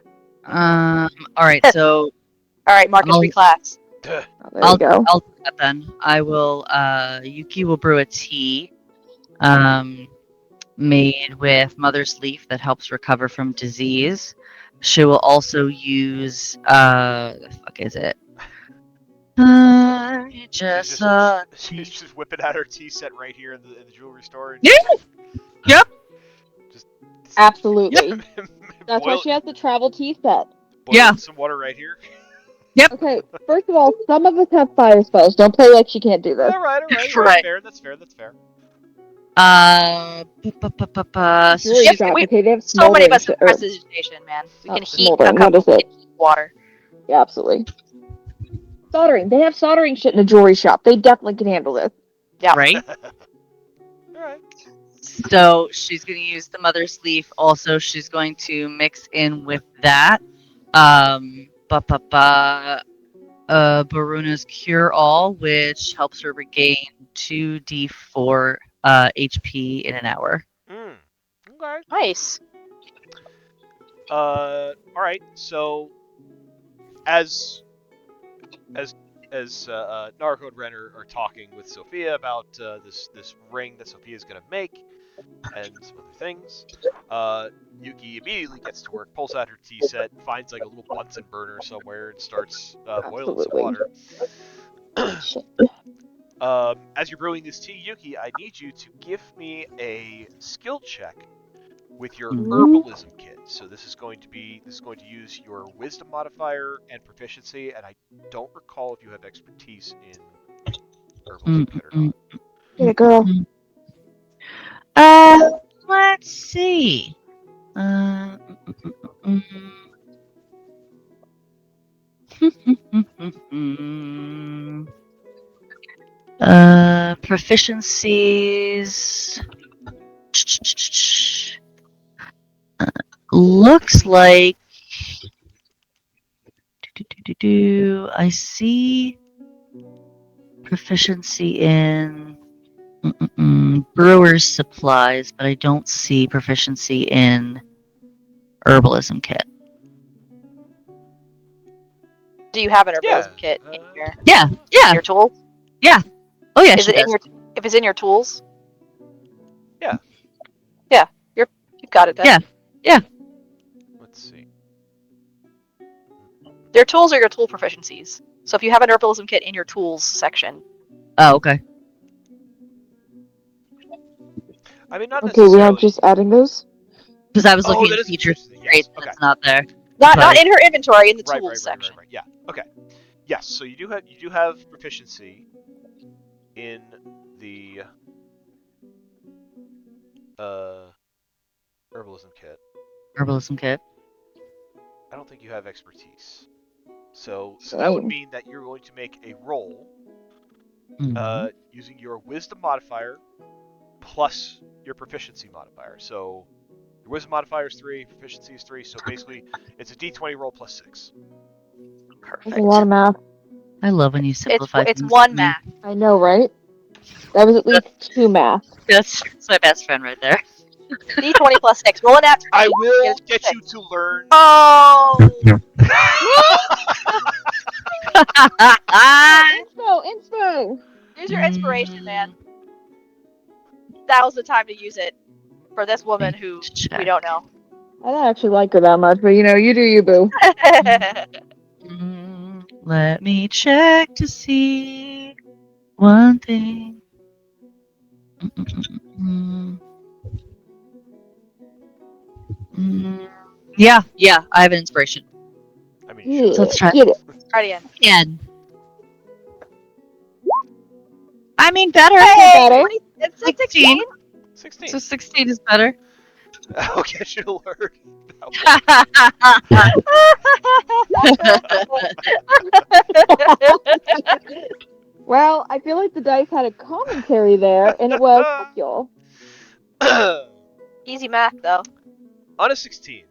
All right. So All right, Marcus, I'll- reclass. Oh, there you go. I'll do that then. I will. Yuki will brew a tea. Made with mother's leaf that helps recover from disease. She will also use the fuck is it? She's just whipping out her tea set right here in the jewelry store. And Yeah. Yep. Just Absolutely. That's why boil, she has the travel tea set. boil Yeah. some water right here. Okay, first of all, some of us have fire spells. Don't play like she can't do this. All right. Right. That's fair. Jewelry Yes, shop, we- okay, they have So many of smoldering us have shit- or- prestidigitation, man. We can heat a smoldering, cup what is of it? water. Yeah, absolutely. Soldering. They have soldering shit in a jewelry shop. They definitely can handle this. Yeah. Right. All right. So she's going to use the mother's leaf. Also, she's going to mix in with that. Baruna's Cure All, which helps her regain 2d4 HP in an hour. Okay. Nice. All right. So, as Narco and Ren are talking with Sophia about this ring that Sophia's gonna make and some other things, Yuki immediately gets to work, pulls out her tea set, finds like a little Bunsen burner somewhere, and starts boiling some Absolutely. water. Shit. As you're brewing this tea, Yuki, I need you to give me a skill check with your herbalism kit. So this is going to use your wisdom modifier and proficiency, and I don't recall if you have expertise in herbalism kit or not. Get it, girl. Let's see. Proficiencies. Looks like I see proficiency in brewer's supplies, but I don't see proficiency in herbalism kit. Do you have an Yeah, herbalism kit in your Yeah. tools? Oh yeah, Is she it in does. your? If it's in your tools? Yeah. Yeah, you've got it then. Yeah. Let's see. Your tools are your tool proficiencies. So if you have an herbalism kit in your tools section, Oh, okay. I mean, not Okay, we necessarily. aren't just adding those? Because I was Oh, looking that at is features interesting, yes, traits and okay. it's not there. not But- in her inventory, in the Right. tools section. Yeah. Okay. Yes. So you do have proficiency in the herbalism kit. Herbalism kit. I don't think you have expertise. So that would Oh. mean that you're going to make a roll Mhm. using your wisdom modifier plus your proficiency modifier. So your wisdom modifier is 3, proficiency is 3, so basically it's a d20 roll plus 6. Perfect. That's a lot of math. I love when you simplify It's things one to me. math. I know, right? That was at least 2 math. That's my best friend right there. D20 plus 6. Roll an at 20. I will Get a get 6. you to learn. Oh! Inspo! Use your inspiration, man. Now's the time to use it for this woman who we don't know. I don't actually like her that much, but you do you, boo. Let me check to see one thing. Yeah, I have an inspiration. Yeah, So let's try get it. Guardian. again. I mean, better. Hey, better. it's 16. 16. 16. So 16 is better. I'll get you to learn. Well, I feel like the dice had a commentary there, and it was fuck y'all. Easy math, though. On a 16,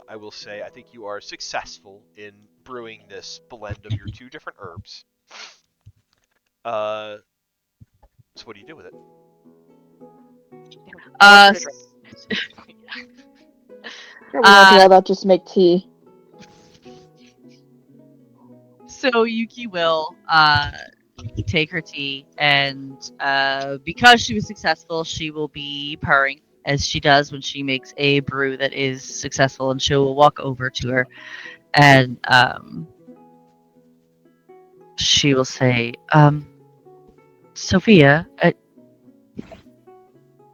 I will say I think you are successful in brewing this blend of your two different herbs. So what do you do with it? Sure, we won't do all that just to make tea. So Yuki will take her tea, and because she was successful, she will be purring as she does when she makes a brew that is successful, and she will walk over to her, and she will say, Sophia,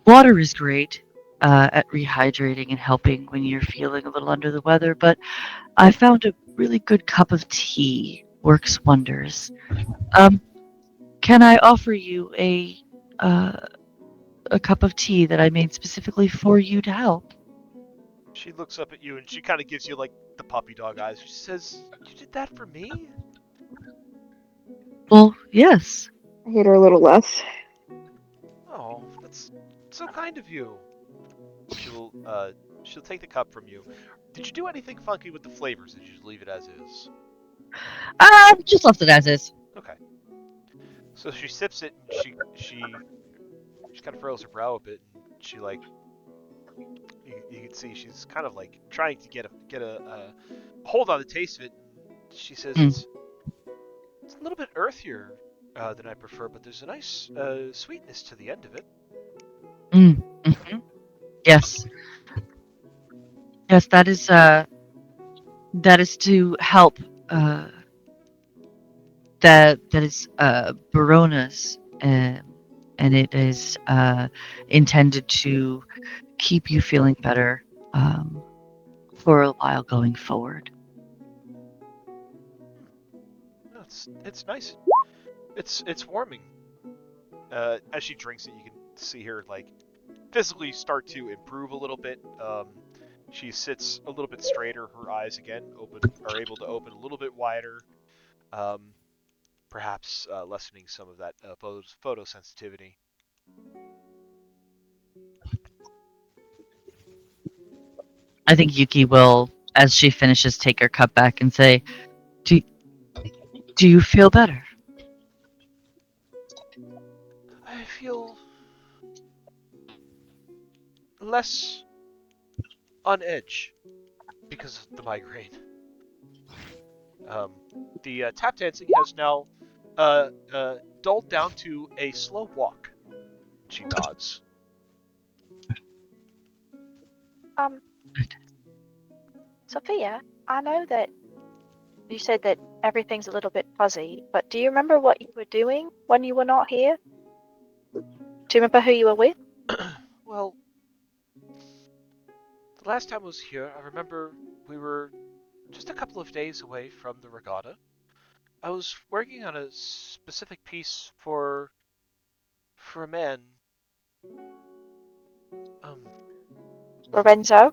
water is great at rehydrating and helping when you're feeling a little under the weather, but I found a really good cup of tea works wonders. Can I offer you a cup of tea that I made specifically for you to help? She looks up at you and she kind of gives you like the puppy dog eyes. She says, "You did that for me?" Well, yes. I hate her a little less. Oh, that's so kind of you. She'll take the cup from you. Did you do anything funky with the flavors? Did you just leave it as is? Just left it as is. Okay. So she sips it and she kind of furrows her brow a bit and she like you can see she's kind of like trying to get a hold on the taste of it. She says it's a little bit earthier than I prefer, but there's a nice sweetness to the end of it. Mm-hmm. Yes. Yes, that is to help. That is Barona's, and it is intended to keep you feeling better for a while going forward. No, it's nice. It's warming. As she drinks it, you can see her like physically start to improve a little bit. She sits a little bit straighter. Her eyes again are able to open a little bit wider. Perhaps lessening some of that photosensitivity. I think Yuki will, as she finishes, take her cup back and say, Do you feel better? I feel less on edge because of the migraine. The tap dancing has now dulled down to a slow walk. She nods. Sophia, I know that you said that everything's a little bit fuzzy, but do you remember what you were doing when you were not here? Do you remember who you were with? Well, the last time I was here, I remember we were just a couple of days away from the regatta. I was working on a specific piece for a man. Lorenzo?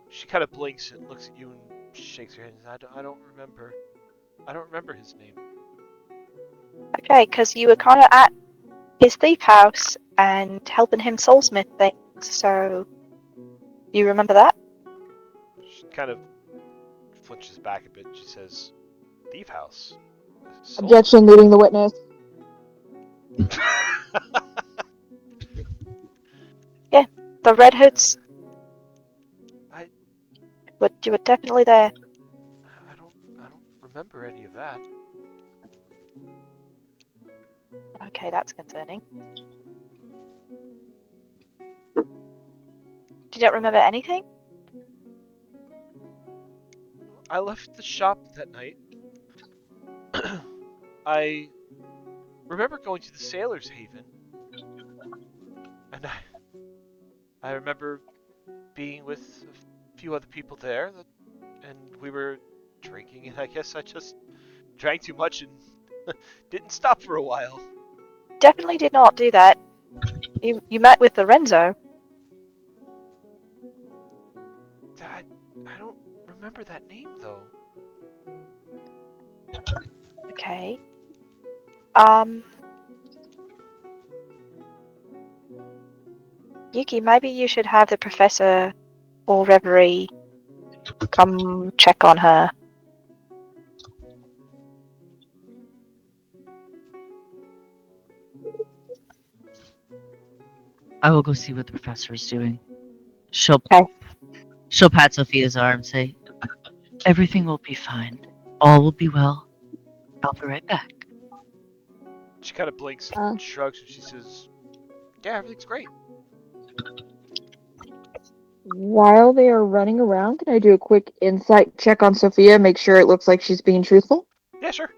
She kind of blinks and looks at you and shakes her head and says, I don't remember. I don't remember his name. Okay, because you were kind of at his thief house and helping him soulsmith things, so you remember that? She kind of flinches back a bit. She says, thief house? Objection, leading the witness. Yeah, the Red Hoods. You were definitely there. I don't remember any of that. Okay, that's concerning. You don't remember anything? I left the shop that night. I remember going to the Sailor's Haven. And I remember being with a few other people there, and we were drinking, and I guess I just drank too much and didn't stop for a while. Definitely did not do that. You met with Lorenzo. I don't remember that name though. Okay. Yuki, maybe you should have the professor or Reverie come check on her. I will go see what the professor is doing. She'll Okay. she'll pat Sophia's arm and say, "Everything will be fine. All will be well. I'll be right back." She kind of blinks, shrugs, and she says, "Yeah, everything's great." While they are running around, can I do a quick insight check on Sophia, make sure it looks like she's being truthful? Yeah, sure.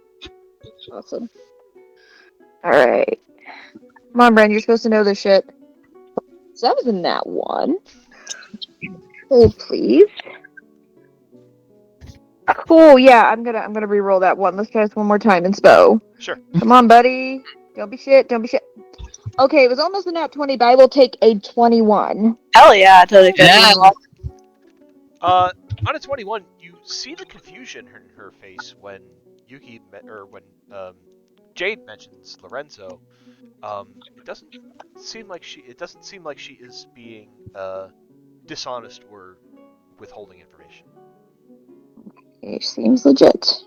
Awesome. Alright. Come on, Bren, you're supposed to know this shit. So that was in that one. Hold, please. Cool, yeah, I'm gonna re-roll that one. Let's try this one more time in Spo. Sure. Come on, buddy. Don't be shit, don't be shit. Okay, it was almost a nat 20, but I will take a 21. Hell yeah, totally good. Yeah. On a 21, you see the confusion in her face when Yuki when Jade mentions Lorenzo. It doesn't seem like she is being dishonest or withholding information. It seems legit.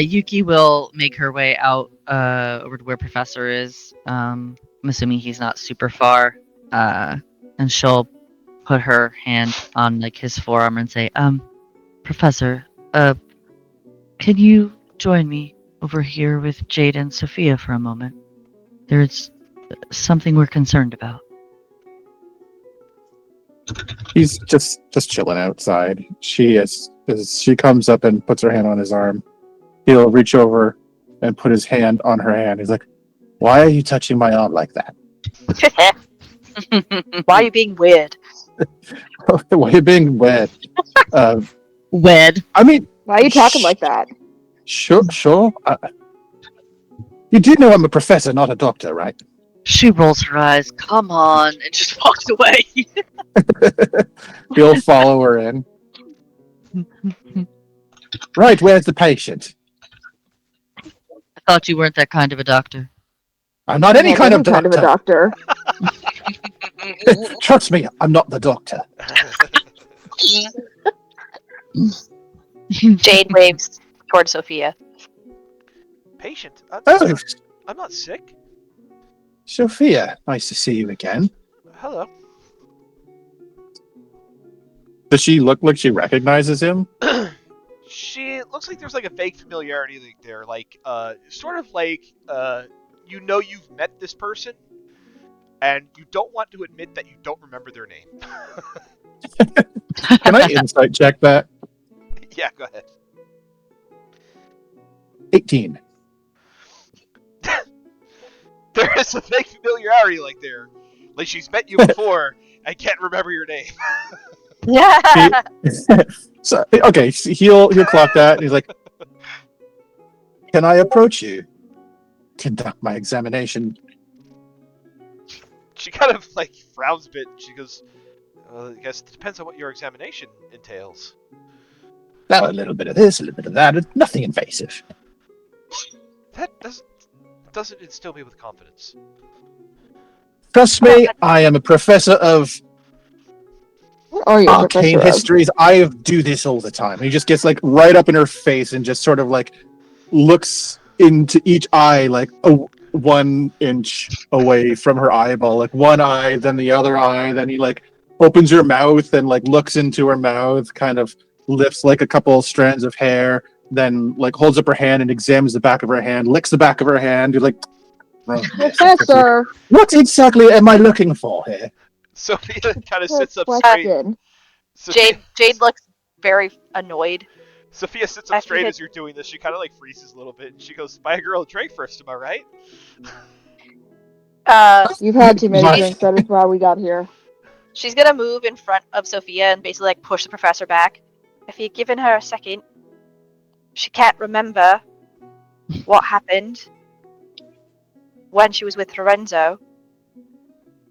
Yuki will make her way out over to where Professor is. I'm assuming he's not super far. And she'll put her hand on like his forearm and say, Professor, can you join me over here with Jade and Sophia for a moment? There's something we're concerned about. He's just chilling outside. She comes up and puts her hand on his arm. He'll reach over and put his hand on her hand. He's like, "Why are you touching my arm like that? Why are you being weird? Why are you being wet?" Wed. I mean, Why are you talking like that? Sure. You do know I'm a professor, not a doctor, right? She rolls her eyes. Come on, and just walks away. He'll follow her in. Right, where's the patient? I thought you weren't that kind of a doctor. I'm not any kind of doctor. Kind of a doctor. Trust me, I'm not the doctor. Jade waves towards Sophia. Patient? Oh, I'm not sick. Sophia, nice to see you again. Hello. Does she look like she recognizes him? She looks like there's like a vague familiarity there, like sort of like you know you've met this person, and you don't want to admit that you don't remember their name. Can I insight check that? Yeah, go ahead. 18. There is a vague familiarity like there. Like she's met you before and can't remember your name. Yeah. So okay, he'll clock that. And he's like, "Can I approach you? Conduct my examination." She kind of like frowns a bit. She goes, "I guess it depends on what your examination entails." Now a little bit of this, a little bit of that. Nothing invasive. That doesn't instill me with confidence. Trust me, I am a professor of What are you, arcane Professor of? histories. I do this all the time. And he just gets like right up in her face and just sort of like looks into each eye like 1 inch away from her eyeball, like one eye, then the other eye, then he like opens her mouth and like looks into her mouth, kind of lifts like a couple strands of hair, then like holds up her hand and examines the back of her hand, licks the back of her hand. You're like, Professor! what exactly am I looking for here? Sophia kind of sits up What straight. question? Sophia, Jade looks very annoyed. Sophia sits I up straight figured- as you're doing this. She kind of like freezes a little bit, and she goes, "Buy a girl a drink first, am I right?" You've had too many Right. drinks. That is why we got here. She's gonna move in front of Sophia and basically like push the professor back. If you'd given her a second, she can't remember what happened when she was with Lorenzo.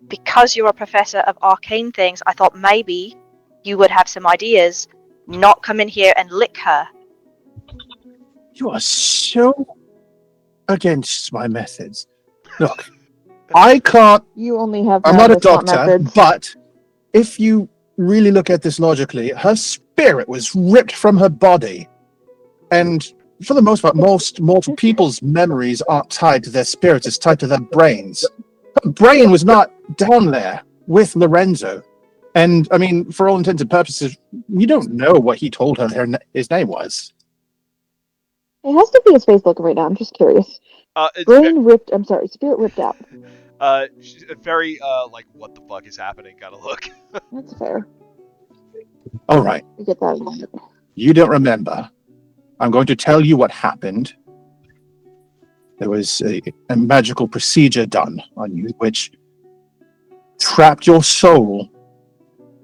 Because you're a professor of arcane things, I thought maybe you would have some ideas, not come in here and lick her. You are so against my methods. Look, I can't. You only have I'm not a madness, not doctor, methods. but if you really look at this logically, her spirit was ripped from her body. And for the most part, most mortal people's memories aren't tied to their spirits, it's tied to their brains. Her brain was not down there with Lorenzo. And, I mean, for all intents and purposes, we don't know what he told her his name was. It has to be his face looking right now. I'm just curious. It's Brain ripped. I'm sorry. Spirit ripped out. she's a very like, what the fuck is happening? Kind of look. That's fair. All right, We get that. in a minute. you don't remember. I'm going to tell you what happened. There was a magical procedure done on you, which trapped your soul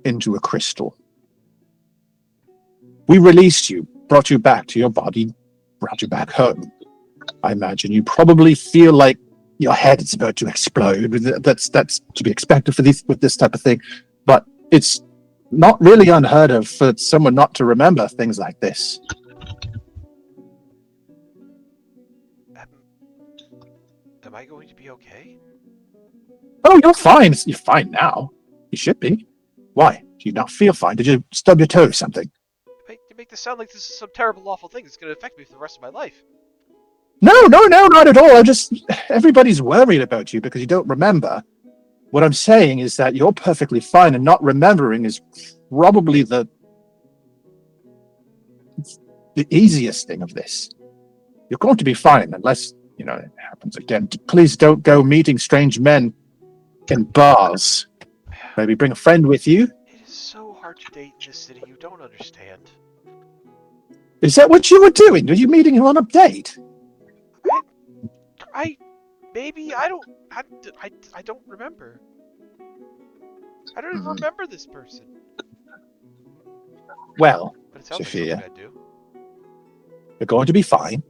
into a crystal. We released you, brought you back to your body, brought you back home. I imagine you probably feel like your head is about to explode. That's to be expected with this type of thing. But it's not really unheard of for someone not to remember things like this. Am I going to be okay? Oh, you're fine. You're fine now. You should be. Why? Do you not feel fine? Did you stub your toe or something? You make this sound like this is some terrible, awful thing that's going to affect me for the rest of my life. No, not at all. Everybody's worried about you because you don't remember. What I'm saying is that you're perfectly fine, and not remembering is probably the easiest thing of this. You're going to be fine unless, it happens again. Please don't go meeting strange men in bars. Maybe bring a friend with you. It is so hard to date in this city. You don't understand. Is that what you were doing? Were you meeting him on a date? I don't remember. I don't even remember this person. Well, But it sounds Sophia. like something I do. you're going to be fine.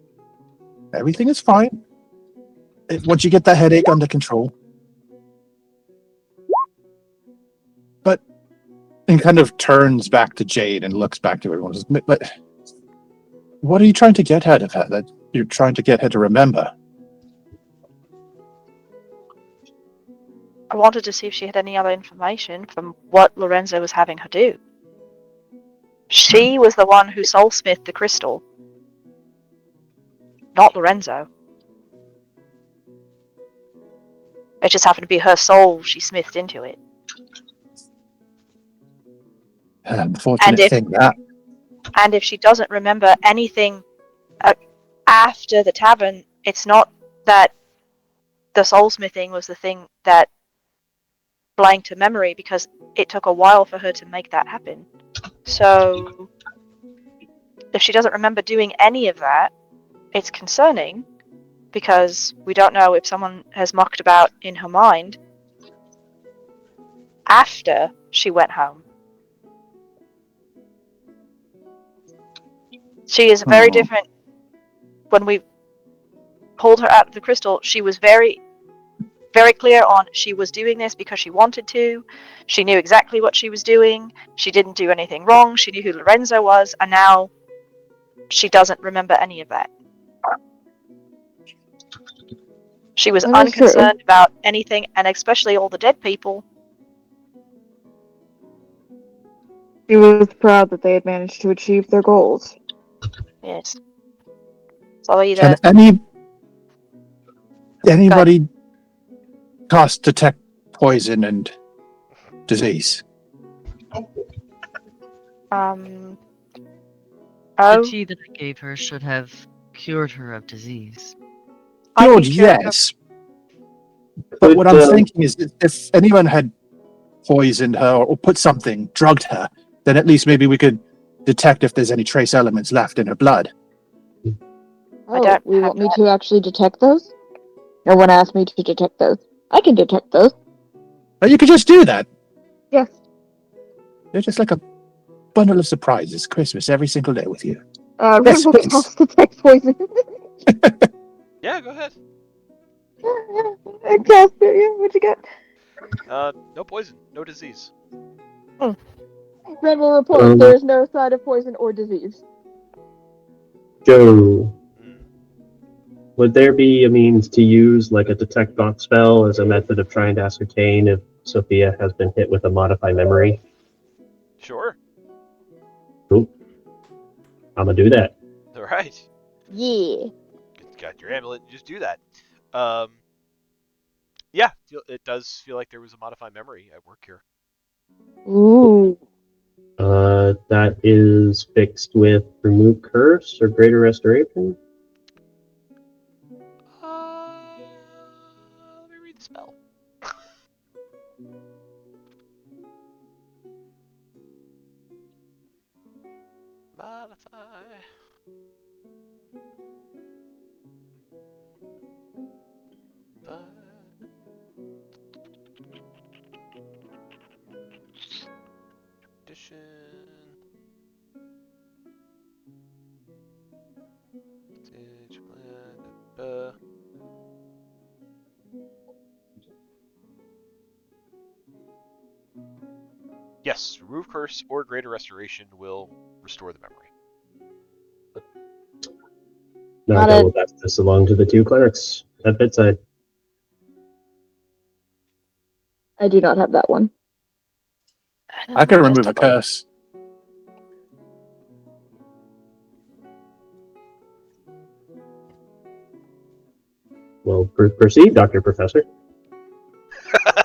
Everything is fine. Once you get that headache under control. But and kind of turns back to Jade and looks back to everyone. But what are you trying to get out of her? That you're trying to get her to remember? I wanted to see if she had any other information from what Lorenzo was having her do. She was the one who soulsmithed the crystal, not Lorenzo. It just happened to be her soul she smithed into it. Unfortunate thing that. And if she doesn't remember anything after the tavern, it's not that the soulsmithing was the thing that blanked her memory, because it took a while for her to make that happen. So, if she doesn't remember doing any of that, it's concerning, because we don't know if someone has mucked about in her mind after she went home. She is very different. When we pulled her out of the crystal, she was very, very clear on she was doing this because she wanted to. She knew exactly what she was doing. She didn't do anything wrong. She knew who Lorenzo was, and now she doesn't remember any of that. She was That is true. unconcerned about anything, and especially all the dead people. She was proud that they had managed to achieve their goals. Yes. So either Can anybody cast detect poison and disease? The oh, tea that I gave her should have cured her of disease. I Good, think you're- yes. But what I'm thinking is that if anyone had poisoned her or put something, drugged her, then at least maybe we could detect if there's any trace elements left in her blood. I Oh, don't we have want me that. to actually detect those? No one asked me to detect those. I can detect those. But you could just do that. Yes. They're just like a bundle of surprises. Christmas every single day with you. Red will please. cast detect poison. Yeah, go ahead. I cast it. Yeah, what'd you get? No poison, no disease. Red will report there is no sign of poison or disease. Joe, Mm. would there be a means to use like a detect bot spell as a method of trying to ascertain if Sophia has been hit with a modify memory? Sure. Cool. I'm gonna do that. All right. Yeah. Got your amulet. Just do that. Yeah, it does feel like there was a modify memory at work here. Ooh. That is fixed with remove curse or greater restoration. Let me read the spell. Modify. Tradition. Stage plan. Yes, remove curse or greater restoration will restore the memory. Now Got I it. will pass this along to the two clerics at bedside. I do not have that one. I could remove a curse. Well, proceed, Dr. Professor.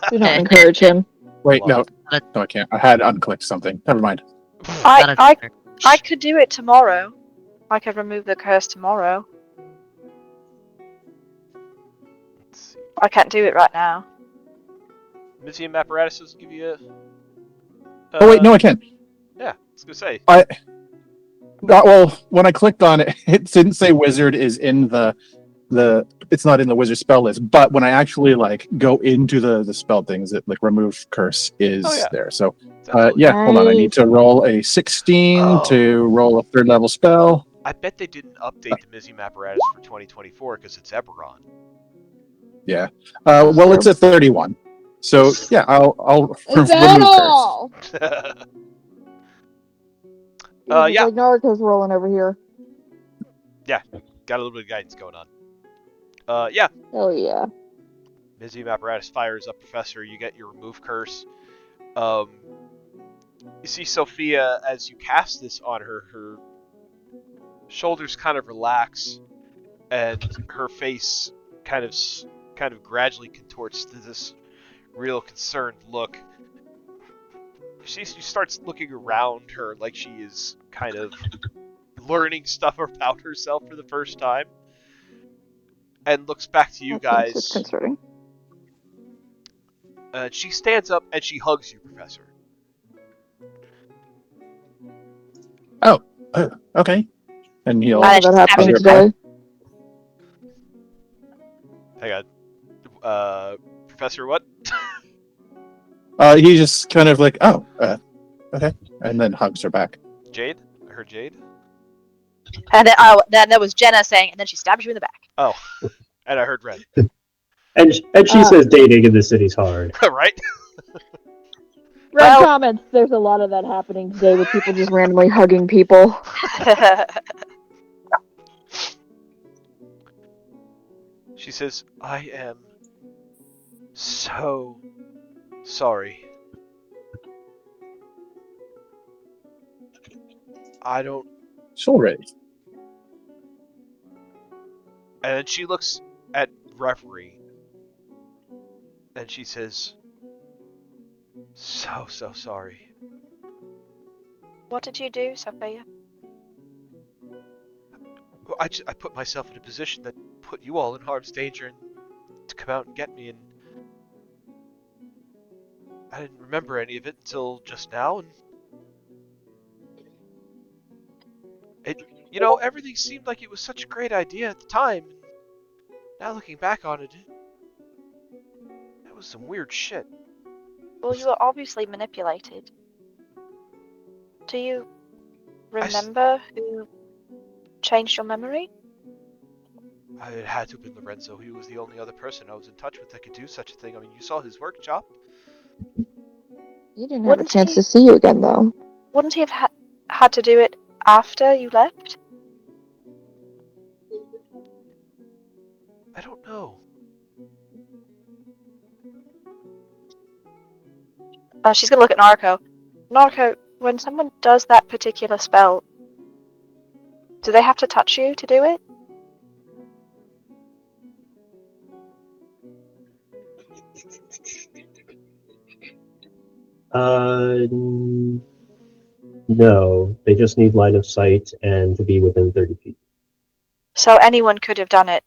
Do not encourage him. Wait, no. Love No, I can't. I had unclicked something. Never mind. I could do it tomorrow. I could remove the curse tomorrow. Let's see. I can't do it right now. Museum apparatus doesn't give you a. Oh wait, no, I can't. Yeah, I was gonna say. Well, when I clicked on it, it didn't say wizard is in the. It's not in the wizard spell list. But when I actually like go into the spell things, it like remove curse is Oh, yeah. there. So Absolutely. yeah, hold on. I need to roll a 16 to roll a 3rd level spell. I bet they didn't update the Museum apparatus for 2024 because it's Eberron. Yeah. Well, it's a 31. So yeah, I'll Is remove that curse. all? Yeah. Like Naruto's rolling over here. Yeah, got a little bit of guidance going on. Yeah, Hell yeah. Museum apparatus fires up, Professor. You get your remove curse. You see Sophia as you cast this on her. Her shoulders kind of relax, and her face kind of gradually contorts to this real concerned look. She starts looking around her like she is kind of learning stuff about herself for the first time, and looks back to you guys. It's concerning. She stands up and she hugs you, Professor. Oh, okay. And he'll. All that happened today. Hang on. Professor, what? He just kind of like, oh, okay, and then hugs her back. Jade? I heard Jade. And then that was Jenna saying, and then she stabs you in the back. Oh, and I heard Red. And she says dating in the city's hard. Right? Red comments, there's a lot of that happening today with people just randomly hugging people. She says, I am so sorry. I don't. Sorry. And then she looks at Reverie and she says, so sorry. What did you do, Sophia? I put myself in a position that put you all in harm's danger and to come out and get me, and I didn't remember any of it until just now, and Everything seemed like it was such a great idea at the time. Now looking back on it, that was some weird shit. Well, you were obviously manipulated. Do you remember who changed your memory? It had to have been Lorenzo. He was the only other person I was in touch with that could do such a thing. I mean, you saw his workshop. He didn't have a Wouldn't chance he- to see you again, though. Wouldn't he have had to do it after you left? I don't know. She's gonna look at Narco. Narco, when someone does that particular spell, do they have to touch you to do it? No. They just need line of sight and to be within 30 feet. So anyone could have done it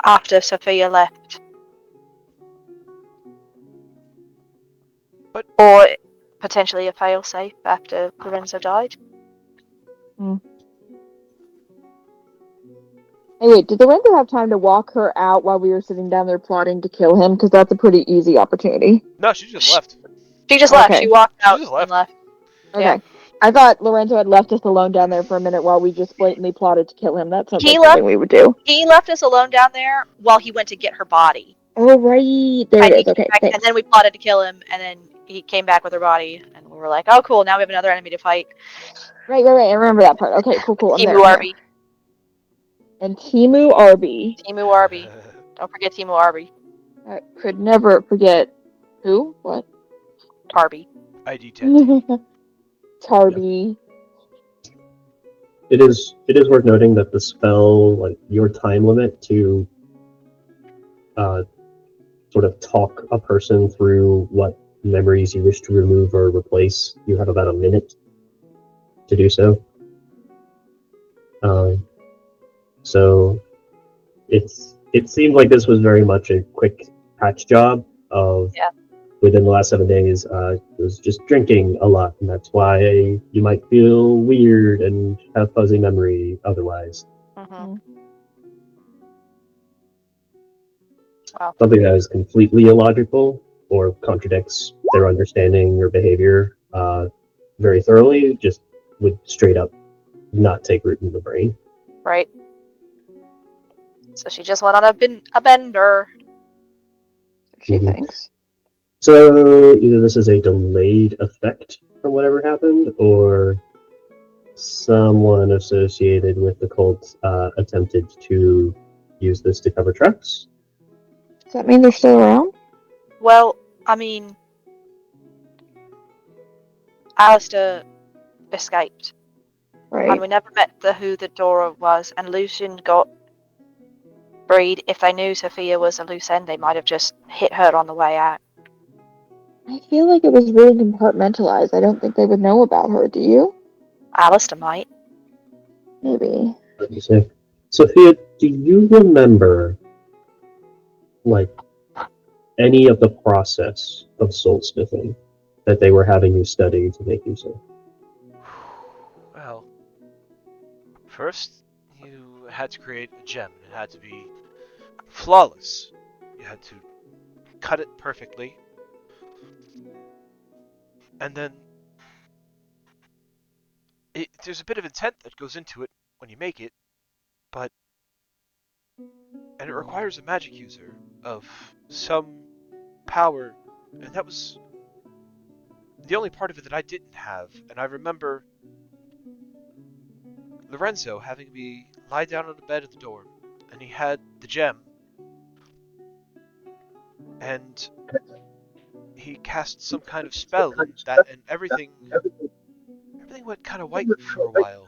after Sophia left. Or potentially a failsafe after Lorenzo died. Hey, wait, did Lorenzo have time to walk her out while we were sitting down there plotting to kill him? Because that's a pretty easy opportunity. No, she just left. She just left. Okay. She walked out just and left. left. Okay. Yeah. I thought Lorenzo had left us alone down there for a minute while we just blatantly plotted to kill him. That sounds He like something we would do. He left us alone down there while he went to get her body. Oh, right. There And it he is. came Okay, back, thanks. and then we plotted to kill him, and then he came back with her body, and we were like, oh, cool, now we have another enemy to fight. Right. I remember that part. Okay, cool. I'm there. Timu Arby. And Timu Arby. Timu Arby. Don't forget Timu Arby. I could never forget. Who? What? Tarby. ID 10. Tarby. It is worth noting that the spell, like your time limit to sort of talk a person through what memories you wish to remove or replace, you have about a minute to do so. So it seemed like this was very much a quick patch job of within the last 7 days. It was just drinking a lot, and that's why you might feel weird and have fuzzy memory otherwise. Mm-hmm. Something that is completely illogical or contradicts their understanding or behavior very thoroughly just would straight up not take root in the brain. Right. So she just went on a bender. She Mhm. thinks. So either this is a delayed effect from whatever happened, or someone associated with the cult attempted to use this to cover tracks. Does that mean they're still around? Well, I mean, Alistair escaped. Right. And we never met who the Dora was, and Lucian got freed. If they knew Sophia was a loose end, they might have just hit her on the way out. I feel like it was really compartmentalized. I don't think they would know about her. Do you? Alistair might. Maybe. Let me see. Sophia, do you remember, like, any of the process of soulsmithing that they were having you study to make use of? Well, first you had to create a gem. It had to be flawless. You had to cut it perfectly. And then there's a bit of intent that goes into it when you make it, and it requires a magic user of some power, and that was the only part of it that I didn't have. And I remember Lorenzo having me lie down on the bed at the dorm, and he had the gem, and he cast some kind of spell, and everything went kind of white for a while.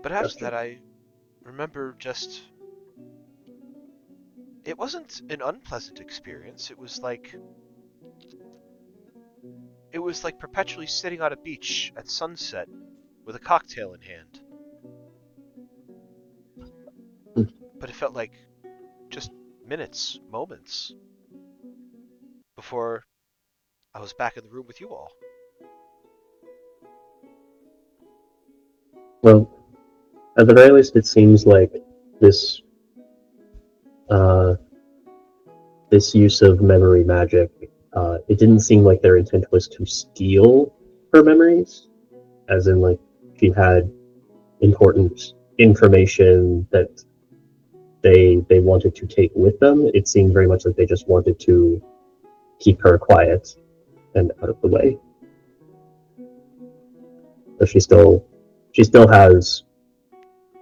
But after that, I remember just... It wasn't an unpleasant experience. It was like perpetually sitting on a beach at sunset with a cocktail in hand. But it felt like just minutes, moments, before I was back in the room with you all. Well, at the very least, it seems like this this use of memory magic. It didn't seem like their intent was to steal her memories, as in like she had important information that they wanted to take with them. It seemed very much like they just wanted to keep her quiet and out of the way. But she still has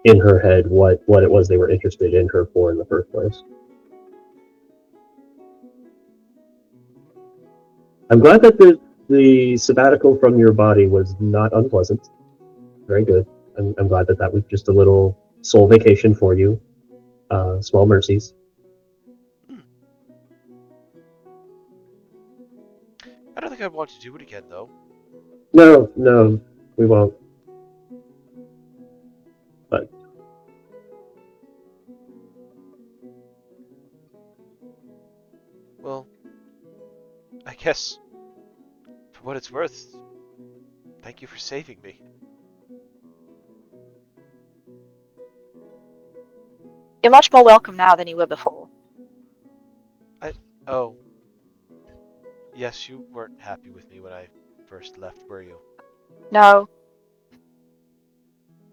in her head what it was they were interested in her for in the first place. I'm glad that the sabbatical from your body was not unpleasant. Very good. I'm glad that was just a little soul vacation for you. Small mercies. I don't think I'd want to do it again, though. No, we won't. But well, I guess for what it's worth, thank you for saving me. You're much more welcome now than you were before. Oh. Yes, you weren't happy with me when I first left, were you? No.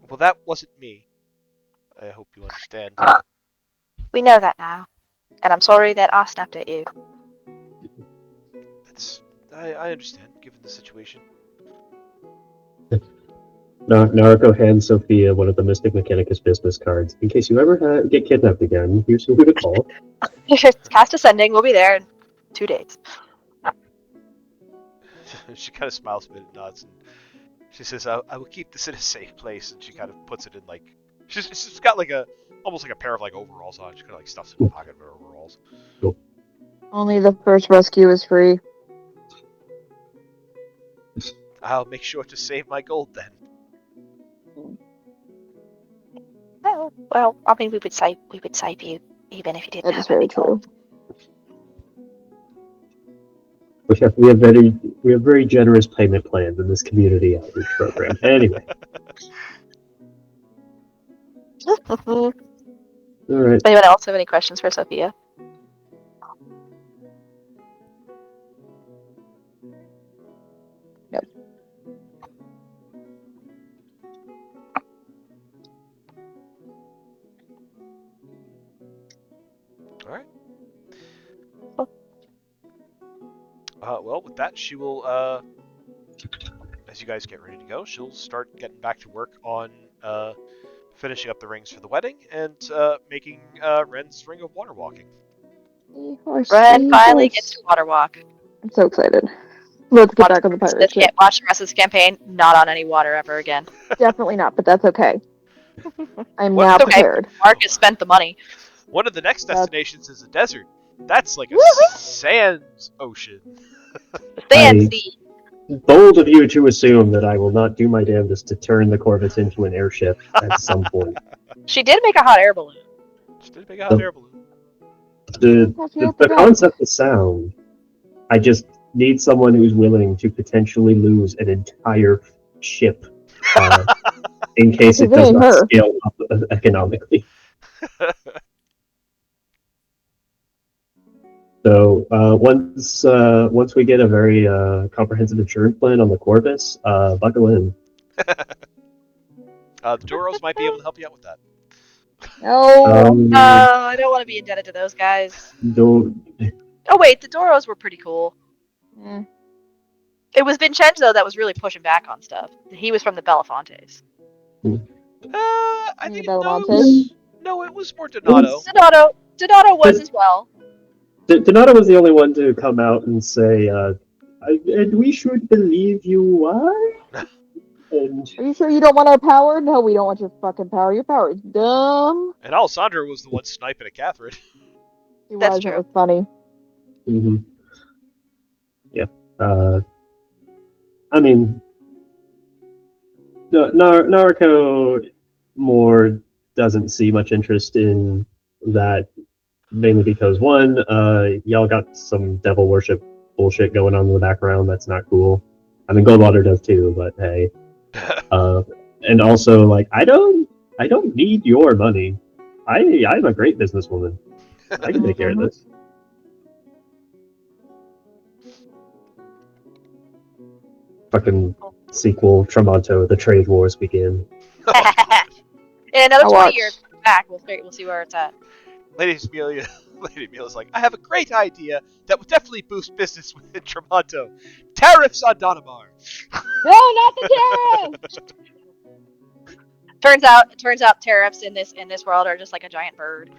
Well, that wasn't me. I hope you understand. We know that now. And I'm sorry that I snapped at you. I understand, given the situation. Naruko hands Sophia one of the Mystic Mechanicus business cards. In case you ever get kidnapped again, here's who to call. Cast Ascending. We'll be there in 2 days. She kind of smiles a bit and nods, and she says, I will keep this in a safe place, and she kind of puts it in, like... She's got, like, almost like a pair of, like, overalls on. She kind of, like, stuffs it in the pocket of her overalls. Cool. Only the first rescue is free. I'll make sure to save my gold, then. Well, I mean, we would save you, even if you didn't That have is very any true. gold. We have very generous payment plans in this community outreach program. Anyway, all right. Anyone else have any questions for Sophia? Nope. All right. Well, with that, she will, as you guys get ready to go, she'll start getting back to work on finishing up the rings for the wedding and making Ren's ring of water walking. Ren finally gets to water walk. I'm so excited. Let's get back on the pirate ship. Watch the rest of this campaign. Not on any water ever again. Definitely not, but that's okay. I'm What? now It's okay. prepared. Mark has spent the money. One of the next destinations is a desert. That's like a Woohoo! sand ocean. Sand sea. Bold of you to assume that I will not do my damnedest to turn the Corvette into an airship at some point. She did make a hot air balloon. Just did a big hot air balloon. The concept is sound. I just need someone who's willing to potentially lose an entire ship in case it does not scale up economically. So once we get a very comprehensive insurance plan on the Corvus, buckle in. The Doros might be able to help you out with that. No. I don't want to be indebted to those guys. Don't. Oh wait, the Doros were pretty cool. Mm. It was Vincenzo that was really pushing back on stuff. He was from the Belafontes. I think Belafonte? no, it was more Donato. Donato was as well. Donato was the only one to come out and say, and we should believe you, why? And Are you sure you don't want our power? No, we don't want your fucking power. Your power is dumb. And Alessandro was the one sniping at Catherine. It That's was, true. It was funny. mm-hmm. Yeah. I mean, Naruko more doesn't see much interest in that, mainly because one, y'all got some devil worship bullshit going on in the background. That's not cool. I mean, Goldwater does too, but hey. And also, like, I don't need your money. I'm a great businesswoman. I can take care of this. Fucking sequel, Tramonto, the trade wars begin. In another I 20 watch. years, back, we'll see where it's at. Lady Amelia's like, I have a great idea that would definitely boost business within Tremonto. Tariffs on Donamar. No, not the tariffs! Turns out tariffs in this world are just like a giant bird.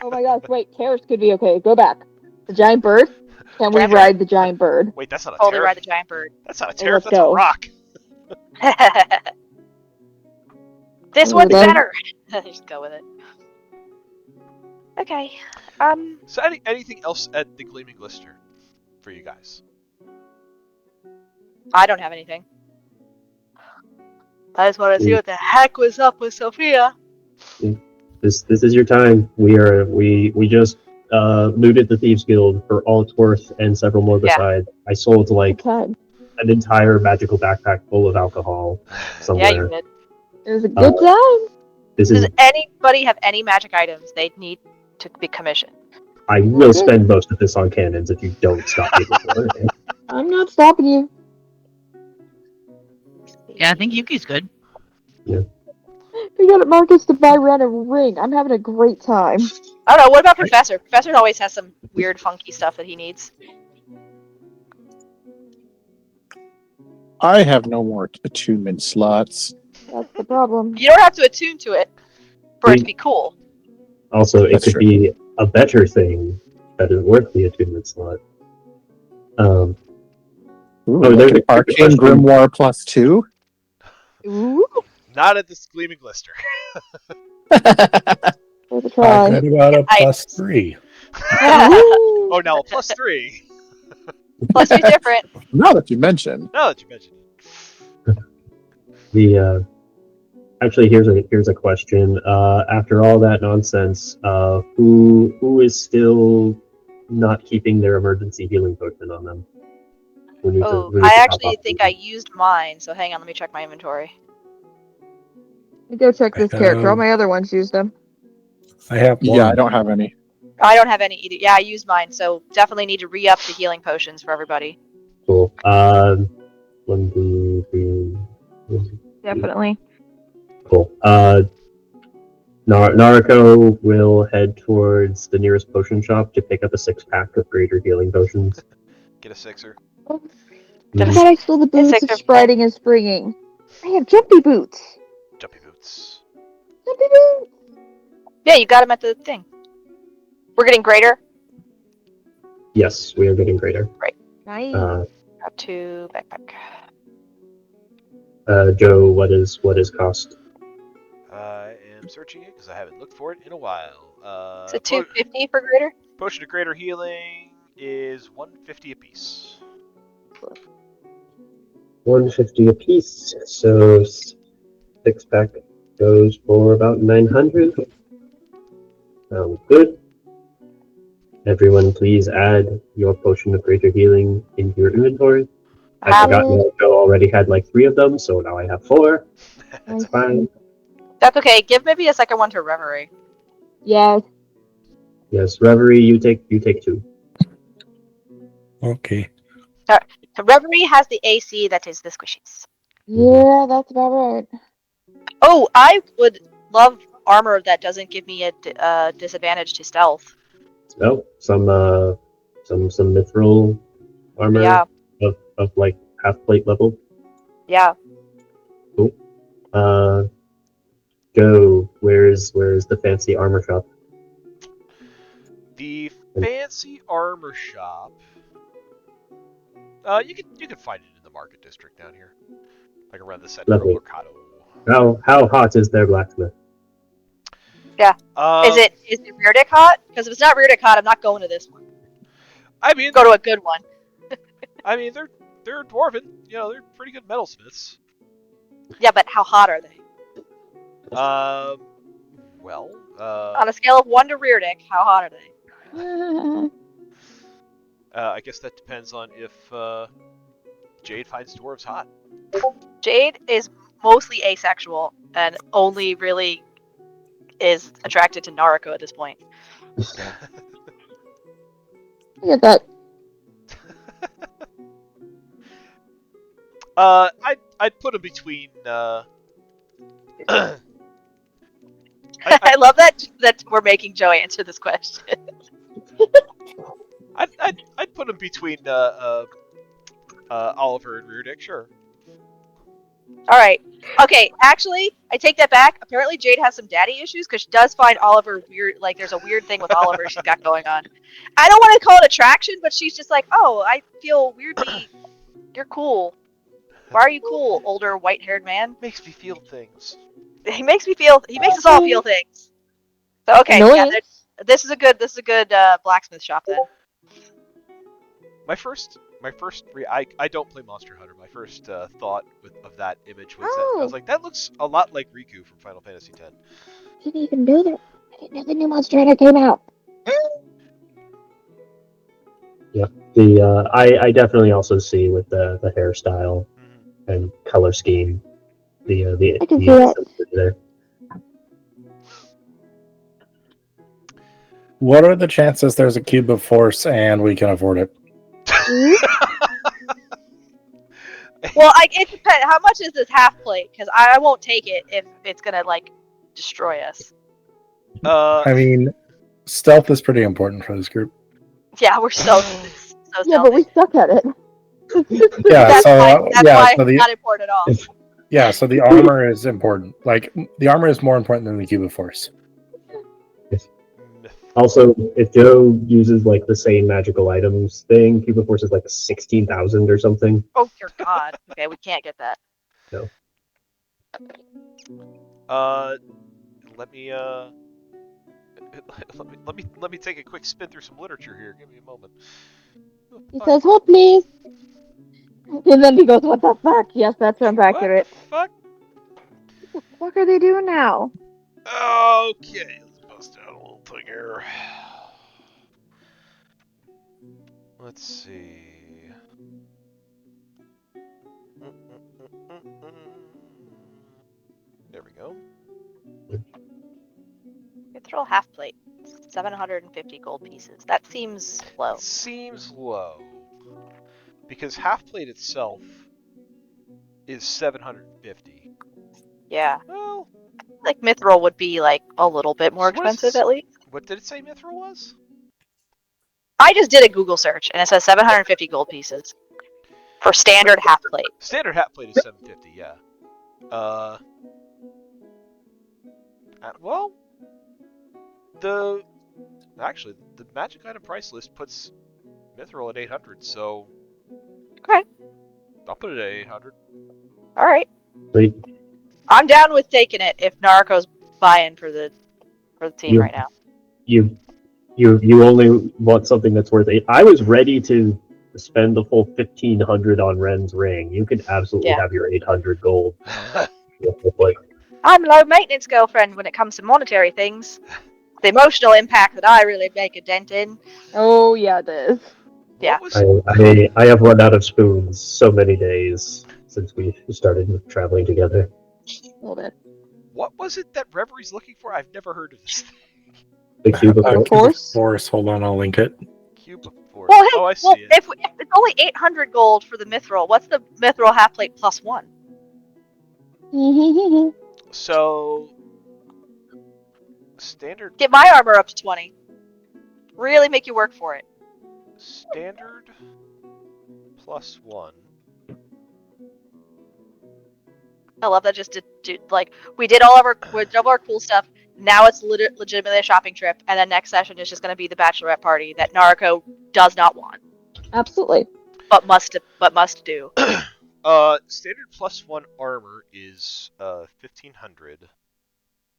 Oh my gosh, wait, tariffs could be okay. Go back. The giant bird? Can we Giant ride the giant bird? Wait, that's not a Totally tariff. ride the giant bird. That's not a Hey, tariff. let's That's a go. rock. This Oh, one's then- better. Just go with it. Okay. So, anything else at the Gleaming Glister for you guys? I don't have anything. I just want to see what the heck was up with Sophia. This is your time. We just looted the Thieves Guild for all it's worth and several more Yeah. beside. I sold like Okay. an entire magical backpack full of alcohol somewhere. Yeah, you did. It was a good time. This is Does anybody have any magic items they need to be commissioned? I will spend most of this on cannons if you don't stop me before. I'm not stopping you. Yeah, I think Yuki's good. We got Marcus to buy Ren a ring. I'm having a great time. I don't know. What about Professor? Professor always has some weird, funky stuff that he needs. I have no more attunement slots. That's the problem. You don't have to attune to it for it to be cool. Also, it That's could true. be a better thing that is worth the attunement slot. Ooh, Oh, like there's an a Arcane question. Grimoire +2? Ooh, Not at this Gleaming Glister. worth a try. Talking about a Items. +3. Ooh. Oh, now a +3. Plus, he's different. Now that you mention. Now that you mention it. The actually here's a question. After all that nonsense, who is still not keeping their emergency healing potion on them? Who needs Oh, who needs I to top actually off think the- I used mine. So hang on, let me check my inventory. Let me go check this character. All Um, my other ones used them. I have one. Yeah, I don't have any. I don't have any either. Yeah, I used mine, so definitely need to re-up the healing potions for everybody. Cool. 1, 2, 3. Definitely. Cool. Nariko will head towards the nearest potion shop to pick up a 6-pack of greater healing potions. Get a 6er. I thought I stole the boots of Insect- spreading and springing. I have jumpy boots. Jumpy boots. Jumpy boots. Yeah, you got them at the thing. We're getting greater. Yes, we are getting greater. Nice. Up to backpack. Joe, what is cost? I am searching it because I haven't looked for it in a while. So 250 for greater. Potion of Greater Healing is 150 apiece. 150 apiece, so 6-pack goes for about 900. Sounds good. Everyone, please add your potion of greater healing into your inventory. I forgot that Joe already had like 3 of them, so now I have 4. That's fine. That's okay. Give maybe a second one to Reverie. Yes. Yes, Reverie, you take 2. Okay. So Reverie has the AC that is the squishies. Yeah, that's about right. Oh, I would love armor that doesn't give me a disadvantage to stealth. Oh, some mithril armor Yeah, of like half plate level. yeah. Joe, where's the fancy armor shop? The fancy armor shop. You can find it in the market district down here, like around the center Lovely. of Mercado. How hot is their blacksmith? Is it Reardick hot? Because if it's not Reardick hot, I'm not going to this one. I mean, Go to a good one. they're dwarven. You know, they're pretty good metalsmiths. Yeah, but how hot are they? Well, On a scale of 1 to Reardick, how hot are they? I guess that depends on if Jade finds dwarves hot. Jade is mostly asexual and only really is attracted to Naruko at this point. I get that. I'd put him between. I love that we're making Joe answer this question. I'd put him between Oliver and Reardick, sure. All right. Okay. Actually, I take that back. Apparently, Jade has some daddy issues because she does find Oliver weird. Like, there's a weird thing with Oliver she's got going on. I don't want to call it attraction, but she's just like, oh, I feel weirdly. You're cool. Why are you cool, older white-haired man? Makes me feel things. He makes me feel. He makes us all feel things. So okay, yeah, Annoying. this is a good blacksmith shop then. I don't play Monster Hunter. My first thought of that image was that I was like, that looks a lot like Riku from Final Fantasy X. Didn't even know that. I didn't know the new Monster Hunter came out. I definitely also see with the hairstyle and color scheme I can see that. there. What are the chances there's a cube of force and we can afford it? Well, it depends. How much is this half plate? Because I won't take it if it's gonna like destroy us. I mean, stealth is pretty important for this group. Yeah, we're so Yeah, but we suck at it. Yeah, That's so why, that's why so it's not important at all. yeah, so the armor is important. Like the armor is more important than the cube of force. Also, if Joe uses like the same magical items thing, Cube of Force is like 16,000 or something. Oh dear God. Okay, we can't get that. No. Let me let me take a quick spin through some literature here. Give me a moment. He says, hold please. And then he goes, what the fuck? Yes, that sounds accurate. What What the fuck are they doing now? the fuck? Okay, let's bust out a little thing here. Let's see. There we go. Mithril half plate. 750 gold pieces. That seems low. Seems low. Because half plate itself is 750. Yeah. Well, Like mithril would be like a little bit more So what is expensive this? at least. what did it say Mithril was? I just did a Google search and it says 750 gold pieces for standard half plate. Standard half plate is 750, yeah. Well, actually the magic item price list puts Mithril at 800, so Okay. I'll put it at 800. All right. Sweet. I'm down with taking it if Naruko's buying for the team You- right now. You only want something that's worth it. I was ready to spend the full 1,500 on Ren's ring. You can absolutely Yeah. have your 800 gold. Like, I'm low maintenance girlfriend when it comes to monetary things. The emotional impact that I really make a dent in. Oh, yeah, it is. Yeah. What was I have run out of spoons so many days since we started traveling together. A little bit. what was it that Revery's looking for? I've never heard of this thing. The cube of Cube of Force? force. Hold on, I'll link it. Cube of Force. Well, hey, Oh, I see well, it. if it's only 800 gold for the mithril, what's the mithril half plate plus one? So standard Get my armor up to 20. Really make you work for it. standard plus one. I love that. Just to like we did all of our cool stuff. Now it's legitimately a shopping trip, and then next session is just going to be the bachelorette party that Naruko does not want, Absolutely. but must do. Standard plus one armor is 1,500.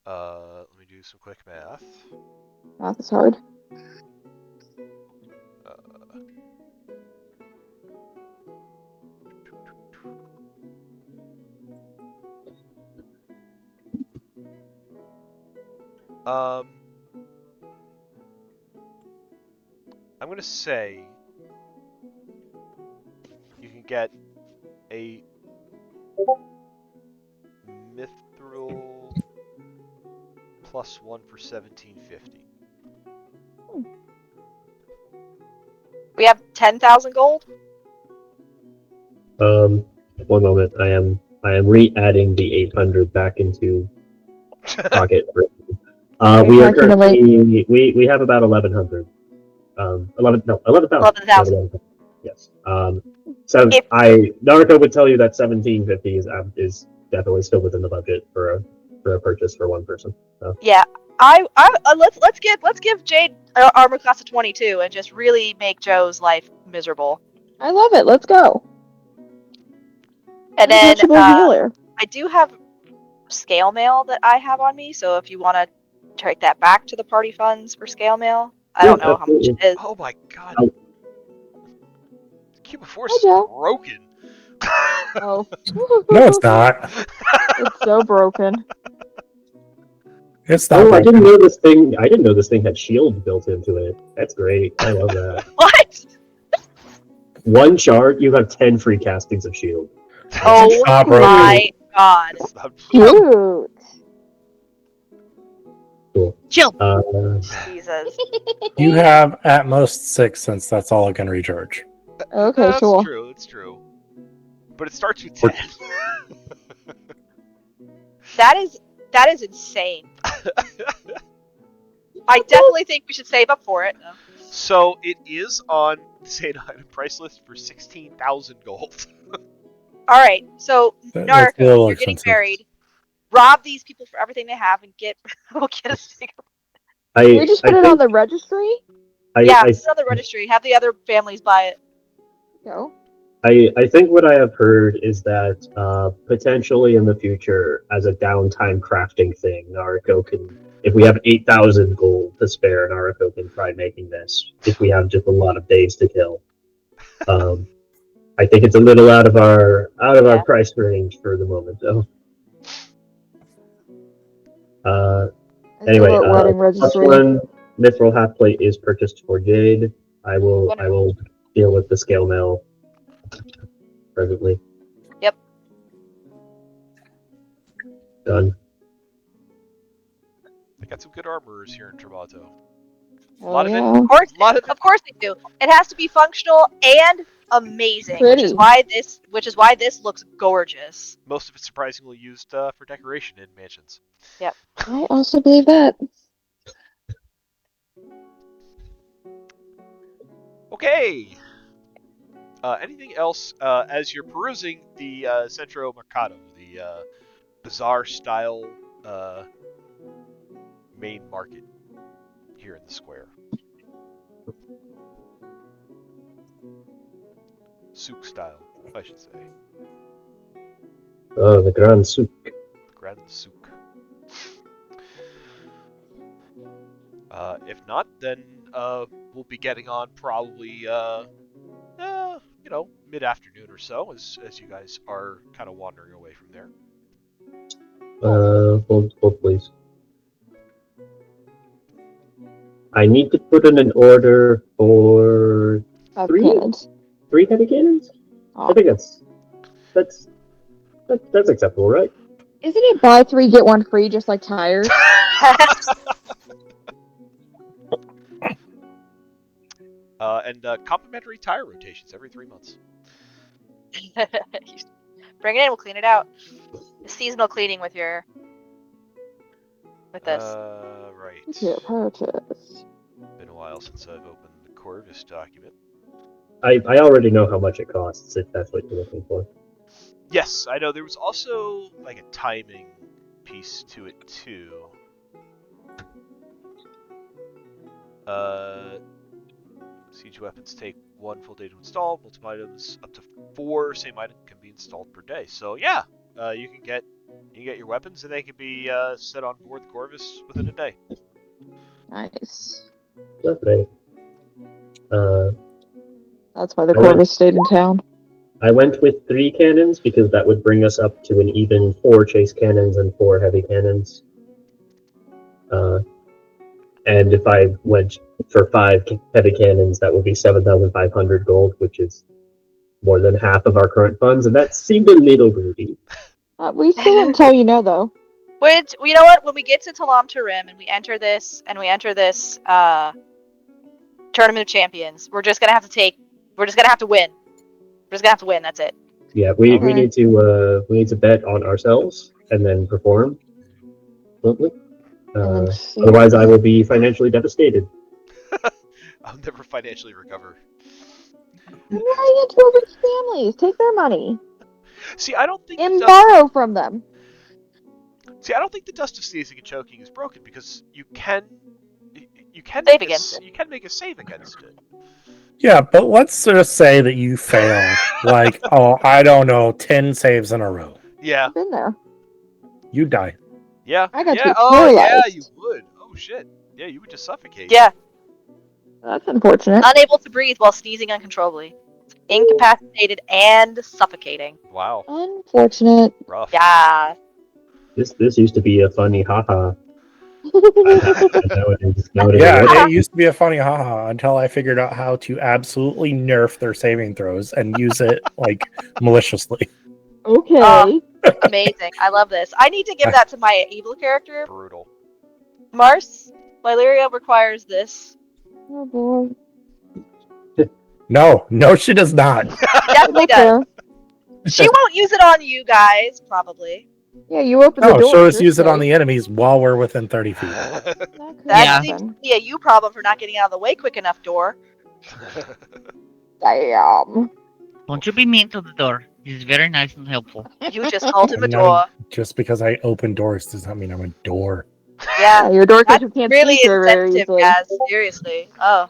Let me do some quick math. Math is hard. I'm gonna say you can get a mithril plus 1 for 1750. We have 10,000 gold. One moment. I am re-adding the 800 back into pocket. We are currently we have about 1100. 11,000. 11,000. Yes. So Naruto would tell you that 1750 is definitely still within the budget for a purchase for one person. So. Yeah, let's give Jade armor class of 22 and just really make Joe's life miserable. I love it. Let's go. And then Untouchable healer. I do have scale mail that I have on me, so if you want to take that back to the party funds for scale mail, I don't know how much it is. Oh my god. Cube of Force Hi, is Joe. broken. Oh. No, it's not. It's so broken. It's not. Oh, I broken. didn't know this thing. I didn't know this thing had shield built into it. That's great. I love that. What? One shard, you have 10 free castings of shield. Oh not broken. my god. It's not Cute. Cool. Chill. Jesus. You have at most 6, since that's all it can recharge. Okay, That's cool. true, it's true. But it starts with 10. That is insane. I definitely think we should save up for it. So it is on the same item price list for 16,000 gold. Alright, so That's a Naruto, little you're getting expensive. married. Rob these people for everything they have and we'll get a sticker. Can we just put it on the registry? Yeah, put it on the registry. Have the other families buy it. No. I think what I have heard is that potentially in the future, as a downtime crafting thing, Naruto can, if we have 8,000 gold to spare, Naruto can try making this. If we have just a lot of days to kill, I think it's a little out of our price range for the moment, though. Anyway, wedding plus registry. 1 mithril half plate is purchased for Jade. I will deal with the scale mail presently. Yep. Done. They got some good armorers here in Tremonto. Oh, lot of it. yeah. Of course they do. It has to be functional and amazing, Pretty. which is why this looks gorgeous. Most of it's surprisingly used for decoration in mansions. Yep. I also believe that. Okay. Anything else as you're perusing the Centro Mercado, the bazaar style main market here in the square? Souk style, I should say. Oh, the Grand Souk. Grand Souk. If not, then we'll be getting on probably mid-afternoon or so, as you guys are kind of wandering away from there. Hold please. I need to put in an order for 3 cannons. 3 heavy cannons? Oh. I think that's acceptable, right? Isn't it buy 3 get 1 free, just like tires? And complimentary tire rotations every 3 months. Bring it in, we'll clean it out. Seasonal cleaning with this. Right. Yeah, purchase. Been a while since I've opened the Corvus document. I already know how much it costs, if that's what you're looking for. Yes, I know. There was also like a timing piece to it too. Siege weapons take 1 full day to install. Multiple items up to 4 same item can be installed per day. So yeah, you can get your weapons and they can be set on board the Corvus within a day. Nice. Lovely. That's why the Corvus stayed in town. I went with 3 cannons because that would bring us up to an even 4 chase cannons and 4 heavy cannons. And if I went for 5 heavy cannons, that would be 7,500 gold, which is more than half of our current funds, and that seemed a little greedy. We still wouldn't tell you no, though. Which, you know what? When we get to Talam Tarim and we enter this Tournament of Champions, we're just gonna have to win. We're just gonna have to win. That's it. Yeah, we Okay. need to bet on ourselves and then perform. Hopefully. And then see. Otherwise, I will be financially devastated. I'll never financially recover. You're running into rich families. Take their money See, I don't think and the borrow from them. dust of sneezing and choking is broken because you can Save make against it. You can make a save against it. Yeah, but let's just say that you fail, like, I don't know, 10 saves in a row. Yeah. I've been there. You die. Yeah. I got yeah. you Oh, yeah, paralyzed. you would. Oh shit. Yeah, you would just suffocate. Yeah, That's unfortunate. unable to breathe while sneezing uncontrollably, incapacitated and suffocating. Wow. Unfortunate. Rough. Yeah. This used to be a funny haha. Nowadays, Yeah, what? it used to be a funny haha until I figured out how to absolutely nerf their saving throws and use it, like, maliciously. Okay. Amazing. I love this. I need to give that to my evil character. Brutal. Mars, Lyleria requires this. Oh boy. No, she does not. Definitely That's does. fair. She won't use it on you guys, probably. Yeah, you open the No, door. she'll just use it on the enemies while we're within 30 feet. That Yeah. seems to be a you problem for not getting out of the way quick enough, door. Damn. Don't you be mean to the door. He's very nice and helpful. You just called him a I'm not door. Just because I open doors does not mean I'm a door. Yeah, Your door that's you can't really see through very insensitive, easily. Gaz. Seriously. Oh.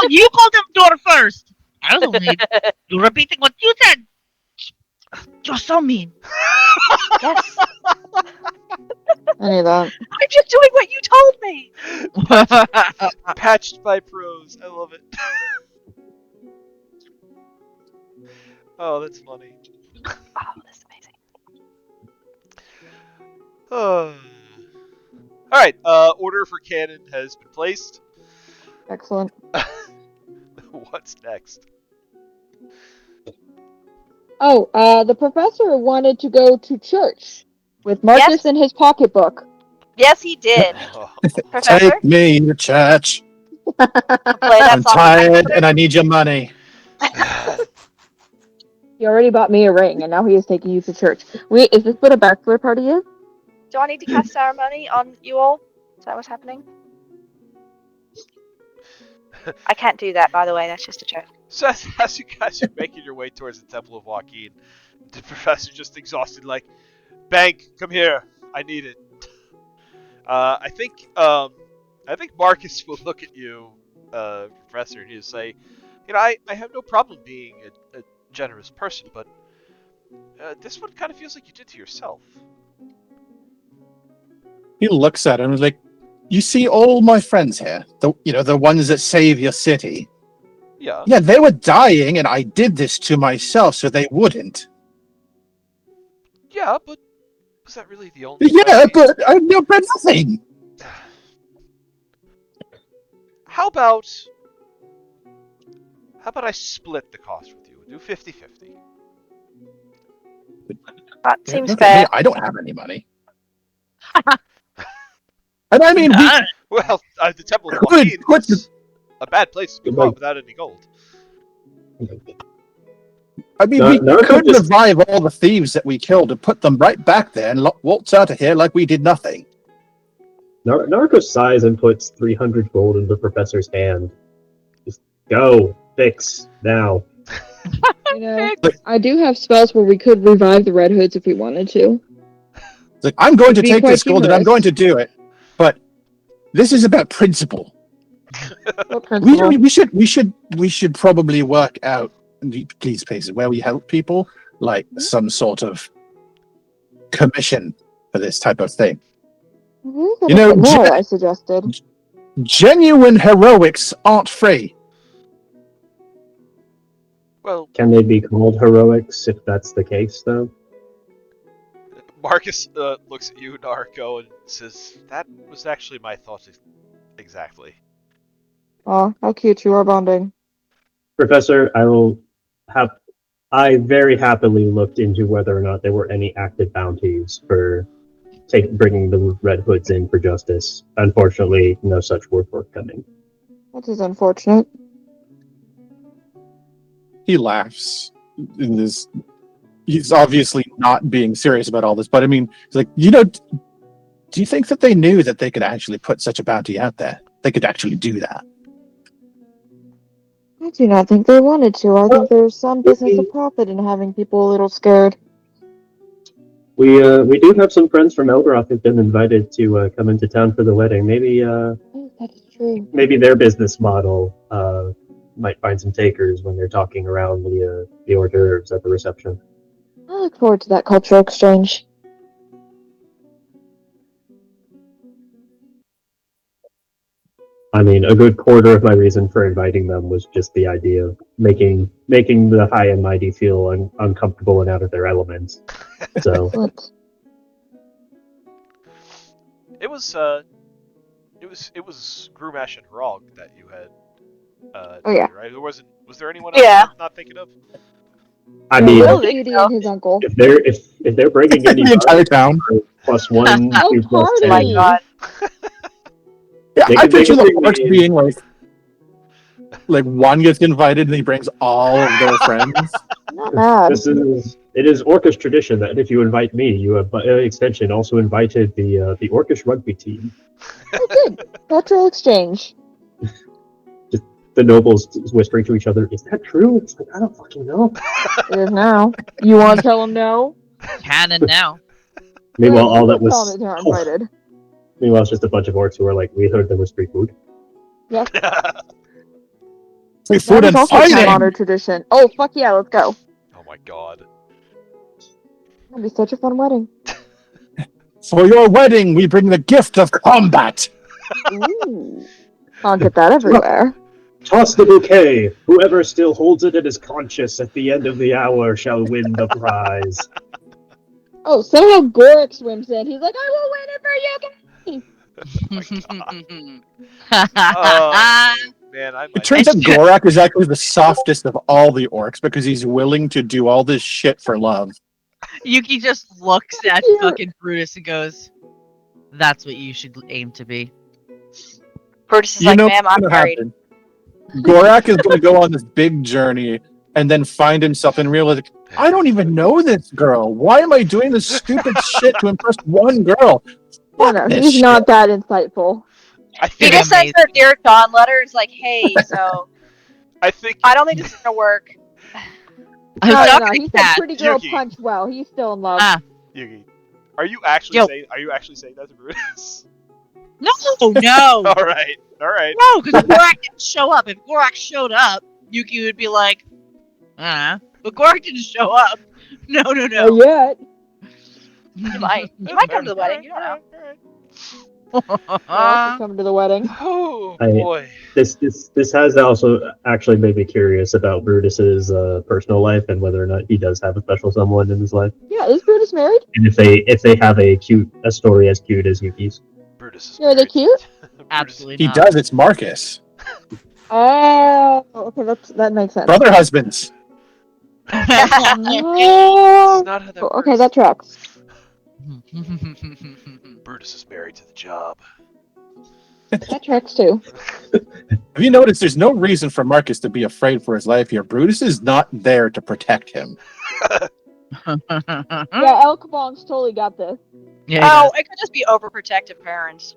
You called him door first. I don't need you repeating what you said. You're so mean. Yes. I knew that. I'm just doing what you told me. Patched by pros. I love it. Oh, that's funny. Oh, that's amazing. All right. Order for cannon has been placed. Excellent. What's next? Oh, the professor wanted to go to church with Marcus Yes. in his pocketbook. Yes, he did. Oh, Professor, Take me to church. play that I'm song. tired and I need your money. He already bought me a ring, and now he is taking you to church. Wait, is this what a bachelor party is? Do I need to cast ceremony on you all? Is that what's happening? I can't do that, by the way. That's just a joke. So as you guys are making your way towards the Temple of Joaquin, the professor just exhausted, like, Bank, come here. I need it. I think Marcus will look at you, Professor, and he'll say, you know, I have no problem being a generous person, but this one kind of feels like you did to yourself. He looks at him and is like, you see all my friends here, the ones that save your city. Yeah. Yeah, they were dying and I did this to myself so they wouldn't. Yeah, but was that really the only Yeah, way? but I've no nothing. How about I split the cost with you? Do 50-50. That seems Look at fair. me, I don't have any money. And I mean, we Well, the Temple of Good, Joaquin good. is a bad place to be Good robbed luck. without any gold. we Naruto could just- revive all the thieves that we killed and put them right back there and waltz out of here like we did nothing. Narco sighs and puts 300 gold in the professor's hand. Just go, fix now. You know, I do have spells where we could revive the Red Hoods if we wanted to. It's like, I'm going to Be take quite this gold and I'm humorous. going to do it, but this is about principle. What principle? We should probably work out these places where we help people, like some sort of commission for this type of thing. You know, no, Jen- I suggested. Genuine heroics aren't free. Well, Can they be called heroics if that's the case, though? Marcus looks at you, Narco, and says, "That was actually my thought exactly." Oh, how cute you are bonding. Professor, I will I very happily looked into whether or not there were any active bounties for bringing the Red Hoods in for justice. Unfortunately, no such were forthcoming. That is unfortunate. He laughs. In this, he's obviously not being serious about all this, but I mean, he's like, do you think that they knew that they could actually put such a bounty out there? They could actually do that. I do not think they wanted to. I think there's some business of profit in having people a little scared. We do have some friends from Eldroth who've been invited to come into town for the wedding. Maybe Oh, that is true. maybe their business model might find some takers when they're talking around the hors d'oeuvres at the reception. I look forward to that cultural exchange. I mean, a good quarter of my reason for inviting them was just the idea of making the high and mighty feel uncomfortable and out of their elements. So Excellent. It was Grumash and Hrog that you had. Oh, yeah. Right? Was there anyone else Yeah. I'm not thinking of? I Yeah, mean, I Will don't think Edie so. and his uncle. if they're bringing any The entire town. plus one, Oh, 2 plus party. 10, My God. Yeah, They I could make picture a the big orcs meeting. being like one gets invited and he brings all of their friends. Not bad. It is Orcish tradition that if you invite me, you have by extension also invited the Orcish rugby team. Oh, good. Cultural exchange. The nobles whispering to each other, "Is that true?" It's like, I don't fucking know. It is now. You want to tell them no? Canon now. Meanwhile, Good, all you that can tell was them that they're not invited. meanwhile, it's just a bunch of orcs who are like, "We heard there was free food." Yes. Free That food is and also a fighting. modern tradition. Oh, fuck yeah, let's go. Oh my God. It'll be such a fun wedding. For your wedding, we bring the gift of combat. Ooh. I'll get that everywhere. Toss the bouquet. Whoever still holds it and is conscious at the end of the hour shall win the prize. Oh, somehow Gorik swims in. He's like, I will win it for you Man, I It might. turns out Gorak is actually the softest of all the orcs because he's willing to do all this shit for love. Yuki just looks at Cute. fucking Brutus and goes, "That's what you should aim to be." Brutus is You like, know ma'am, what's I'm gonna married. happen. Gorak is going to go on this big journey and then find himself and realize, I don't even know this girl. Why am I doing this stupid shit to impress one girl? No, Fuck no, this he's shit. not that insightful. I He think. just sends Amazing. her Dear John letter. It's like, hey, so I think. I don't think this is gonna work. I'm No, not no, gonna he said cat. pretty girl Yuki. punched well. He's still in love. Ah. Yugi, are you actually Yo. saying? Are you actually saying that to Brutus? No, no, all right. no, because Gorak didn't show up. If Gorak showed up, Yuki would be like, but Gorak didn't show up. No. Not yet. You might come to the wedding. You don't know. Well, come to the wedding. Oh I- boy. This has also actually made me curious about Brutus's personal life and whether or not he does have a special someone in his life, Yeah, is Brutus married? and if they have a story as cute as Yuki's. Brutus is. Yeah, are they married. cute? Brutus- Absolutely He not. does. It's Marcus. Oh, okay, that makes sense. Brother husbands. This Oh, is not how that okay, works. that tracks. Brutus is married to the job. That tracks too. Have you noticed there's no reason for Marcus to be afraid for his life here? Brutus is not there to protect him. Yeah, El Kabong's totally got this. Yeah, Oh, it could just be overprotective parents.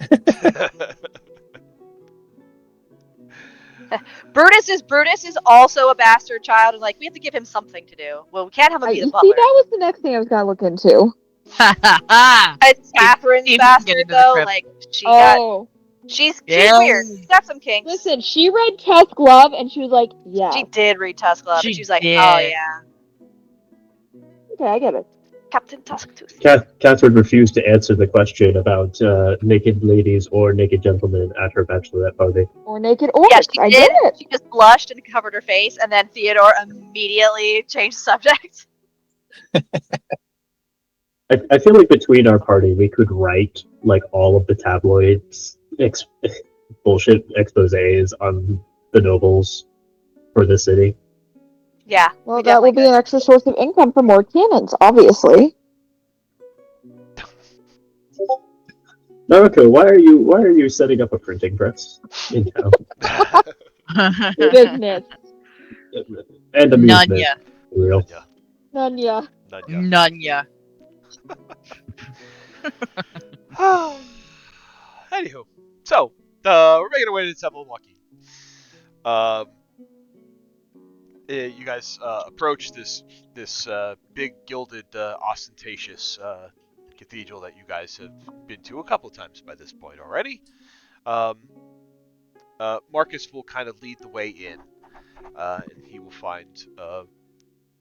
Brutus is also a bastard child, and like we have to give him something to do. Well, we can't have him be See, the that butler. was the next thing I was gonna look into. It's Catherine's See if we can get bastard into the though. crypt. Like she's Oh, Yeah. weird. She's got some kinks. listen, she read Tusk Love and she was like, yeah. She did read Tusk Love, She and she was like, did. oh yeah, Okay, I get it. Captain Tusktooth. Catherine refused to answer the question about naked ladies or naked gentlemen at her bachelorette party. Or naked orcs. Yeah, she I did. get it. She just blushed and covered her face, and then Theodore immediately changed the subject. I feel like between our party, we could write like all of the tabloids bullshit exposés on the nobles for the city. Yeah. Well, we that will definitely be an extra source of income for more cannons, obviously. Naruko, why are you setting up a printing press in town? Business. And amusement. Nanya. Real. Nanya. Nanya. Nanya. Nanya. Anywho, so we're making our way to the Temple of Joaquin. You guys approach this big gilded, ostentatious cathedral that you guys have been to a couple of times by this point already. Marcus will kind of lead the way in, and he will find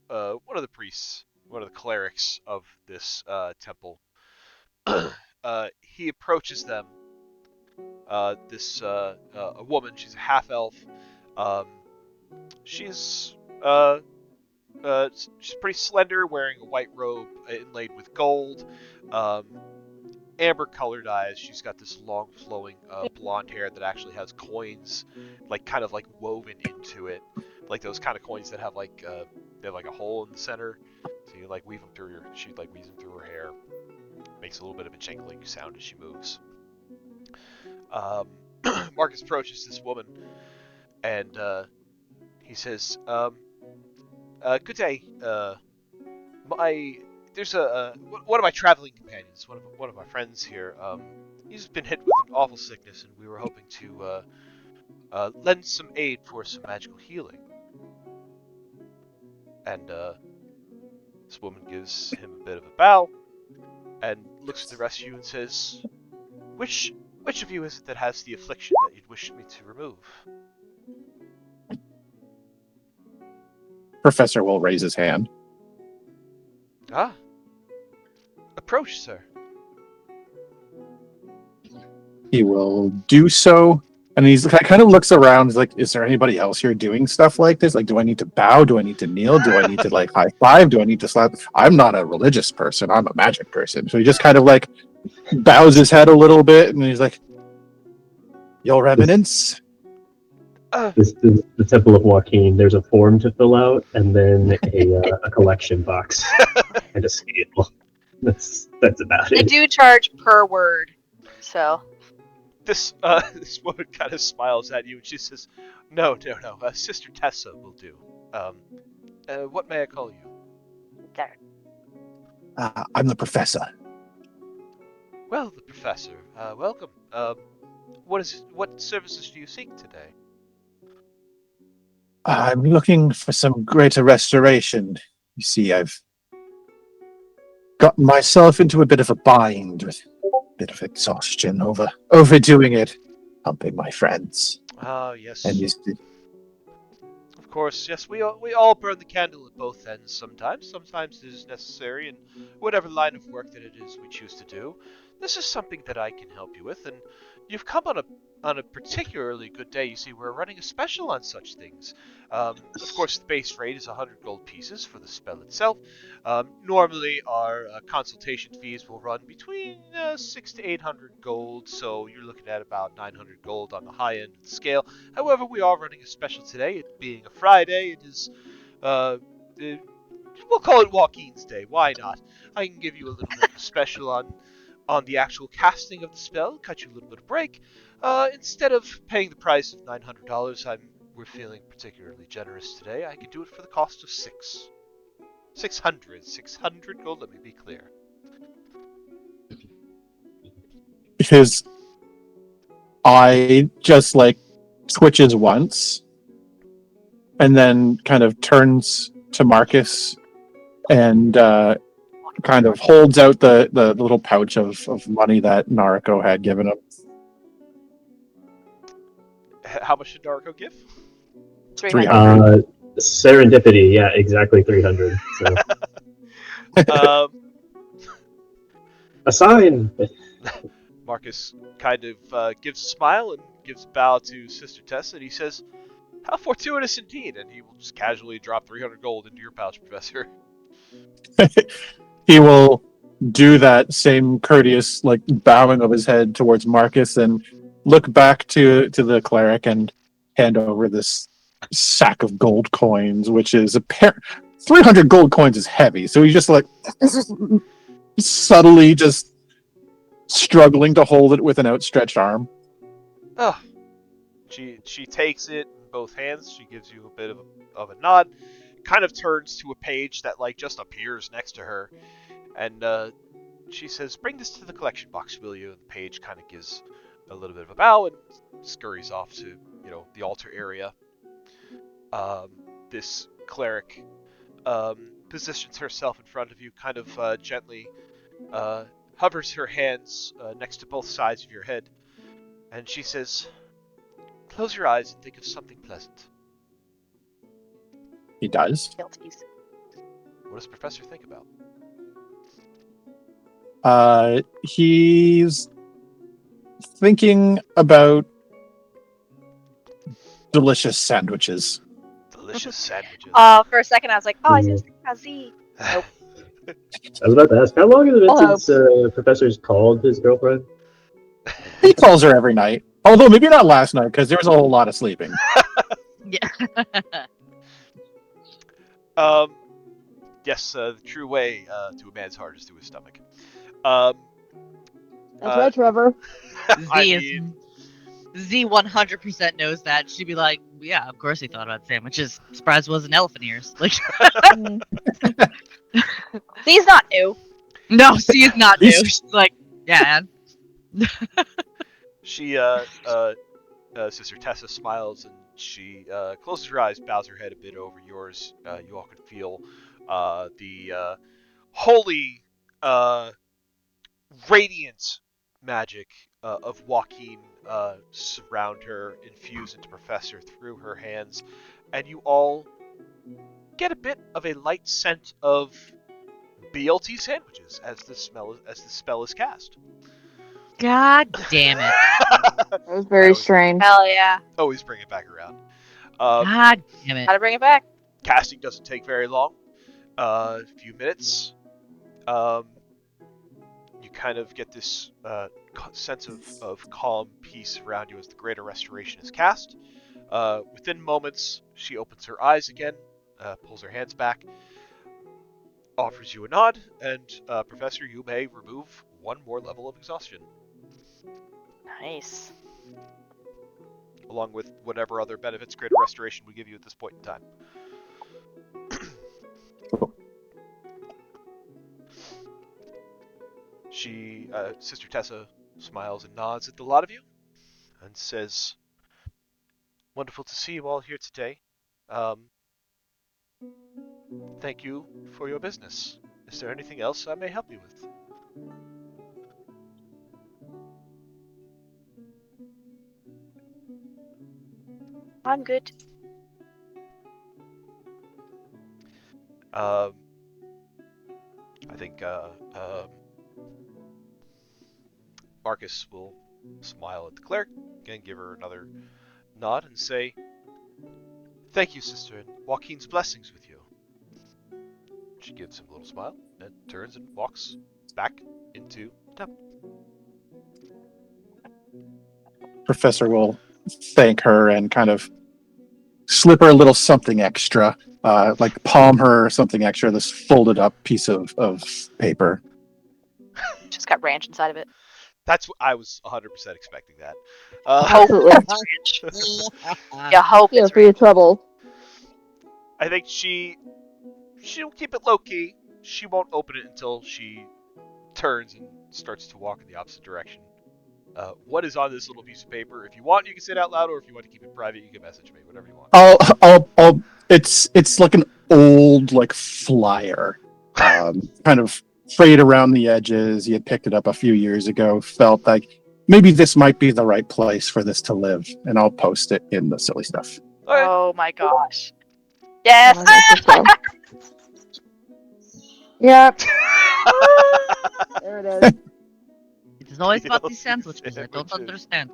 one of the priests, one of the clerics of this temple. He approaches them. A woman. She's a half elf. She's pretty slender, wearing a white robe inlaid with gold, amber-colored eyes. She's got this long, flowing blonde hair that actually has coins, kind of woven into it, like those kind of coins that have they have a hole in the center. So you weave them through she weaves them through her hair. Makes a little bit of a jingling sound as she moves. Marcus approaches this woman, and he says, "Good day. There's one of my traveling companions, one of my friends here. He's been hit with an awful sickness, and we were hoping to lend some aid for some magical healing." And this woman gives him a bit of a bow, and looks at the rest of you and says, "Which of you is it that has the affliction that you'd wish me to remove?" Professor will raise his hand. Ah. Approach, sir. He will do so, and he kind of looks around. He's like, "Is there anybody else here doing stuff like this? Like, do I need to bow? Do I need to kneel? Do I need to high five? Do I need to slap?" I'm not a religious person. I'm a magic person. So he just kind of bows his head a little bit, and he's like, "Your Eminence." This is the Temple of Joaquin. There's a form to fill out, and then a collection box and a scale. That's about They it. do charge per word, so. This woman kind of smiles at you and she says, "No. Sister Tessa will do. What may I call you?" There. I'm the professor. Well, the professor. Welcome. What services do you seek today? I'm looking for some greater restoration. You see, I've gotten myself into a bit of a bind with a bit of exhaustion overdoing it, helping my friends. Ah, yes. And you see, Of course, yes. We all burn the candle at both ends sometimes. Sometimes it is necessary in whatever line of work that it is we choose to do. This is something that I can help you with, and you've come on a particularly good day. You see, we're running a special on such things. Of course, the base rate is 100 gold pieces for the spell itself. Normally, our consultation fees will run between 6 to 800 gold, so you're looking at about 900 gold on the high end of the scale. However, we are running a special today. It being a Friday, it is we'll call it Joaquin's Day. Why not? I can give you a little bit of a special on the actual casting of the spell, cut you a little bit of break. Instead of paying the price of $900, we're feeling particularly generous today. I could do it for the cost of 600 gold. Let me be clear. his eye just twitches once, and then kind of turns to Marcus and kind of holds out the little pouch of money that Naruko had given him. How much did Naruko give? 300. Serendipity, yeah, exactly 300. So. A sign! Marcus kind of gives a smile and gives a bow to Sister Tessa, and he says, "How fortuitous indeed," and he will just casually drop 300 gold into your pouch, Professor. He will do that same courteous bowing of his head towards Marcus and look back to the cleric and hand over this sack of gold coins, which is 300 gold coins is heavy. So he's just like subtly just struggling to hold it with an outstretched arm. Oh, she takes it in both hands. She gives you a bit of a nod, kind of turns to a page that like just appears next to her, and she says, "Bring this to the collection box, will you?" And the page kind of gives a little bit of a bow and scurries off to the altar area. This cleric positions herself in front of you, kind of gently hovers her hands next to both sides of your head, and she says, "Close your eyes and think of something pleasant." He does. Guilties. What does the Professor think about? He's thinking about delicious sandwiches. Delicious sandwiches. For a second I was like, oh, he's gonna say Kazi. Nope. I was about to ask, how long has it been Oh. since Professor's called his girlfriend? He calls her every night. Although maybe not last night, because there was a whole lot of sleeping. Yes, the true way to a man's heart is through his stomach. That's right, Trevor. Z 100% knows that. She'd be like, yeah, of course he thought about sandwiches. Surprised it wasn't elephant ears. Like, He's not new. no, she is not new. She's like, yeah. She, Sister Tessa smiles and she closes her eyes, bows her head a bit over yours. You all can feel the holy, radiant magic of Joaquin surround her, infuse into Professor through her hands, and you all get a bit of a light scent of BLT sandwiches as the spell is cast. God damn it. That was very strange. Hell yeah. Always bring it back around. God damn it. Gotta bring it back. Casting doesn't take very long. A few minutes. You kind of get this sense of calm peace around you as the Greater Restoration is cast. Within moments, she opens her eyes again, pulls her hands back, offers you a nod, and Professor, you may remove one more level of exhaustion, Nice. along with whatever other benefits Greater Restoration would give you at this point in time. She, Sister Tessa, smiles and nods at the lot of you and says, "Wonderful to see you all here today. Thank you for your business. Is there anything else I may help you with?" I'm good. I think Marcus will smile at the cleric and give her another nod and say, "Thank you, sister, and Joaquin's blessings with you." She gives him a little smile and turns and walks back into the temple. Professor will thank her and kind of slip her a little something extra, like palm her something extra, this folded up piece of paper. Just got ranch inside of it. That's what I was 100% expecting that. Absolutely. You hope Yeah, it's for your ranch. trouble. I think she'll keep it low key. She won't open it until she turns and starts to walk in the opposite direction. What is on this little piece of paper? If you want, you can say it out loud, or if you want to keep it private, you can message me, whatever you want. It's like an old like flyer, kind of frayed around the edges. You had picked it up a few years ago. Felt like maybe this might be the right place for this to live, and I'll post it in the silly stuff. Okay. Oh my gosh. Yes. I think so. Yep, there it is. It's always about BLT these sandwiches. I don't sandwiches. understand.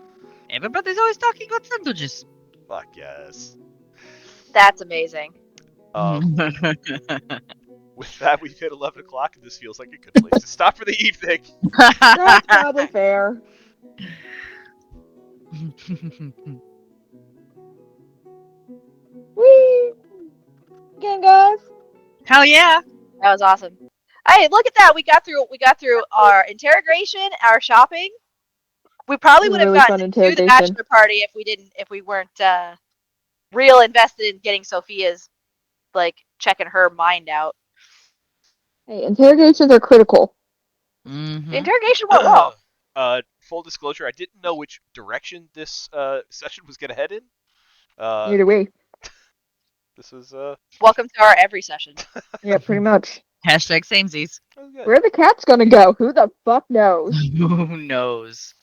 Everybody's always talking about sandwiches. Fuck yes. That's amazing. With that, we've hit 11 o'clock, and this feels like a good place to stop for the evening. That's probably fair. Again, guys. Hell yeah. That was awesome. Hey, look at that! We got through our interrogation, our shopping. We probably It was would a have really gotten fun to the interrogation. bachelor party if we weren't real invested in getting Sophia's like checking her mind out. Hey, interrogations are critical. The Mm-hmm. interrogation went well. Full disclosure, I didn't know which direction this session was gonna head in. Neither way. This was Welcome to our every session. Yeah, pretty much. Hashtag samesies. that was good. Where the cat's gonna go? Who the fuck knows? Who knows?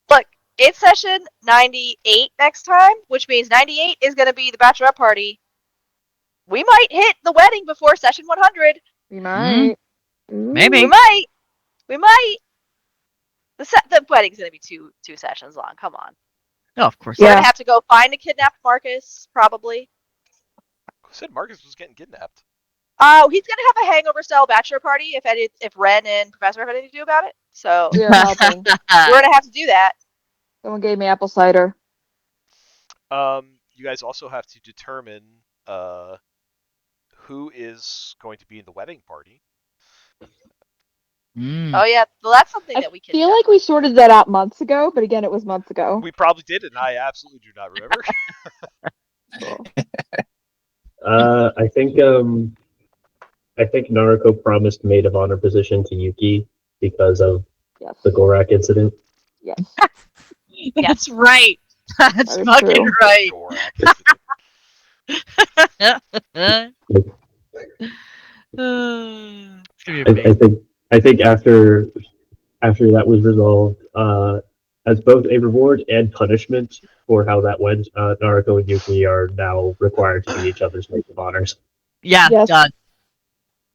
Look, it's session 98 next time, which means 98 is going to be the bachelorette party. We might hit the wedding before session 100. We might. Maybe. We might. We might. The wedding's going to be two sessions long. Come on. Oh, of course. We're Yeah. going to have to go find a kidnapped Marcus, probably. Who said Marcus was getting kidnapped? He's going to have a hangover style bachelor party if Ren and Professor have anything to do about it. So We are helping. we're going to have to do that. Someone gave me apple cider. You guys also have to determine who is going to be in the wedding party. Mm. Oh, yeah. Well, that's something I that we can feel like we sorted that out months ago, but again, it was months ago. We probably did, and I absolutely do not remember. I think Naruko promised maid of honor position to Yuki because of Yes. the Gorak incident. Yes. That's right. That's That is fucking true. right. It's gonna be amazing. I think after that was resolved, as both a reward and punishment for how that went, Naruko and Yuki are now required to be each other's maids of honors. Yeah, Yes. done.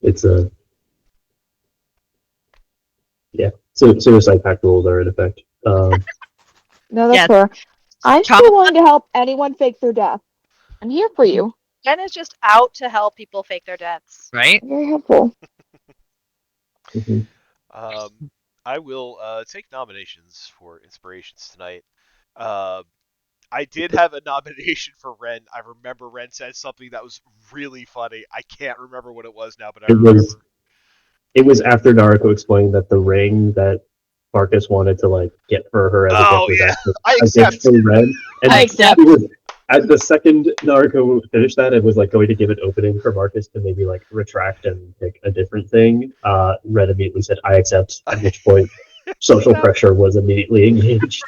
It's a so suicide pact rules are in effect. No, that's Yeah. fair. I'm Trauma- still willing to help anyone fake their death. I'm here for you. Jen is just out to help people fake their deaths. Right? I'm very helpful. Mhm. I will take nominations for inspirations tonight. I did have a nomination for Ren. I remember Ren said something that was really funny. I can't remember what it was now, but I remember. It was after Naruko explained that the ring that Marcus wanted to like get for her as a Oh, gift was yeah. actually I a gift accept. for Ren. And I accept. he was, at the second Naruko finished that and was like going to give an opening for Marcus to maybe like retract and pick a different thing, Ren immediately said, "I accept." At which point, social pressure was immediately engaged.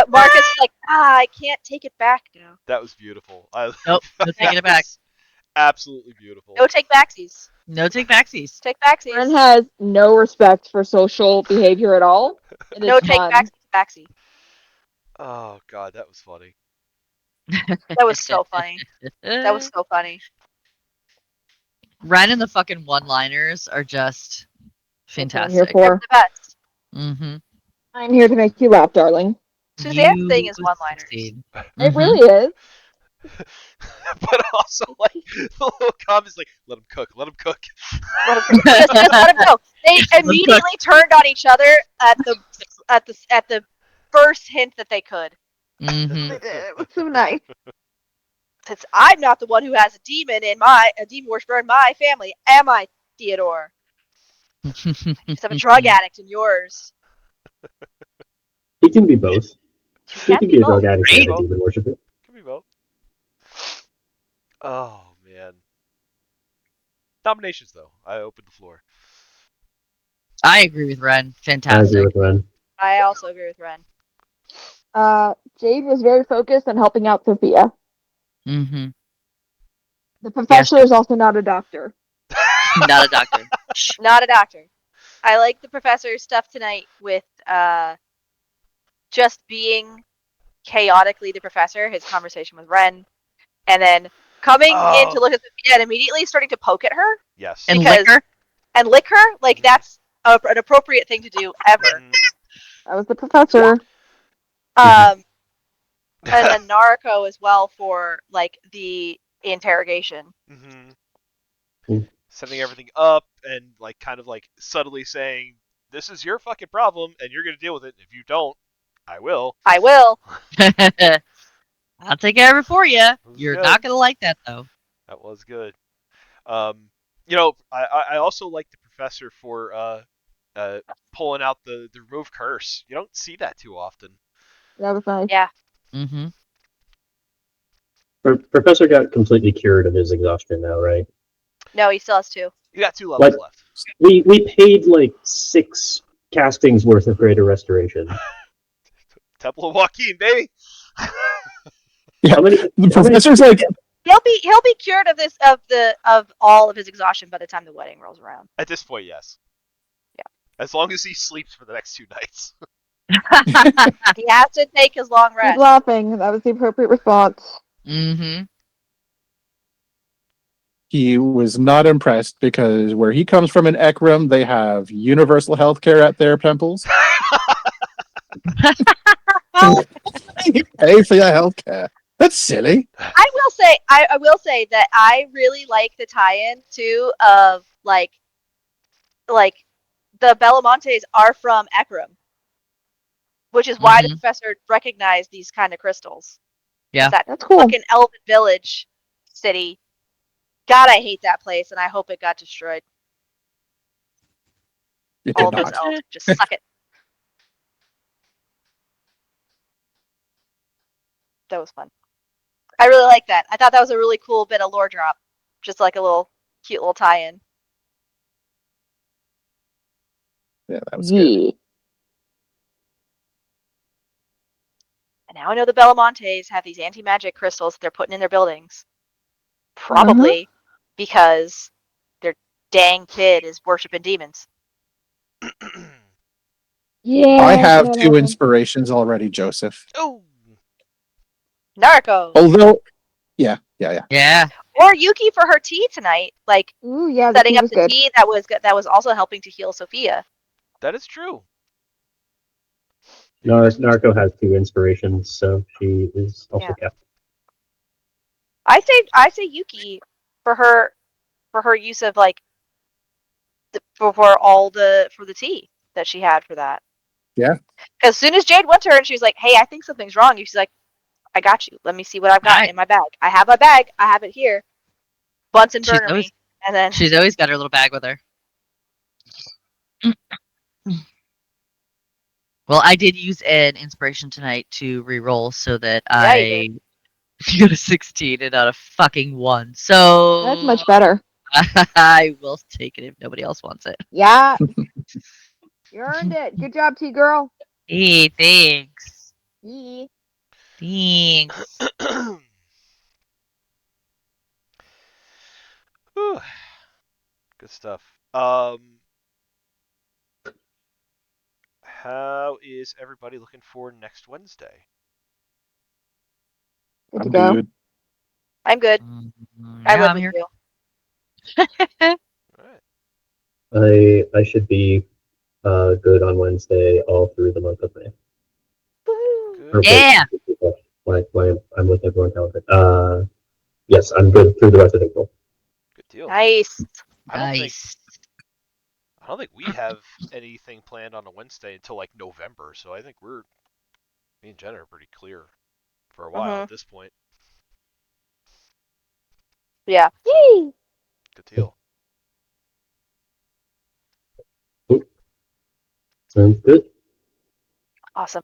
Marcus is like, I can't take it back now. That was beautiful. Nope, no taking it back. Absolutely beautiful. No take backsies. No take backsies. Take backsies. Ren has no respect for social behavior at all. It No is take fun. backsy. Oh god, that was funny. That was so funny. That was so funny. Ren and the fucking one-liners are just That's what I'm here fantastic. for. The best. Mm-hmm. I'm here to make you laugh, darling. Suzanne's thing is one-liners. succeed. It Mhm. really is. But also, like, the little comments like, let him cook, let him cook. just let them go. They immediately turned on each other at the first hint that they could. Mhm. It was so nice. Since I'm not the one who has a demon worshiper in my family, am I, Theodore? Because I'm a drug addict in yours. He can be both. He can be a drug addict and a Right? demon worshiper. Can we vote? Oh man. Nominations though. I opened the floor. I agree with Ren. I agree Fantastic. with Ren. I also agree with Ren. Jade was very focused on helping out Sophia. Mm-hmm. The professor is also not a doctor. Not a doctor. Not a doctor. I like the professor's stuff tonight with just being chaotically the professor, his conversation with Ren, and then coming in to look at Sophia and immediately starting to poke at her Yes. And Because- liquor. and lick her. Like, that's an appropriate thing to do ever. Mm. That was the professor. And then Naruko as well for, like, the interrogation. Mhm. Mm. Setting everything up and like kind of like subtly saying, "This is your fucking problem, and you're gonna deal with it. If you don't, I will." I will. I'll take care of it for you. was You're good. not gonna like that though. That was good. I also like the professor for pulling out the remove curse. You don't see that too often. That was nice. Yeah. Mm-hmm. Professor got completely cured of his exhaustion now, right? No, he still has 2. You got 2 levels What? left. We paid like 6 castings worth of greater restoration. Temple of Joaquin, baby. Yeah, How many? the professor's like, He'll be cured of all of his exhaustion by the time the wedding rolls around. At this point, yes. Yeah. As long as he sleeps for the next 2 nights. He has to take his long Keep rest. laughing. That was the appropriate response. Mm-hmm. he was not impressed because where he comes from in Ekram, they have universal health care at their temples. You pay for your health care. That's silly. I will say that I really like the tie-in too of like the Belamontes are from Ekram, which is why the Mhm. professor recognized these kind of crystals. Yeah. That That's cool. fucking Elven Village city. God, I hate that place, and I hope it got destroyed. It All did of those not. elves just suck it. That was fun. I really like that. I thought that was a really cool bit of lore drop, just like a little cute little tie-in. Yeah, that was good. Yeah. And now I know the Belamontes have these anti-magic crystals that they're putting in their buildings. Probably because their dang kid is worshiping demons. Yeah. I have that 2 happened. inspirations already, Joseph. Oh, Narco. Although, yeah. Yeah. Or Yuki for her tea tonight, like Ooh, yeah, the setting tea up was the good. tea that was also helping to heal Sophia. that is true. Narco has 2 inspirations, so she is also Yeah. kept. I say Yuki for her use of like for the tea that she had for that. Yeah. As soon as Jade went to her and she was like, "Hey, I think something's wrong," she's like, "I got you. Let me see what I've got Right. in my bag. I have my bag. I have it here. Bunsen She's burner always me." And then she's always got her little bag with her. Well, I did use an inspiration tonight to re-roll so that Yeah, you I got a 16 and not a fucking 1. So That's much better. I will take it if nobody else wants it. Yeah. You earned it. Good job, T girl. Hey, thanks. Yeah. Thanks. Whew. Good stuff. How is everybody looking for next Wednesday? Good to I'm go. good. I'm good. I Yeah, live I'm with here. you. All right. I should be good on Wednesday all through the month of May. Woo. Or Yeah. wait, why I'm looking at the wrong calendar. Yes, I'm good through the rest of April. Good deal. Nice. Nice. I don't think we have anything planned on a Wednesday until like November, so I think me and Jen are pretty clear for a while at this point. Yeah. Yay! Good deal. Sounds good. Awesome.